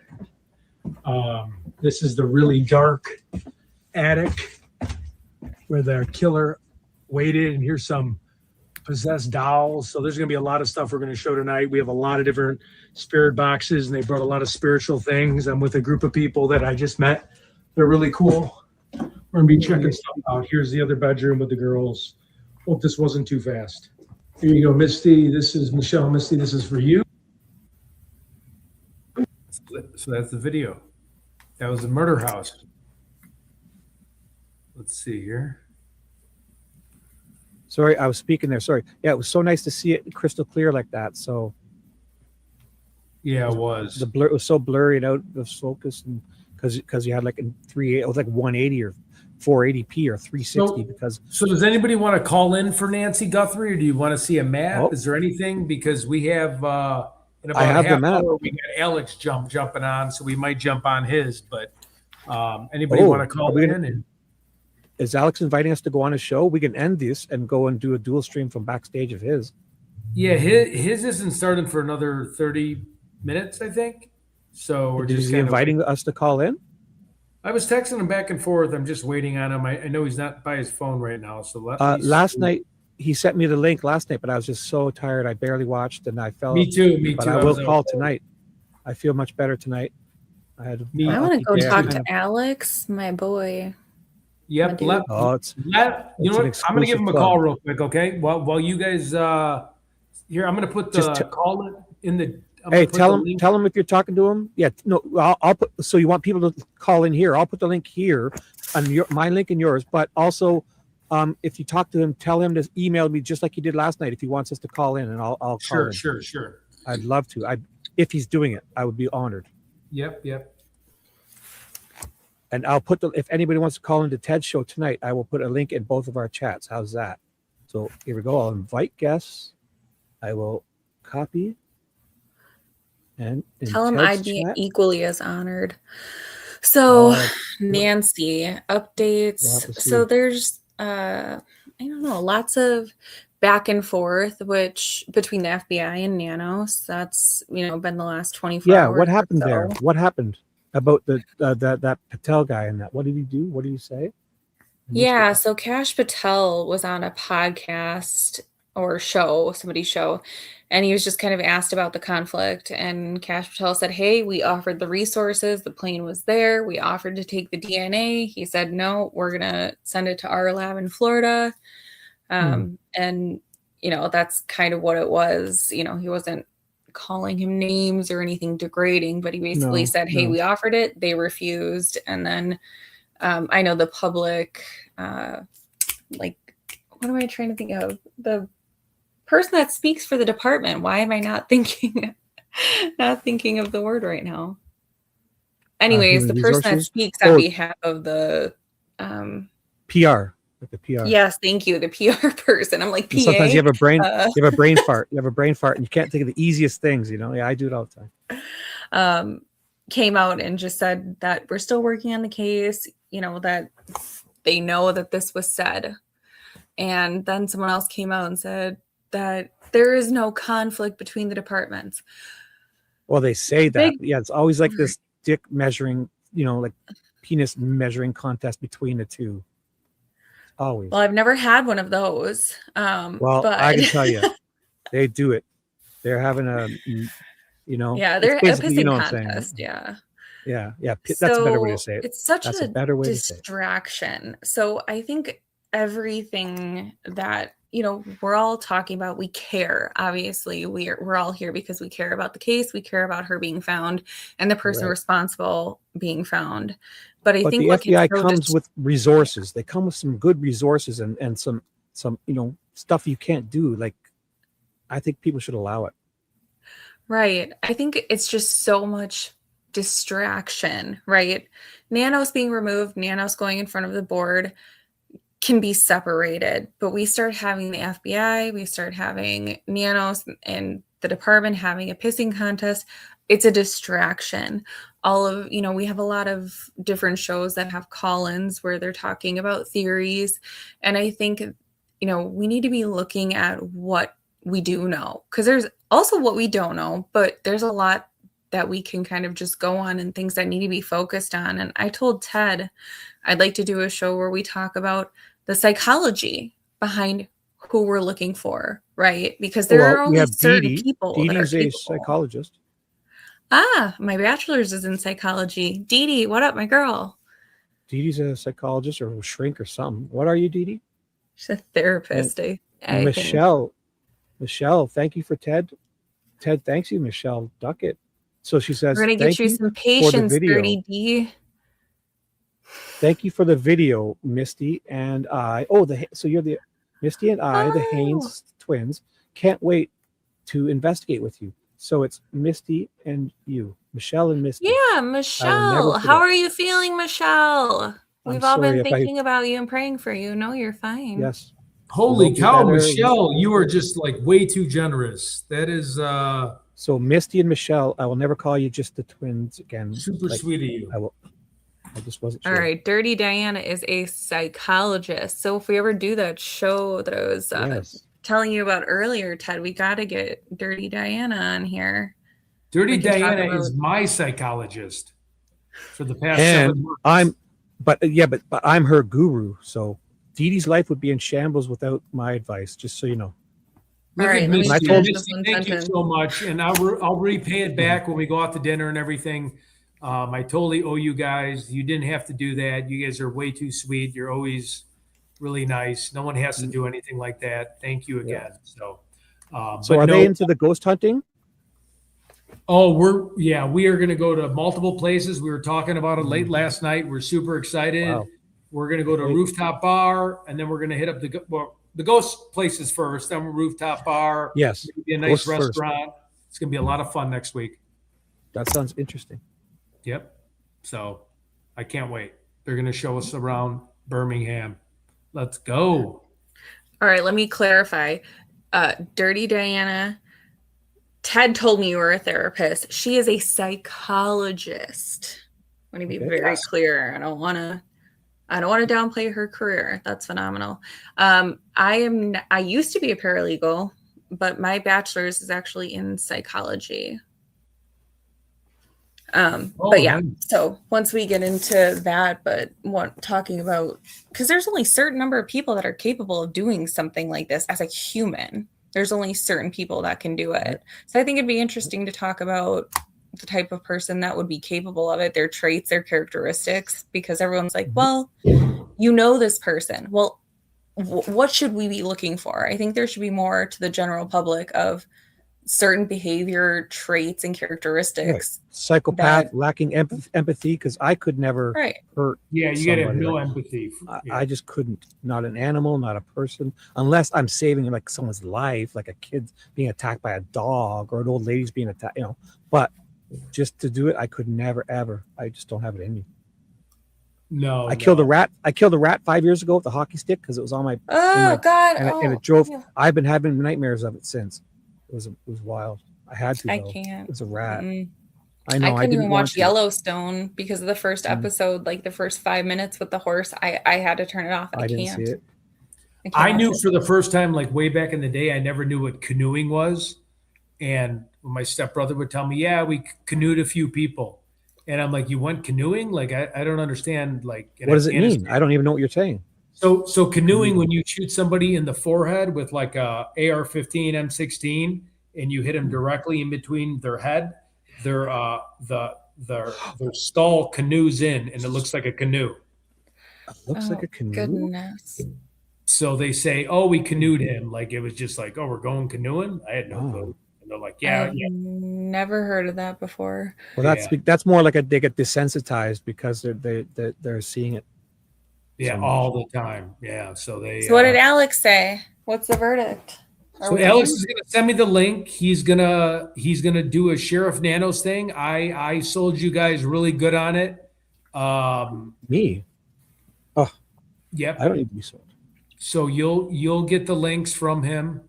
This is the really dark attic where the killer waited, and here's some possessed dolls. So there's going to be a lot of stuff we're going to show tonight. We have a lot of different spirit boxes, and they brought a lot of spiritual things. I'm with a group of people that I just met. They're really cool. We're going to be checking stuff out. Here's the other bedroom with the girls. Hope this wasn't too fast. Here you go, Misty. This is Michelle. Misty, this is for you. So that's the video. That was the murder house. Let's see here. Sorry, I was speaking there. Sorry. Yeah, it was so nice to see it crystal clear like that. So Yeah, it was. the blur, it was so blurry and out of focus, and because you had like in 3, it was like 180 or 480p or 360. So does anybody want to call in for Nancy Guthrie, or do you want to see a map? Oh. Is there anything? Because we have in about I have a the half map. hour we got Alex jumping on, so we might jump on his. But anybody want to call in? And is Alex inviting us to go on his show? We can end this and go and do a dual stream from backstage of his. yeah, his isn't starting for another 30 minutes, I think. So we're Is just he inviting us to call in? I was texting him back and forth. I'm just waiting on him. I know he's not by his phone right now. So Last night he sent me the link last night, but I was just so tired. I barely watched and I fell. Me too. But I will call tonight. I feel much better tonight. I want to go talk to Alex, my boy. Yep. you know what? I'm going to give him a call real quick, okay? While you guys here, I'm going to put the call in the. Hey, tell him if you're talking to him. Yeah, no, I'll put. So you want people to call in here? I'll put the link here on my link and yours. But also, if you talk to him, tell him to email me just like he did last night if he wants us to call in, and I'll call him. Sure. I'd love to. If he's doing it, I would be honored. Yep. And I'll put if anybody wants to call into Ted's show tonight, I will put a link in both of our chats. How's that? So here we go. I'll invite guests. I will copy. And tell him I'd be equally as honored. So Nancy updates. So there's I don't know, lots of back and forth which between the FBI and Nanos. That's been the last 24 hours. Yeah, what happened there? What happened about that Patel guy and that? What did he do? What did he say? Yeah, so Kash Patel was on a podcast or somebody's show, and he was just kind of asked about the conflict, and Kash Patel said, hey, we offered the resources, the plane was there, we offered to take the DNA. He said, no, we're gonna send it to our lab in Florida. And that's kind of what it was. He wasn't calling him names or anything degrading, but he basically said, hey, we offered it, they refused. And then I know the public what am I trying to think of? The person that speaks for the department. Why am I not thinking of the word right now? Anyways, the person that speaks on behalf of the PR. Like the PR. Yes, thank you. The PR person. I'm like, PA. Sometimes you have a brain fart. You have a brain fart and you can't think of the easiest things, Yeah, I do it all the time. Came out and just said that we're still working on the case, that they know that this was said. And then someone else came out and said that there is no conflict between the departments. Well, they say that. Yeah, it's always like this dick measuring, like penis measuring contest between the two. Always. Well, I've never had one of those. But I can tell you, they do it. They're having a, yeah, they're a pissing contest. Yeah. That's a better way to say it. It's such a better way distraction. So I think everything that we're all talking about, we care. Obviously, we're all here because we care about the case. We care about her being found and the person responsible being found. But I think the FBI comes with resources. They come with some good resources and some stuff you can't do. Like, I think people should allow it. Right. I think it's just so much distraction, right? Nanos being removed, Nanos going in front of the board can be separated, but we start having the FBI, we start having Nanos and the department having a pissing contest. It's a distraction. We have a lot of different shows that have call-ins where they're talking about theories. And I think, we need to be looking at what we do know, because there's also what we don't know, but there's a lot that we can kind of just go on and things that need to be focused on. And I told Ted I'd like to do a show where we talk about the psychology behind who we're looking for, right? Because there are only certain people. Dee Dee's a psychologist. My bachelor's is in psychology. Dee Dee, what up, my girl? Dee Dee's a psychologist or a shrink or something. What are you, Dee Dee? She's a therapist. Michelle, thank you for Ted. Ted thanks you, Michelle Duckett. So she says, We're gonna get "Thank you you some for the patience, video. 30D. Thank you for the video, Misty and I." Oh, so you're the Misty and I, the Oh. Haynes twins. Can't wait to investigate with you. So it's Misty and you, Michelle and Misty. Yeah, never Michelle. How forget. are you feeling, Michelle? We've all sorry been if I- thinking about you and praying for you. No, you're fine. Yes. Holy Hope you're cow, better. Michelle, you are just like way too generous. That is So Misty and Michelle, I will never call you just the twins again. super sweet of you. I just wasn't All sure. right, Dirty Diana is a psychologist. So if we ever do that show that I was Yes. telling you about earlier, Ted, we got to get Dirty Diana on here. Dirty We can talk Diana about- is my psychologist for the past 7 months. But I'm her guru. So Dee Dee's life would be in shambles without my advice, just so you know. Look All right, at let me Misty. finish Misty, this one thank you sentence. so much, and I'll repay it back when we go out to dinner and everything. I totally owe you guys. You didn't have to do that. You guys are way too sweet. You're always really nice. No one has to do anything like that. Thank you again. So So are they into the ghost hunting? Oh, we are going to go to multiple places. We were talking about it late last night. We're super excited. Wow. We're going to go to a rooftop bar, and then we're going to hit up the ghost places first, then rooftop bar. Yes. Maybe a nice Ghosts first. restaurant. It's going to be a lot of fun next week. That sounds interesting. Yep. So I can't wait. They're going to show us around Birmingham. Let's go. All right, let me clarify. Dirty Diana, Ted told me you were a therapist. She is a psychologist. I want to be very clear. I don't want to downplay her career. That's phenomenal. I used to be a paralegal, but my bachelor's is actually in psychology. But yeah, so once we get into that, talking about, because there's only a certain number of people that are capable of doing something like this as a human. There's only certain people that can do it. So I think it'd be interesting to talk about the type of person that would be capable of it, their traits, their characteristics, because everyone's like, well, you know this person. Well, what should we be looking for? I think there should be more to the general public of certain behavior traits and characteristics. Right. Psychopath, lacking empathy, because I could never hurt. Yeah, you gotta have no empathy. I just couldn't. Not an animal, not a person, unless I'm saving like someone's life, like a kid being attacked by a dog or an old lady's being attacked. But just to do it, I could never ever. I just don't have it in me. No, I killed a rat. I killed a rat 5 years ago with a hockey stick because it was on my. God! And it drove. Yeah. I've been having nightmares of it since. It was wild. I had to. I though. can't. It was a rat. Mm-mm. I know. I couldn't even watch to. Yellowstone because of the first episode, like the first 5 minutes with the horse. I had to turn it off. I didn't can't. see it. I knew for the first time, like way back in the day, I never knew what canoeing was. And my stepbrother would tell me, yeah, we canoed a few people. And I'm like, you went canoeing? Like, I don't understand. Like, what does it mean? I don't even know what you're saying. So canoeing, when you shoot somebody in the forehead with like a AR-15, M16, and you hit them directly in between their head, their skull canoes in, and it looks like a canoe. It looks like a canoe. Goodness. So they say, "Oh, we canoed him." Like it was just like, "Oh, we're going canoeing." I had no clue. And they're like, "Yeah, I've never heard of that before. Well, that's more like they get desensitized because they're seeing it. Yeah, all the time. Yeah. So they. So what did Alex say? What's the verdict? So Alex is gonna send me the link. He's gonna do a Sheriff Nanos thing. I sold you guys really good on it. Me? Oh. Yep. I don't need to be sold. So you'll get the links from him.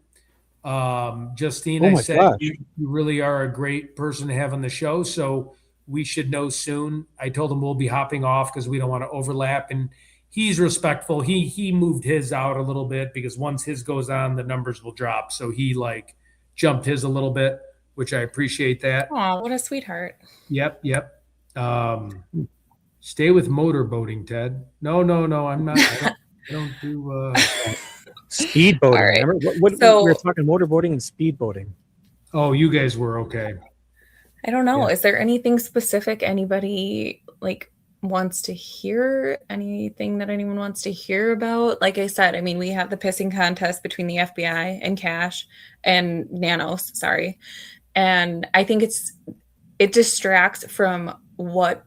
Justine, Oh I my said gosh. you really are a great person to have on the show. So we should know soon. I told him we'll be hopping off because we don't want to overlap, and he's respectful. He moved his out a little bit because once his goes on, the numbers will drop. So he like jumped his a little bit, which I appreciate that. Oh, what a sweetheart. Yep. Stay with motorboating, Ted. No, I'm not. I don't do speedboating. All right. Remember? What So- we were talking motorboating and speedboating. Oh, you guys were okay. I don't know. Yeah. Is there anything specific anybody like wants to hear? Anything that anyone wants to hear about? Like I said, I mean, we have the pissing contest between the FBI and Cash and Nanos, sorry. And I think it's it distracts from what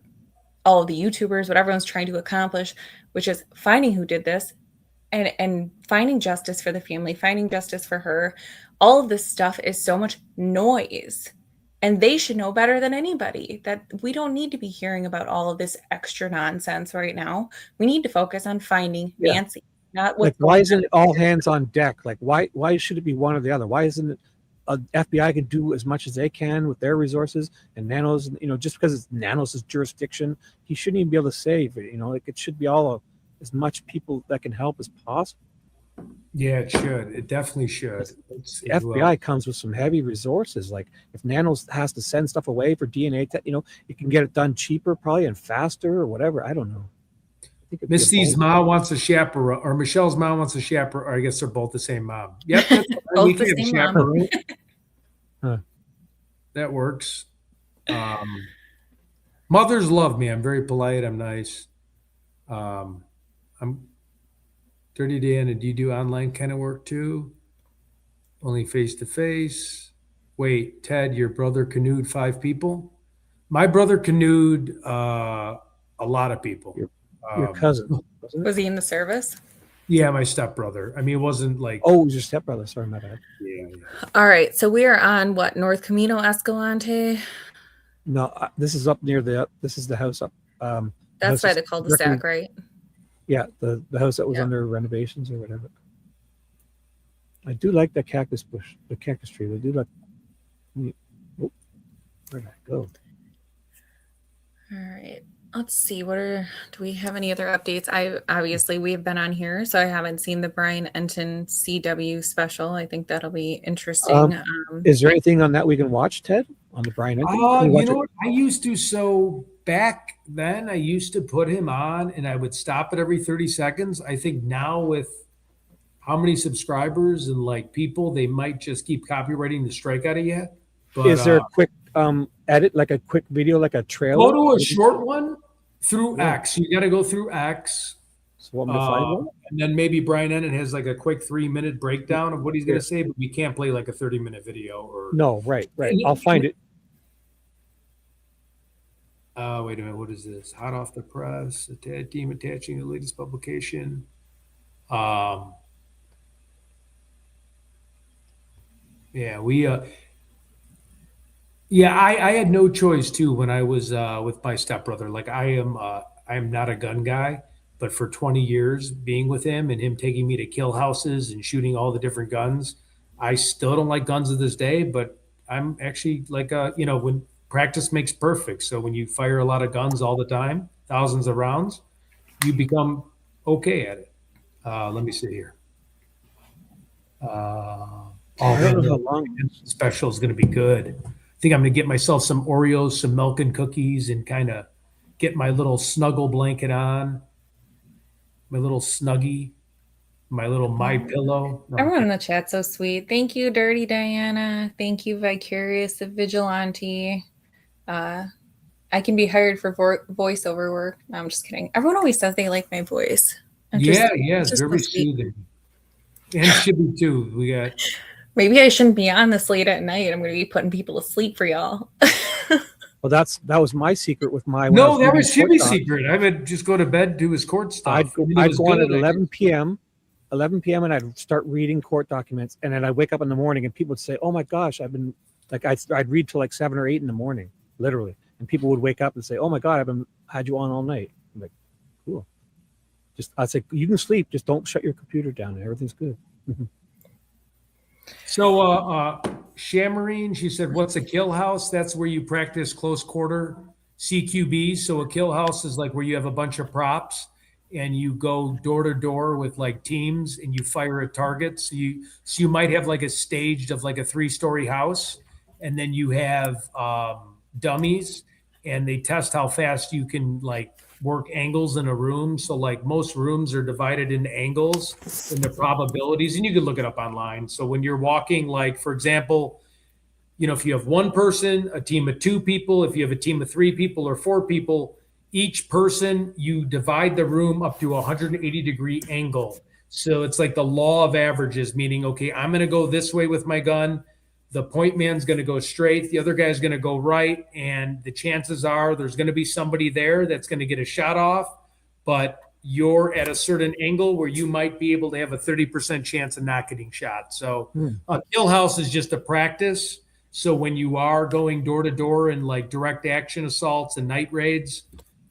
all the YouTubers, what everyone's trying to accomplish, which is finding who did this and finding justice for the family, finding justice for her. All of this stuff is so much noise. And they should know better than anybody that we don't need to be hearing about all of this extra nonsense right now. We need to focus on finding Nancy, not what's Like, why going isn't on. it all hands on deck? Like, why should it be one or the other? Why isn't it FBI can do as much as they can with their resources, and Nanos, just because it's Nanos' jurisdiction, he shouldn't even be able to save it. Like, it should be all as much people that can help as possible. Yeah, it should. It definitely should. The FBI comes with some heavy resources. Like, if Nanos has to send stuff away for DNA, it can get it done cheaper probably and faster or whatever. I don't know. Misty's mom wants a chaperone, or Michelle's mom wants a chaperone, or I guess they're both the same mom. Yep. Both the same mom. Huh. That works. Mothers love me. I'm very polite. I'm nice. I'm Dirty Dan, and do you do online kind of work too? Only face to face. Wait, Ted, your brother canoed 5 people? My brother canoed a lot of people. Your cousin, wasn't it? Was he in the service? Yeah, my stepbrother. I mean, it wasn't like. Oh, it was your stepbrother. Sorry, my bad. Yeah. All right, so we are on what, North Camino Escalante? No, this is up near this is the house up. That's by the cul-de-sac, right? Yeah, the house that was under renovations or whatever. I do like the cactus bush, the cactus tree. I do like. Oh, where did I go? All right. Let's see. Do we have any other updates? Obviously we have been on here, so I haven't seen the Brian Enton CW special. I think that'll be interesting. Is there anything on that we can watch, Ted? On the Brian Enton? You know what? I used to, so back then I used to put him on and I would stop it every 30 seconds. I think now with how many subscribers and like people, they might just keep copywriting the strike out of you. But, is there a quick edit, like a quick video, like a trailer? Go to a short one through X. You got to go through X. So want me to find one? And then maybe Brian Enton has like a quick 3-minute breakdown of what he's going to say, but we can't play like a 30-minute video. Or no, right. I'll find it. Wait a minute. What is this? Hot off the press. A TAD team attaching the latest publication. Yeah, I had no choice too when I was with my stepbrother. Like I am not a gun guy, but for 20 years being with him and him taking me to kill houses and shooting all the different guns, I still don't like guns to this day. But I'm actually like when practice makes perfect. So when you fire a lot of guns all the time, thousands of rounds, you become okay at it. Let me see here. I don't know how long special is going to be good. I think I'm going to get myself some Oreos, some milk and cookies, and kind of get my little snuggle blanket on, my little Snuggie, my little My Pillow. Everyone in the chat's so sweet. Thank you, Dirty Diana. Thank you, Vicarious the Vigilante. I can be hired for voiceover work. No, I'm just kidding. Everyone always says they like my voice. It's very soothing. And Shibby too. We got. Maybe I shouldn't be on this late at night. I'm going to be putting people to sleep for y'all. Well, that was my secret with my. No, that was Shibby's secret. I would just go to bed, do his court stuff. I'd go on at 11 p.m., and I'd start reading court documents, and then I'd wake up in the morning, and people would say, "Oh my gosh, I've been like I'd read till like 7 or 8 in the morning, literally," and people would wake up and say, "Oh my God, had you on all night." I'm like, cool. I'd say you can sleep, just don't shut your computer down, and everything's good. So, Shamarine, she said, "What's a kill house?" That's where you practice close quarter CQB. So a kill house is like where you have a bunch of props and you go door to door with like teams and you fire at targets. So you might have like a staged of like a 3-story house, and then you have dummies, and they test how fast you can like work angles in a room. So like most rooms are divided into angles and the probabilities, and you can look it up online. So when you're walking, like for example, if you have one person, a team of 2 people, if you have a team of 3 people or 4 people, each person, you divide the room up to a 180-degree angle. So it's like the law of averages, meaning, okay, I'm going to go this way with my gun. the point man's going to go straight, the other guy's going to go right, and the chances are there's going to be somebody there that's going to get a shot off, but you're at a certain angle where you might be able to have a 30% chance of not getting shot. So a kill house is just a practice. So when you are going door to door in like direct action assaults and night raids,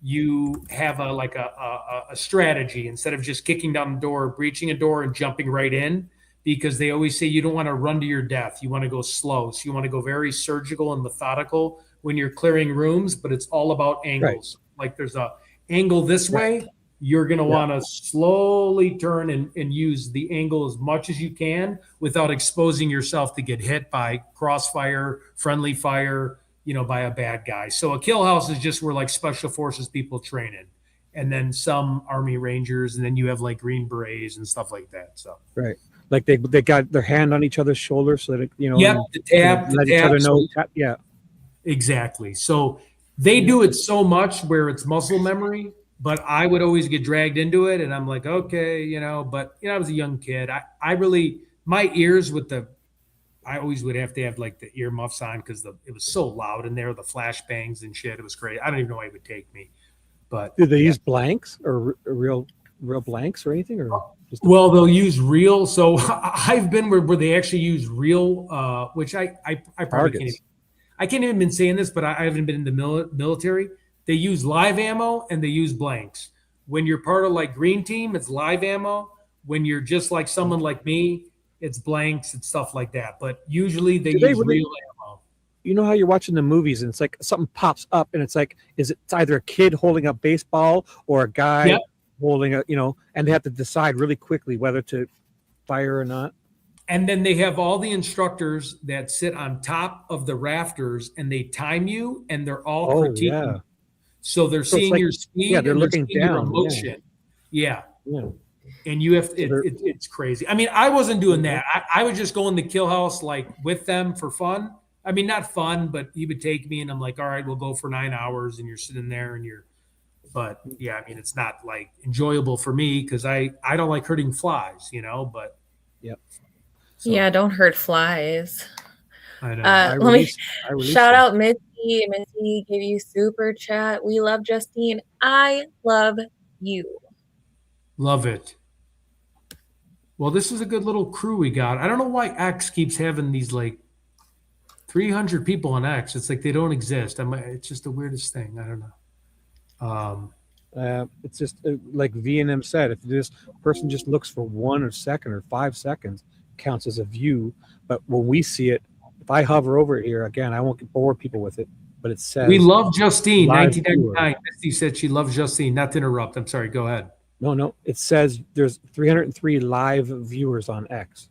you have a strategy instead of just kicking down the door, breaching a door and jumping right in, because they always say you don't want to run to your death. You want to go slow. So you want to go very surgical and methodical when you're clearing rooms, but it's all about angles. Like there's a angle this way. You're going to want to slowly turn and use the angle as much as you can without exposing yourself to get hit by crossfire, friendly fire, by a bad guy. So a kill house is just where like special forces people train in, and then some Army Rangers, and then you have like Green Berets and stuff like that. So like they got their hand on each other's shoulder so that the tap, let each other know. Exactly. So they do it so much where it's muscle memory, but I would always get dragged into it, and I'm like, okay, but I was a young kid. I really, my ears I always would have to have like the ear muffs on because it was so loud in there, the flash bangs and shit. It was great. I don't even know why it would take me. But do they use blanks or real blanks or anything? Or well, they'll use real. So I've been where they actually use real, which I probably I can't even been saying this, but I haven't been in the military. They use live ammo and they use blanks. When you're part of like green team, it's live ammo. When you're just like someone like me, it's blanks and stuff like that. But usually they use real ammo. You know how you're watching the movies and it's like something pops up and it's like, it's either a kid holding a baseball or a guy holding and they have to decide really quickly whether to fire or not. And then they have all the instructors that sit on top of the rafters and they time you, and they're all critiquing. Yeah. So they're seeing your speed. Yeah, they're looking down. Your emotion. Yeah. And you have it's crazy. I mean, I wasn't doing that. I would just go in the kill house like with them for fun. I mean, not fun, but he would take me and I'm like, all right, we'll go for 9 hours, and you're sitting there and but yeah, I mean, it's not like enjoyable for me because I don't like hurting flies, but so. Yeah, don't hurt flies. I know. Let me shout out Missy. Missy gave you super chat. We love Justine. I love you. Love it. Well, this is a good little crew we got. I don't know why X keeps having these like 300 people on X. It's like they don't exist. It's just the weirdest thing. I don't know. It's just like V&M said, if this person just looks for 1 second or 5 seconds, counts as a view. But when we see it, if I hover over it here again, I won't bore people with it. But it says we love Justine. 1999. Misty said she loves Justine. Not to interrupt. I'm sorry. Go ahead. No. It says there's 303 live viewers on X.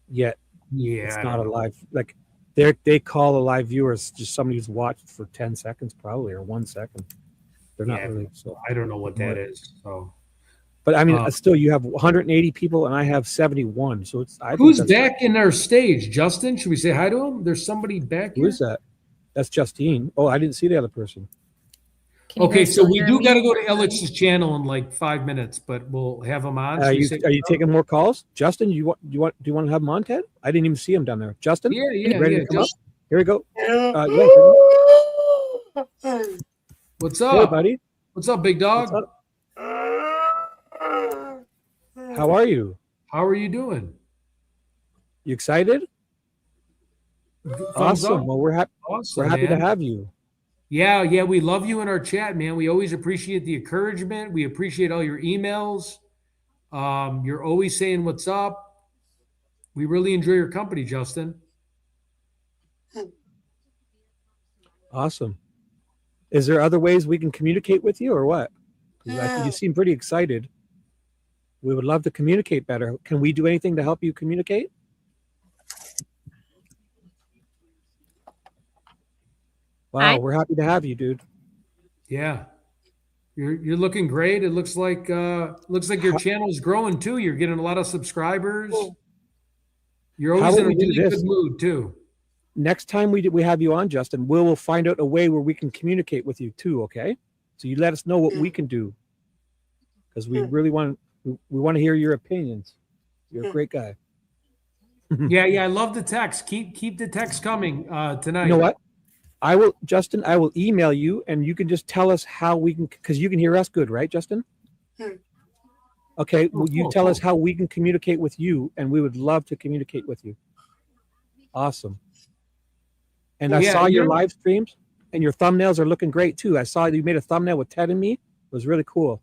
Yet, it's not a live. Like they call a live viewers just somebody who's watched for 10 seconds probably or 1 second. They're not really. So I don't know what that is. So, but I mean, still, you have 180 people and I have 71. So it's who's back in our stage? Justin? Should we say hi to him? There's somebody back here. Who is that? That's Justine. Oh, I didn't see the other person. Okay, so we do got to go to Elix's channel in like 5 minutes, but we'll have him on. Are you taking more calls, Justin? Do you want to have him on, Ted? I didn't even see him down there. Justin, ready to come up? Here we go. What's up, hey, buddy? What's up, big dog? How are you? How are you doing? You excited? Awesome. Well, we're happy. Awesome, we're happy to have you. Yeah, we love you in our chat, man. We always appreciate the encouragement. We appreciate all your emails. You're always saying what's up. We really enjoy your company, Justin. Awesome. Is there other ways we can communicate with you or what? You seem pretty excited. We would love to communicate better. Can we do anything to help you communicate? Wow, we're happy to have you, dude. Yeah, you're looking great. It looks like your channel is growing too. You're getting a lot of subscribers. You're always in a really good mood too. Next time we have you on, Justin, we'll find out a way where we can communicate with you too. Okay, so you let us know what we can do because we really want to hear your opinions. You're a great guy. Yeah, I love the text. Keep the text coming tonight. You know what? I will, Justin. I will email you, and you can just tell us how we can, because you can hear us good, right, Justin? Okay. Will you tell us how we can communicate with you, and we would love to communicate with you. Awesome. And I saw your live streams, and your thumbnails are looking great too. I saw you made a thumbnail with Ted and me. It was really cool.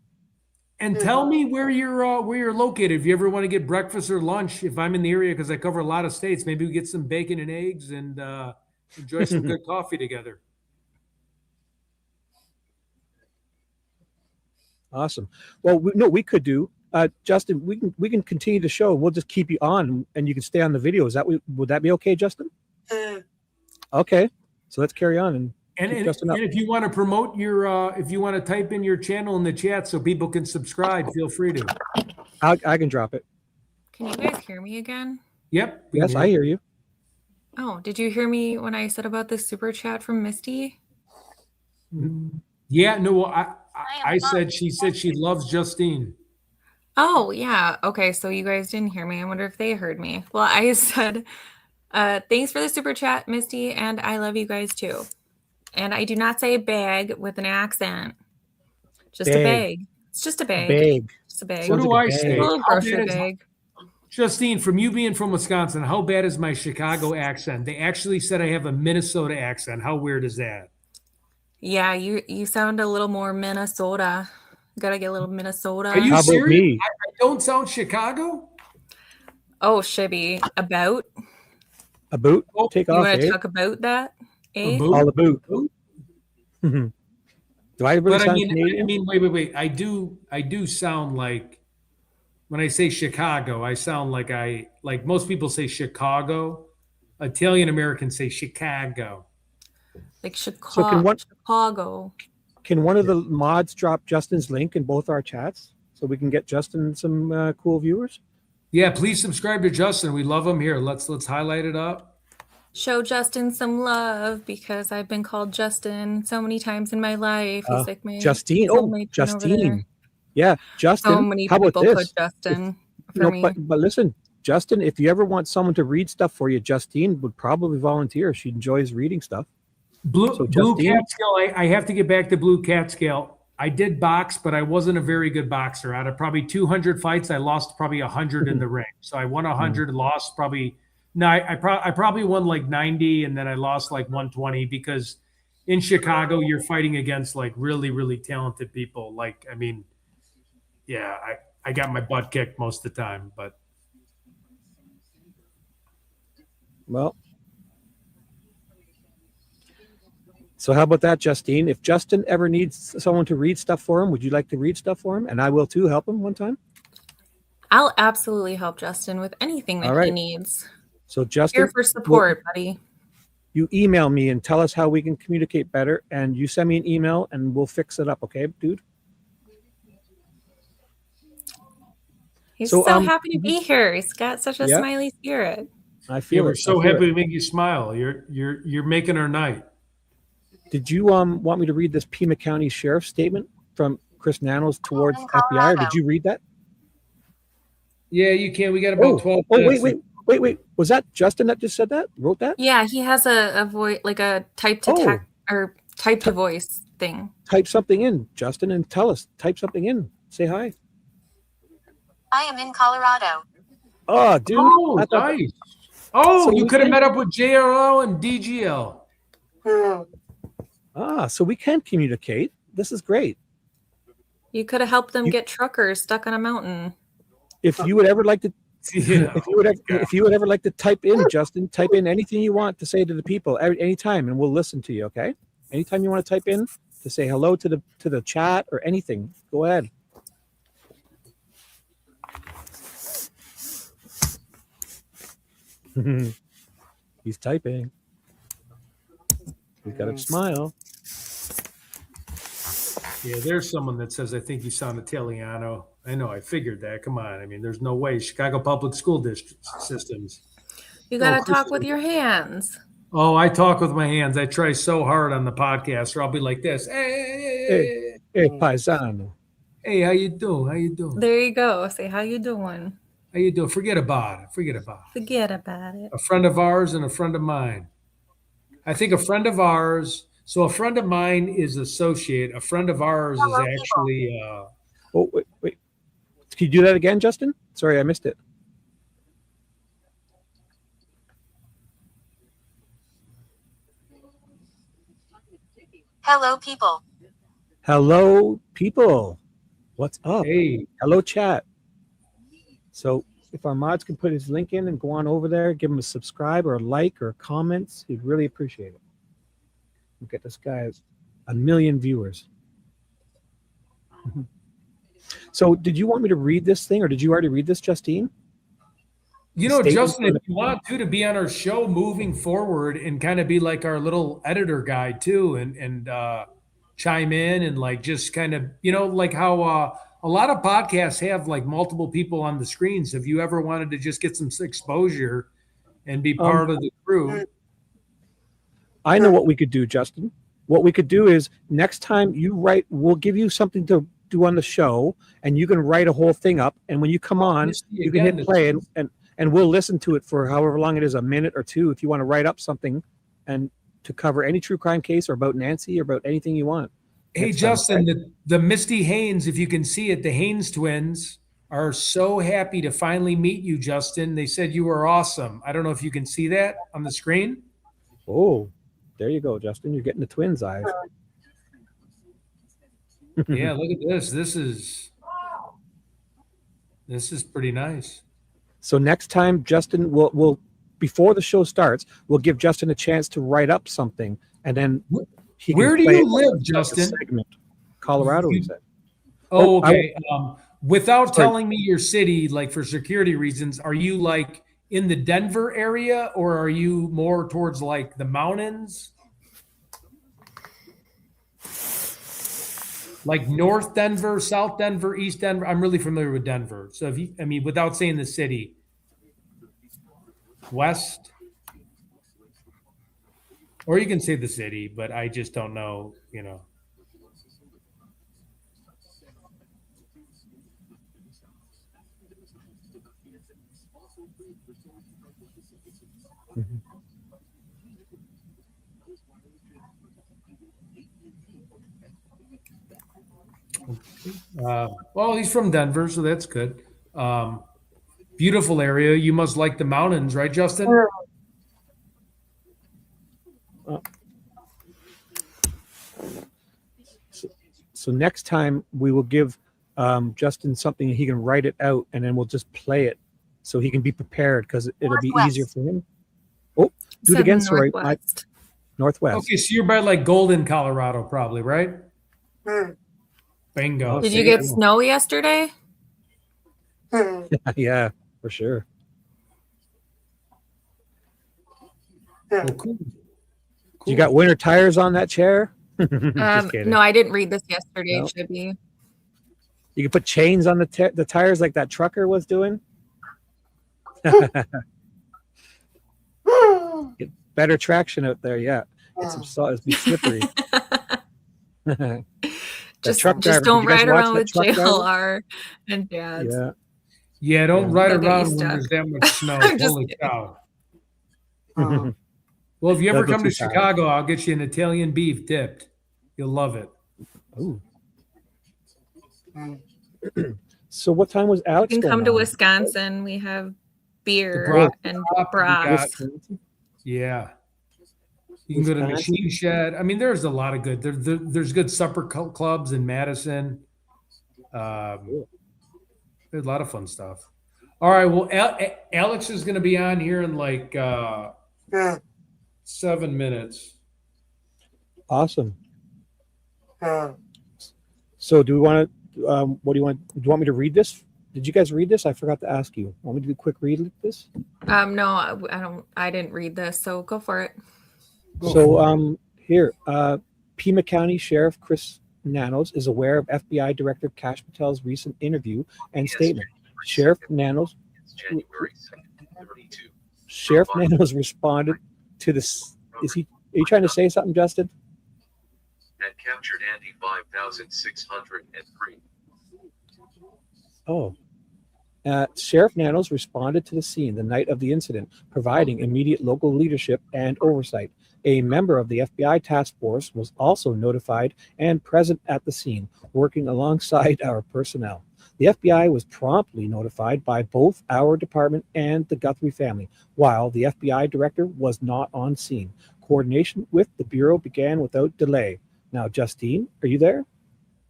And tell me where you're located. If you ever want to get breakfast or lunch, if I'm in the area, because I cover a lot of states, maybe we get some bacon and eggs and enjoy some good coffee together. Awesome. Well, we could do, Justin. We can continue the show. We'll just keep you on, and you can stay on the video. Would that be okay, Justin? Okay. So let's carry on and if you want to promote your, if you want to type in your channel in the chat so people can subscribe, feel free to. I can drop it. Can you guys hear me again? Yep. Yes, I hear you. Oh, did you hear me when I said about the super chat from Misty? Yeah, no, I said she loves Justine. Oh, yeah. Okay, so you guys didn't hear me. I wonder if they heard me. Well, I said, thanks for the super chat, Misty, and I love you guys too. And I do not say bag with an accent. Just a bag. It's just a bag. Just a bag. What do I say? A little grocery bag. Justine, from you being from Wisconsin, how bad is my Chicago accent? They actually said I have a Minnesota accent. How weird is that? Yeah, you sound a little more Minnesota. Gotta get a little Minnesota. Are you serious? I don't sound Chicago? Oh, Shibby. About? A boot? Take off. You want to talk about that? All the boot. Do I really sound Canadian? I mean, wait. I do sound like, when I say Chicago, I sound like most people say Chicago. Italian Americans say Chicago. Like Chicago. Can one of the mods drop Justin's link in both our chats so we can get Justin some cool viewers? Yeah, please subscribe to Justin. We love him here. Let's highlight it up. Show Justin some love because I've been called Justin so many times in my life. He's like my Justine. Oh, Justine. Yeah, Justin. So many how people about put this? Justin for me. But listen, Justin, if you ever want someone to read stuff for you, Justine would probably volunteer. She enjoys reading stuff. Blue cat scale. I have to get back to blue cat scale. I did box, but I wasn't a very good boxer. Out of probably 200 fights, I lost probably 100 in the ring. So I won 100, lost probably. No, I probably won like 90, and then I lost like 120 because in Chicago you're fighting against like really, really talented people. Like, I mean, yeah, I got my butt kicked most of the time, but. Well. So how about that, Justine? If Justin ever needs someone to read stuff for him, would you like to read stuff for him? And I will too, help him one time. I'll absolutely help Justin with anything that he needs. So Justin, here for support, buddy. You email me and tell us how we can communicate better, and you send me an email and we'll fix it up, okay, dude? He's so happy to be here. He's got such a smiley spirit. I feel we're so happy to make you smile. You're making our night. Did you want me to read this Pima County Sheriff's statement from Chris Nanos towards FBI? Or did you read that? Yeah, you can. We got about 12 minutes. Wait. Was that Justin that just said that? Wrote that? Yeah, he has a voice, like a type to text or type to voice thing. Type something in, Justin, and tell us. Type something in. Say hi. I am in Colorado. Oh, dude. Oh, nice. Oh, so you could have met up with JRL and DGL. So we can communicate. This is great. You could have helped them get truckers stuck on a mountain. If you would ever like to, if you would ever like to type in, Justin, type in anything you want to say to the people anytime, and we'll listen to you. Okay. Anytime you want to type in to say hello to the chat or anything, go ahead. He's typing. He's got a smile. Yeah, there's someone that says, I think you sound Italiano. I know, I figured that. Come on. I mean, there's no way. Chicago public school district systems. You got to talk with your hands. Oh, I talk with my hands. I try so hard on the podcast, or I'll be like this. Hey, paisano. Hey, how you doing? How you doing? There you go. Say, how you doing? How you doing? Forget about it. Forget about it. Forget about it. A friend of ours and a friend of mine. I think a friend of ours. So a friend of mine is associate. A friend of ours is Hello, actually. Oh, wait. Can you do that again, Justin? Sorry, I missed it. Hello, people. Hello, people. What's up? Hey, Hello, chat. So if our mods can put his link in and go on over there, give him a subscribe or a like or comments, he'd really appreciate it. We'll get this guy 1 million viewers. So did you want me to read this thing, or did you already read this, Justine? you know, Statement Justin, from if you want to be on our show moving forward and kind of be like our little editor guy too, and chime in and like just kind of, like how a lot of podcasts have like multiple people on the screens. Have you ever wanted to just get some exposure and be part of the crew? I know what we could do, Justin. What we could do is next time you write, we'll give you something to do on the show, and you can write a whole thing up. And when you come on, Misty, you can again, hit play, and we'll listen to it for however long it is, a minute or two, if you want to write up something and to cover any true crime case or about Nancy or about anything you want. Hey, next time, Justin, okay? the Misty Haynes, if you can see it, the Haynes twins are so happy to finally meet you, Justin. They said you were awesome. I don't know if you can see that on the screen. Oh, there you go, Justin. You're getting the twins' eyes. Yeah, look at this. This is pretty nice. So next time, Justin, we'll before the show starts, we'll give Justin a chance to write up something, and then he can Where do play you it live, as a Justin? segment. Colorado, he said. Oh, Oh, I- okay. Without Sorry. telling me your city, like for security reasons, are you like in the Denver area, or are you more towards like the mountains? Like North Denver, South Denver, East Denver. I'm really familiar with Denver. So if you, I mean, without saying the city, West, or you can say the city, but I just don't know, Well, he's from Denver, so that's good. Beautiful area. You must like the mountains, right, Justin? So next time we will give Justin something, he can write it out, and then we'll just play it so he can be prepared, because it'll be easier for him. Oh, do it again. Sorry, Northwest. Northwest. Okay, so you're by like Golden, Colorado, probably, right? Bingo. Did you get snow yesterday? Yeah, for sure. Oh, cool. You got winter tires on that chair? Just kidding. No, I didn't read this yesterday, No. Shibby. You can put chains on the tires like that trucker was doing. Get better traction out there, yeah. Get some salt, it's be slippery. Just driver, don't did you guys ride watch around that with truck driver? JLR and dads. Yeah. Yeah, don't ride They'll get you around when stuck. there's that much snow. I'm just Holy kidding. cow. Well, if you ever They'll go come to too fast. Chicago, I'll get you an Italian beef dipped. You'll love it. Ooh. So what time was Alex? You can going come to on? Wisconsin. We have beer broth and shop, we got- broth. Yeah. You can go to Wisconsin. Machine Shed. I mean, there's a lot of good. There's good supper clubs in Madison. There's a lot of fun stuff. All right. Well, Alex is going to be on here in like 7 minutes. Awesome. So do we want to? What do you want? Do you want me to read this? Did you guys read this? I forgot to ask you. Want me to do a quick read of this? No, I don't. I didn't read this, so go for it. So here, Pima County Sheriff Chris Nanos is aware of FBI Director Kash Patel's recent interview and statement. Sheriff Nanos responded to this. Are you trying to say something, Justin? And captured Andy 5603. Oh. Sheriff Nanos responded to the scene the night of the incident, providing immediate local leadership and oversight. A member of the FBI task force was also notified and present at the scene, working alongside our personnel. The FBI was promptly notified by both our department and the Guthrie family, while the FBI director was not on scene. Coordination with the Bureau began without delay. Now, Justine, are you there?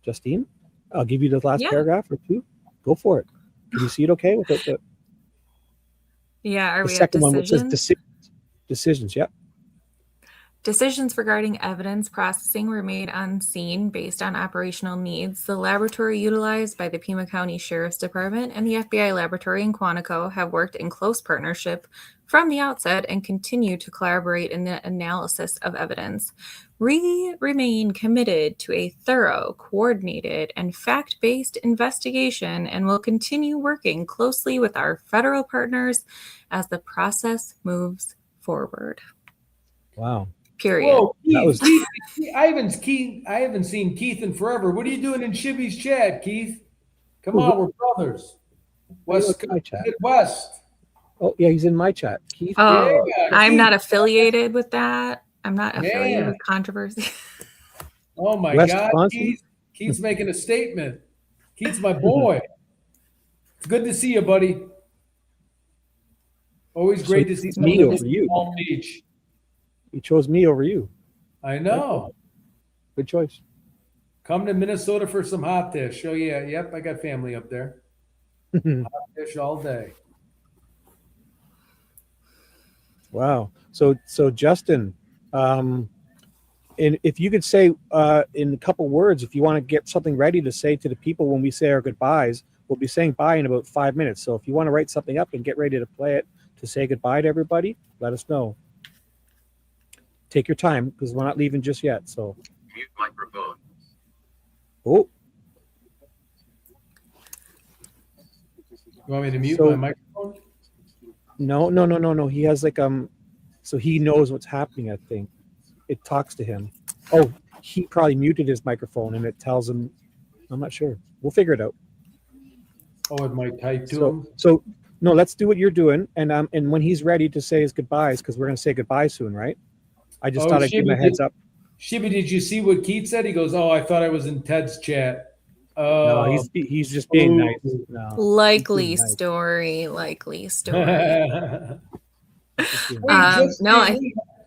Justine? I'll give you the last paragraph or two. Go for it. Can you see it okay? Without the Yeah, are the we at second one, which says decisions? decisions, yep. Decisions regarding evidence processing were made on scene based on operational needs. The laboratory utilized by the Pima County Sheriff's Department and the FBI laboratory in Quantico have worked in close partnership from the outset and continue to collaborate in the analysis of evidence. We remain committed to a thorough, coordinated, and fact-based investigation and will continue working closely with our federal partners as the process moves forward. Wow. Period. Whoa, Keith, That was- I haven't seen Keith in forever. What are you doing in Shibby's chat, Keith? Come on, we're brothers. Look at my chat. Midwest. Oh, yeah, he's in my chat. Keith. Oh, Yeah, I'm Keith. not affiliated with that. I'm not Man. affiliated with controversy. Oh my West God, Wisconsin? Keith's making a statement. Keith's my boy. It's good to see you, buddy. Always great to see me somebody over from you. Palm Beach. He chose me over you. I know. Good choice. Come to Minnesota for some hot dish. Oh yeah, yep, I got family up there. Hot dish all day. Wow. So Justin, and if you could say in a couple words, if you want to get something ready to say to the people when we say our goodbyes, we'll be saying bye in about 5 minutes. So if you want to write something up and get ready to play it to say goodbye to everybody, let us know. Take your time because we're not leaving just yet. So, Mute microphone. You want me to mute my microphone? No. He has like so he knows what's happening. I think it talks to him. Oh, he probably muted his microphone and it tells him. I'm not sure. We'll figure it out. Oh, it might type to him. So no, let's do what you're doing, and when he's ready to say his goodbyes, because we're going to say goodbye soon, right? I just thought I'd give him a heads up. Shibby, did you see what Keith said? He goes, "Oh, I thought I was in Ted's chat." No, he's just being nice. No, Likely story. Likely story. Wait, no,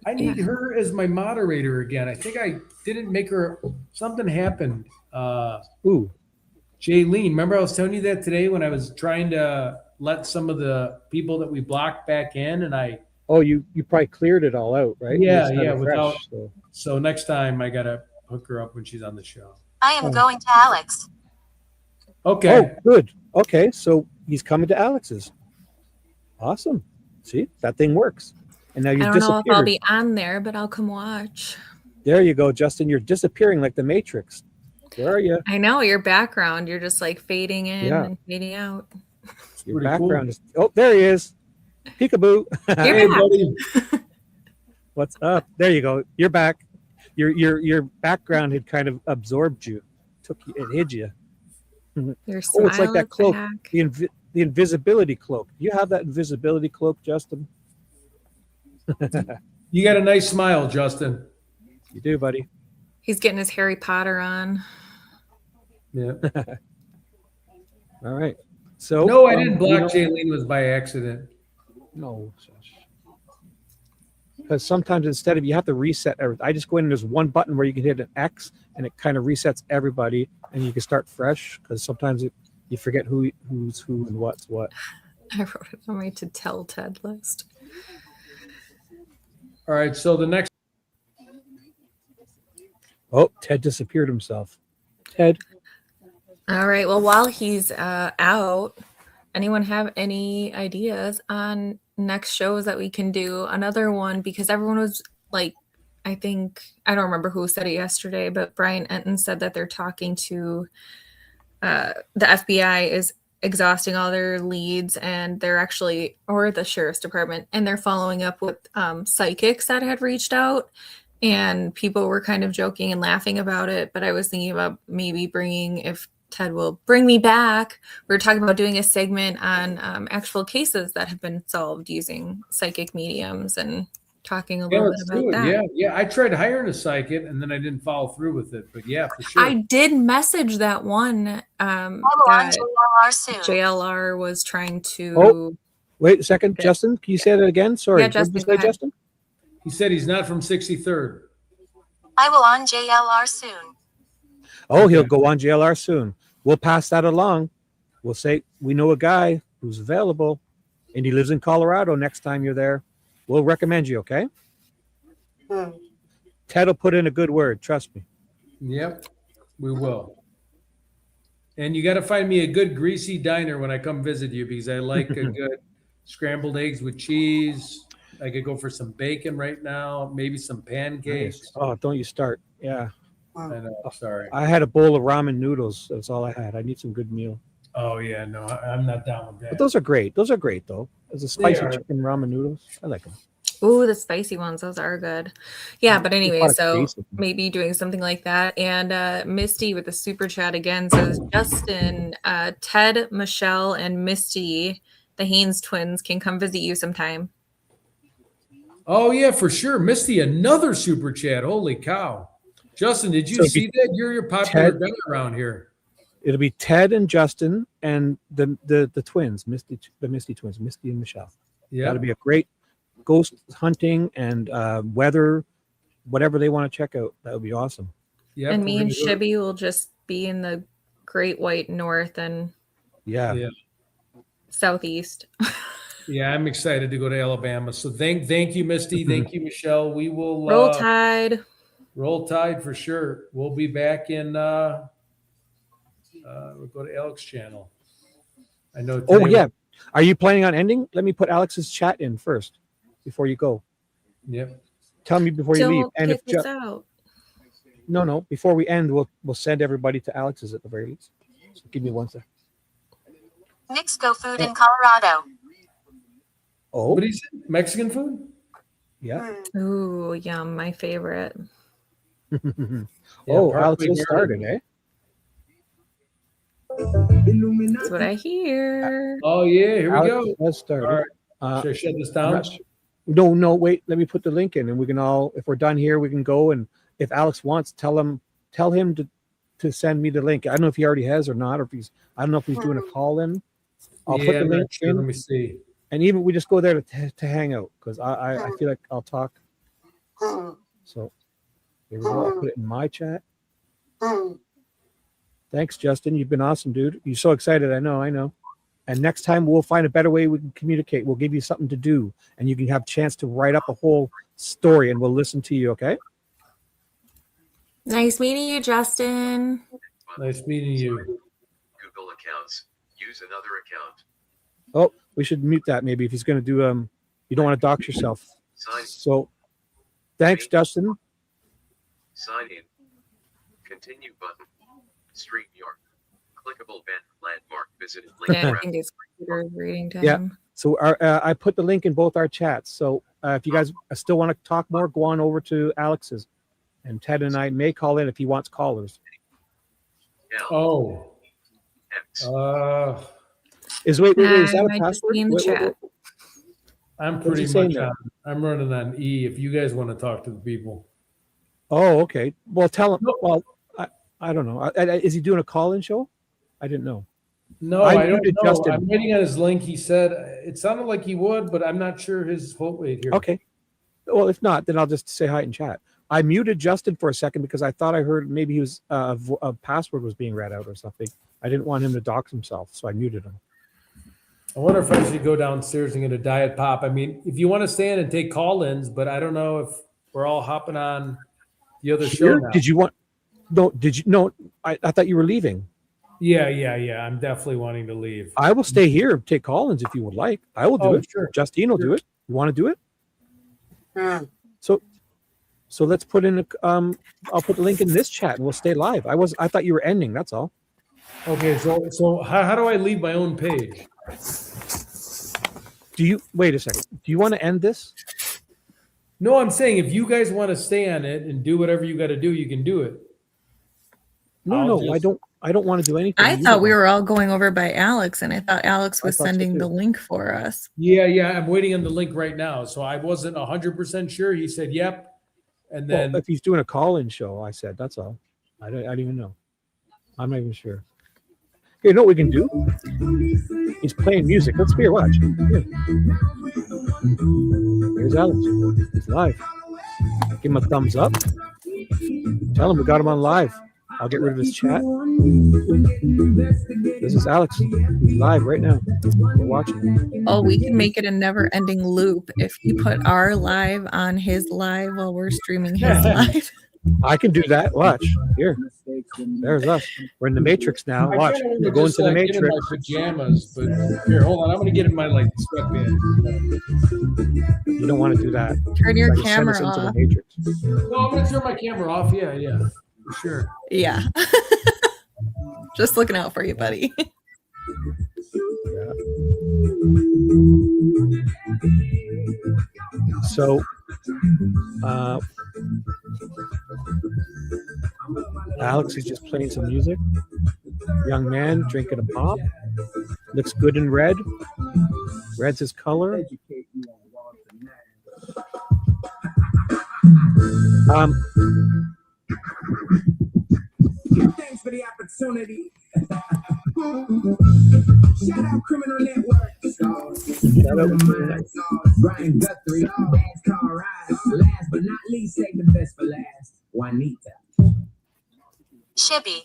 I need her as my moderator again. I think I didn't make her. Something happened. Ooh. Jaylene, remember I was telling you that today when I was trying to let some of the people that we blocked back in, and I. Oh, you probably cleared it all out, right? Yeah, You just had yeah. it Without. fresh, So next time I gotta hook her up when she's on the show. I am going to Alex. Okay. Oh, good. Okay, so he's coming to Alex's. Awesome. See, that thing works. And now I you don't know if I'll disappeared. be on there, but I'll come watch. There you go, Justin. You're disappearing like the Matrix. Where are you? I know your background. You're just like fading in Yeah. and fading out. Your Pretty background is. Oh, there he is. Peekaboo. Hey, buddy. What's up? There you go. You're back. Your background had kind of absorbed you, it hid you. Your Oh, it's like smile that is cloak, back. the invisibility cloak. Do you have that invisibility cloak, Justin? You got a nice smile, Justin. You do, buddy. He's getting his Harry Potter on. Yeah. All right. So No, I didn't block you know- Jaylene. Was by accident. No. Because sometimes instead of you have to reset everything, I just go in and there's one button where you can hit an X and it kind of resets everybody and you can start fresh. Because sometimes you forget who's who and what's what. I wrote it on my to tell Ted list. All right. So the next. Oh, Ted disappeared himself. Ted. All right. Well, while he's out, anyone have any ideas on next shows that we can do? Another one, because everyone was like, I think, I don't remember who said it yesterday, but Brian Enton said that they're talking to the FBI is exhausting all their leads and they're actually, or the sheriff's department, and they're following up with psychics that had reached out. And people were kind of joking and laughing about it, but I was thinking about maybe bringing, if Ted will bring me back. We were talking about doing a segment on actual cases that have been solved using psychic mediums and talking a little bit let's about do it. that. Yeah. I tried hiring a psychic and then I didn't follow through with it. But yeah, for sure. I did message that one I will on that JLR soon. JLR was trying to. Oh, wait a second, Justin. Can you say that again? Sorry. Yeah, What did you Justin, say, go ahead. Justin? He said he's not from 63rd. I will on JLR soon. Oh, he'll Okay. go on JLR soon. We'll pass that along. We'll say we know a guy who's available, and he lives in Colorado. Next time you're there, we'll recommend you. Okay. Ted will put in a good word. Trust me. Yep, we will. And you got to find me a good greasy diner when I come visit you because I like a good scrambled eggs with cheese. I could go for some bacon right now, maybe some pancakes. Nice. Oh, don't you start. Yeah. I know. Sorry. I had a bowl of ramen noodles. That's all I had. I need some good meal. Oh yeah, no, I'm not down with that. But those are great. Those are great, though. There's a spicy are. chicken ramen noodles. I like them. Ooh, the spicy ones, those are good. Yeah, but anyway, lot of so taste of them. maybe doing something like that. And Misty with the super chat again says, Justin, Ted, Michelle, and Misty, the Haynes twins, can come visit you sometime. Oh yeah, for sure. Misty, another super chat. Holy cow. Justin, did you So see that? You're popular Ted- guy around here. It'll be Ted and Justin and the twins, the Misty twins, Misty and Michelle. Yeah. That'll be a great ghost hunting and weather, whatever they want to check out. That would be awesome. Yep, And we're me and gonna do it. Shibby will just be in the Great White North and Yeah. Southeast. Yeah, I'm excited to go to Alabama. So thank you, Misty. Thank you, Michelle. We will Roll Tide. Roll Tide for sure. We'll be back in we'll go to Alex's channel. I know. Oh today- yeah. Are you planning on ending? Let me put Alex's chat in first before you go. Yep. Tell me before you leave. Don't And if kick us out. no, before we end, we'll send everybody to Alex's at the very least. So give me one second. Nick's Go Food in Colorado. Oh, What is it? Mexican food? yeah. Ooh, yum, my favorite. Oh, Parkway Alex has Maryland. started, eh? That's what I hear. Oh yeah, here we Alex go. has started. All right. Should I shut this I'm down? not su- No, wait. Let me put the link in, and we can all, if we're done here, we can go. And if Alex wants, tell him to send me the link. I don't know if he already has or not, or if he's. I don't know if he's doing a call in. I'll put the I'm not link sure. in, Let me see. and even we just go there to hang out because I feel like I'll talk. So here we go. I'll put it in my chat. Thanks, Justin. You've been awesome, dude. You're so excited. I know. And next time we'll find a better way we can communicate. We'll give you something to do, and you can have a chance to write up a whole story, and we'll listen to you. Okay? Nice meeting you, Justin. Nice meeting you. Google accounts. Use another account. Oh, we should mute that maybe if he's going to do. You don't want to dox yourself. Sign. So, thanks, Justin. Sign in. Continue button. Stream York. Clickable band landmark visited link. Yeah, I graph. think it's computer reading time. Yeah. So I put the link in both our chats. So if you guys still want to talk more, go on over to Alex's, and Ted and I may call in if he wants callers. Oh. X. Is wait, is that a might just password? be in the chat. I'm What's he pretty saying much there? on. I'm running on E. If you guys want to talk to the people. Oh, okay. Well, tell him. Well, I don't know. Is he doing a call-in show? I didn't know. No, I I don't muted know. Justin. I'm waiting on his link. He said it sounded like he would, but I'm not sure his whole wait here. Okay. Well, if not, then I'll just say hi in chat. I muted Justin for a second because I thought I heard maybe he was a password was being read out or something. I didn't want him to dox himself, so I muted him. I wonder if I should go downstairs and get a diet pop. I mean, if you want to stand and take call-ins, but I don't know if we're all hopping on the other show Here? now. Did you want? No. Did you? No. I thought you were leaving. Yeah. I'm definitely wanting to leave. I will stay here and take call-ins if you would like. I will do Oh, it. sure. Justine will do it. You want to do it? So let's put in I'll put the link in this chat and we'll stay live. I thought you were ending. That's all. Okay, so how do I leave my own page? Do you wait a second? Do you want to end this? No, I'm saying if you guys want to stay on it and do whatever you got to do, you can do it. No, I don't. I don't want to do anything. I You thought don't we want were all going over by Alex, and I thought Alex I was thought so sending the too. link for us. Yeah, I'm waiting on the link right now. So I wasn't 100% sure. He said, yep. And Well, then if he's doing a call-in show, I said that's all. I don't even know. I'm not even sure. Here, you know what we can do? He's playing music. Let's hear. Watch. Here. Here's Alex. He's live. Give him a thumbs up. Tell him we got him on live. I'll get rid of his chat. This is Alex. He's live right now. We're watching. Oh, we can make it a never-ending loop if you put our live on his live while we're streaming his live. I can do that. Watch. Here. There's us. We're in the Matrix now. I Watch. kinda wanna We're going just, to the get in Matrix. my pajamas, but here, hold on. I'm gonna get in my like sweatpants. You don't want to do that. Turn your Try to send us camera into the off. Matrix. No, I'm gonna turn my camera off. Yeah, for sure. Yeah. Just looking out for you, buddy. So, Alex is just playing some music. Young man drinking a pop. Looks good in red. Red's his color. Thanks for the opportunity. Shout out Criminal Network. Shout out Brian Guthrie. Dance car ride. Last but not least, save the best for last. Juanita. Shibby.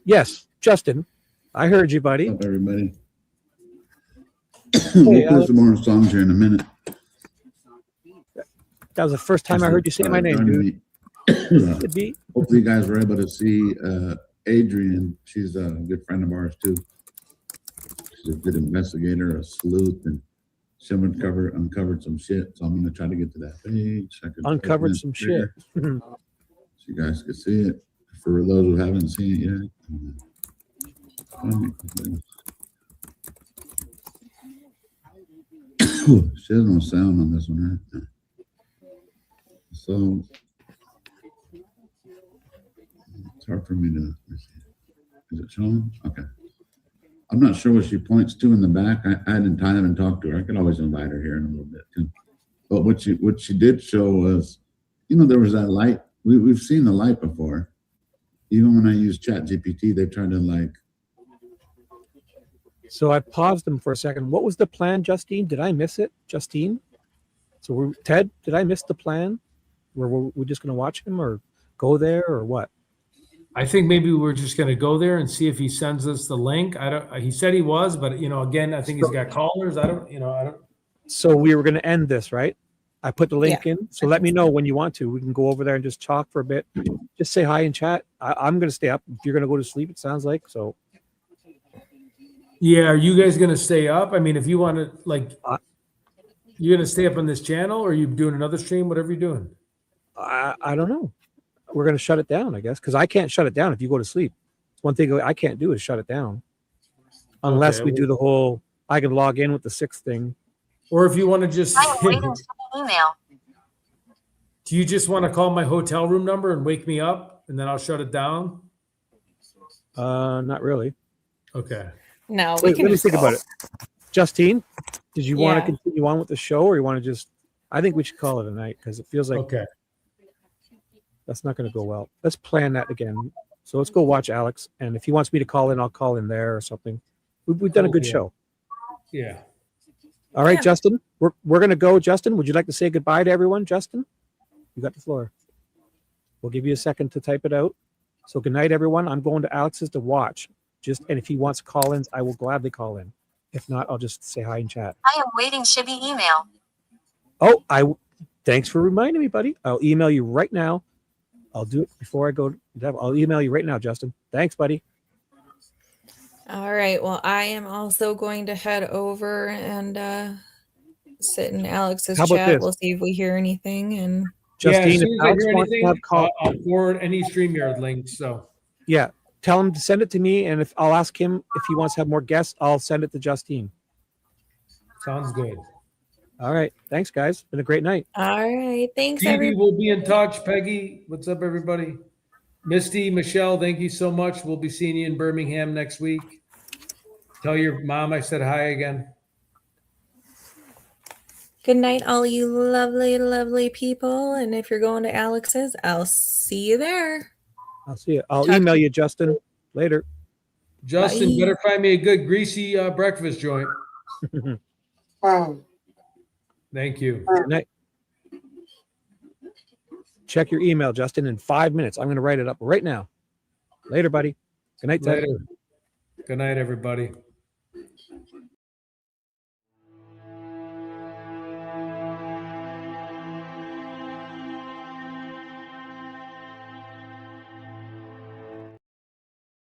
Yes, Justin. I heard you, buddy. What's up, everybody? Hey, We'll Alex. put some more songs here in a minute. That was the first time I heard you say my name, dude. Hopefully you guys were able to see Adrian. She's a good friend of ours too. She's a good investigator, a sleuth, and she uncovered some shit. So I'm gonna try to get to that page. Uncovered some shit. So you guys can see it. For those who haven't seen it yet. She has no sound on this one, right? So it's hard for me to. Is it showing? Okay. I'm not sure what she points to in the back. I hadn't time and talked to her. I could always invite her here in a little bit too. But what she did show was, there was that light. We've seen the light before. Even when I use ChatGPT, they try to So I paused them for a second. What was the plan, Justine? Did I miss it, Justine? So Ted, did I miss the plan? Were we just going to watch him or go there or what? I think maybe we're just gonna go there and see if he sends us the link. He said he was, but again, I think he's got callers. I don't. So we were going to end this, right? I put the link in. So let me know when you want to. We can go over there and just talk for a bit. Just say hi and chat. I'm going to stay up. If you're going to go to sleep, it sounds like. So. Yeah, are you guys gonna stay up? I mean, if you want to, you're gonna stay up on this channel, or are you doing another stream? Whatever you're doing. I don't know. We're going to shut it down, I guess, because I can't shut it down if you go to sleep. One thing I can't do is shut it down. Unless we do the whole, I can log in with the 6th thing. Or if you want to just. I am waiting for the email. Do you just want to call my hotel room number and wake me up, and then I'll shut it down? Not really. Okay. No, Wait, let me think about it. Justine, did you want to continue on with the show, or you want to just? I think we should call it a night because it feels like that's not going to go well. Let's plan that again. So let's go watch Alex, and if he wants me to call in, I'll call in there or something. We've done a good show. Yeah. All right, Justin, we're going to go. Justin, would you like to say goodbye to everyone? Justin, you got the floor. We'll give you a second to type it out. So good night, everyone. I'm going to Alex's to watch. And if he wants call-ins, I will gladly call in. If not, I'll just say hi in chat. I am waiting Shibby email. Oh, thanks for reminding me, buddy. I'll email you right now. I'll do it before I go. I'll email you right now, Justin. Thanks, buddy. All right. Well, I am also going to head over and sit in Alex's How about chat. this? We'll see if we hear anything. And Justine, as soon if as I Alex hear wants to anything, have call, I'll forward any StreamYard link. So yeah, tell him to send it to me, and if I'll ask him if he wants to have more guests, I'll send it to Justine. Sounds good. All right. Thanks, guys. Been a great night. all right. Thanks, Phoebe, everybody. we'll be in touch. Peggy, what's up, everybody? Misty, Michelle, thank you so much. We'll be seeing you in Birmingham next week. Tell your mom I said hi again. Good night, all you lovely, lovely people. And if you're going to Alex's, I'll see you there. I'll see you. I'll Talk email to- you, Justin, later. Justin, Bye. better find me a good greasy breakfast joint. Thank you. Good night. Check your email, Justin, in 5 minutes. I'm going to write it up right now. Later, buddy. Good night, Ted. Later. Good night, everybody.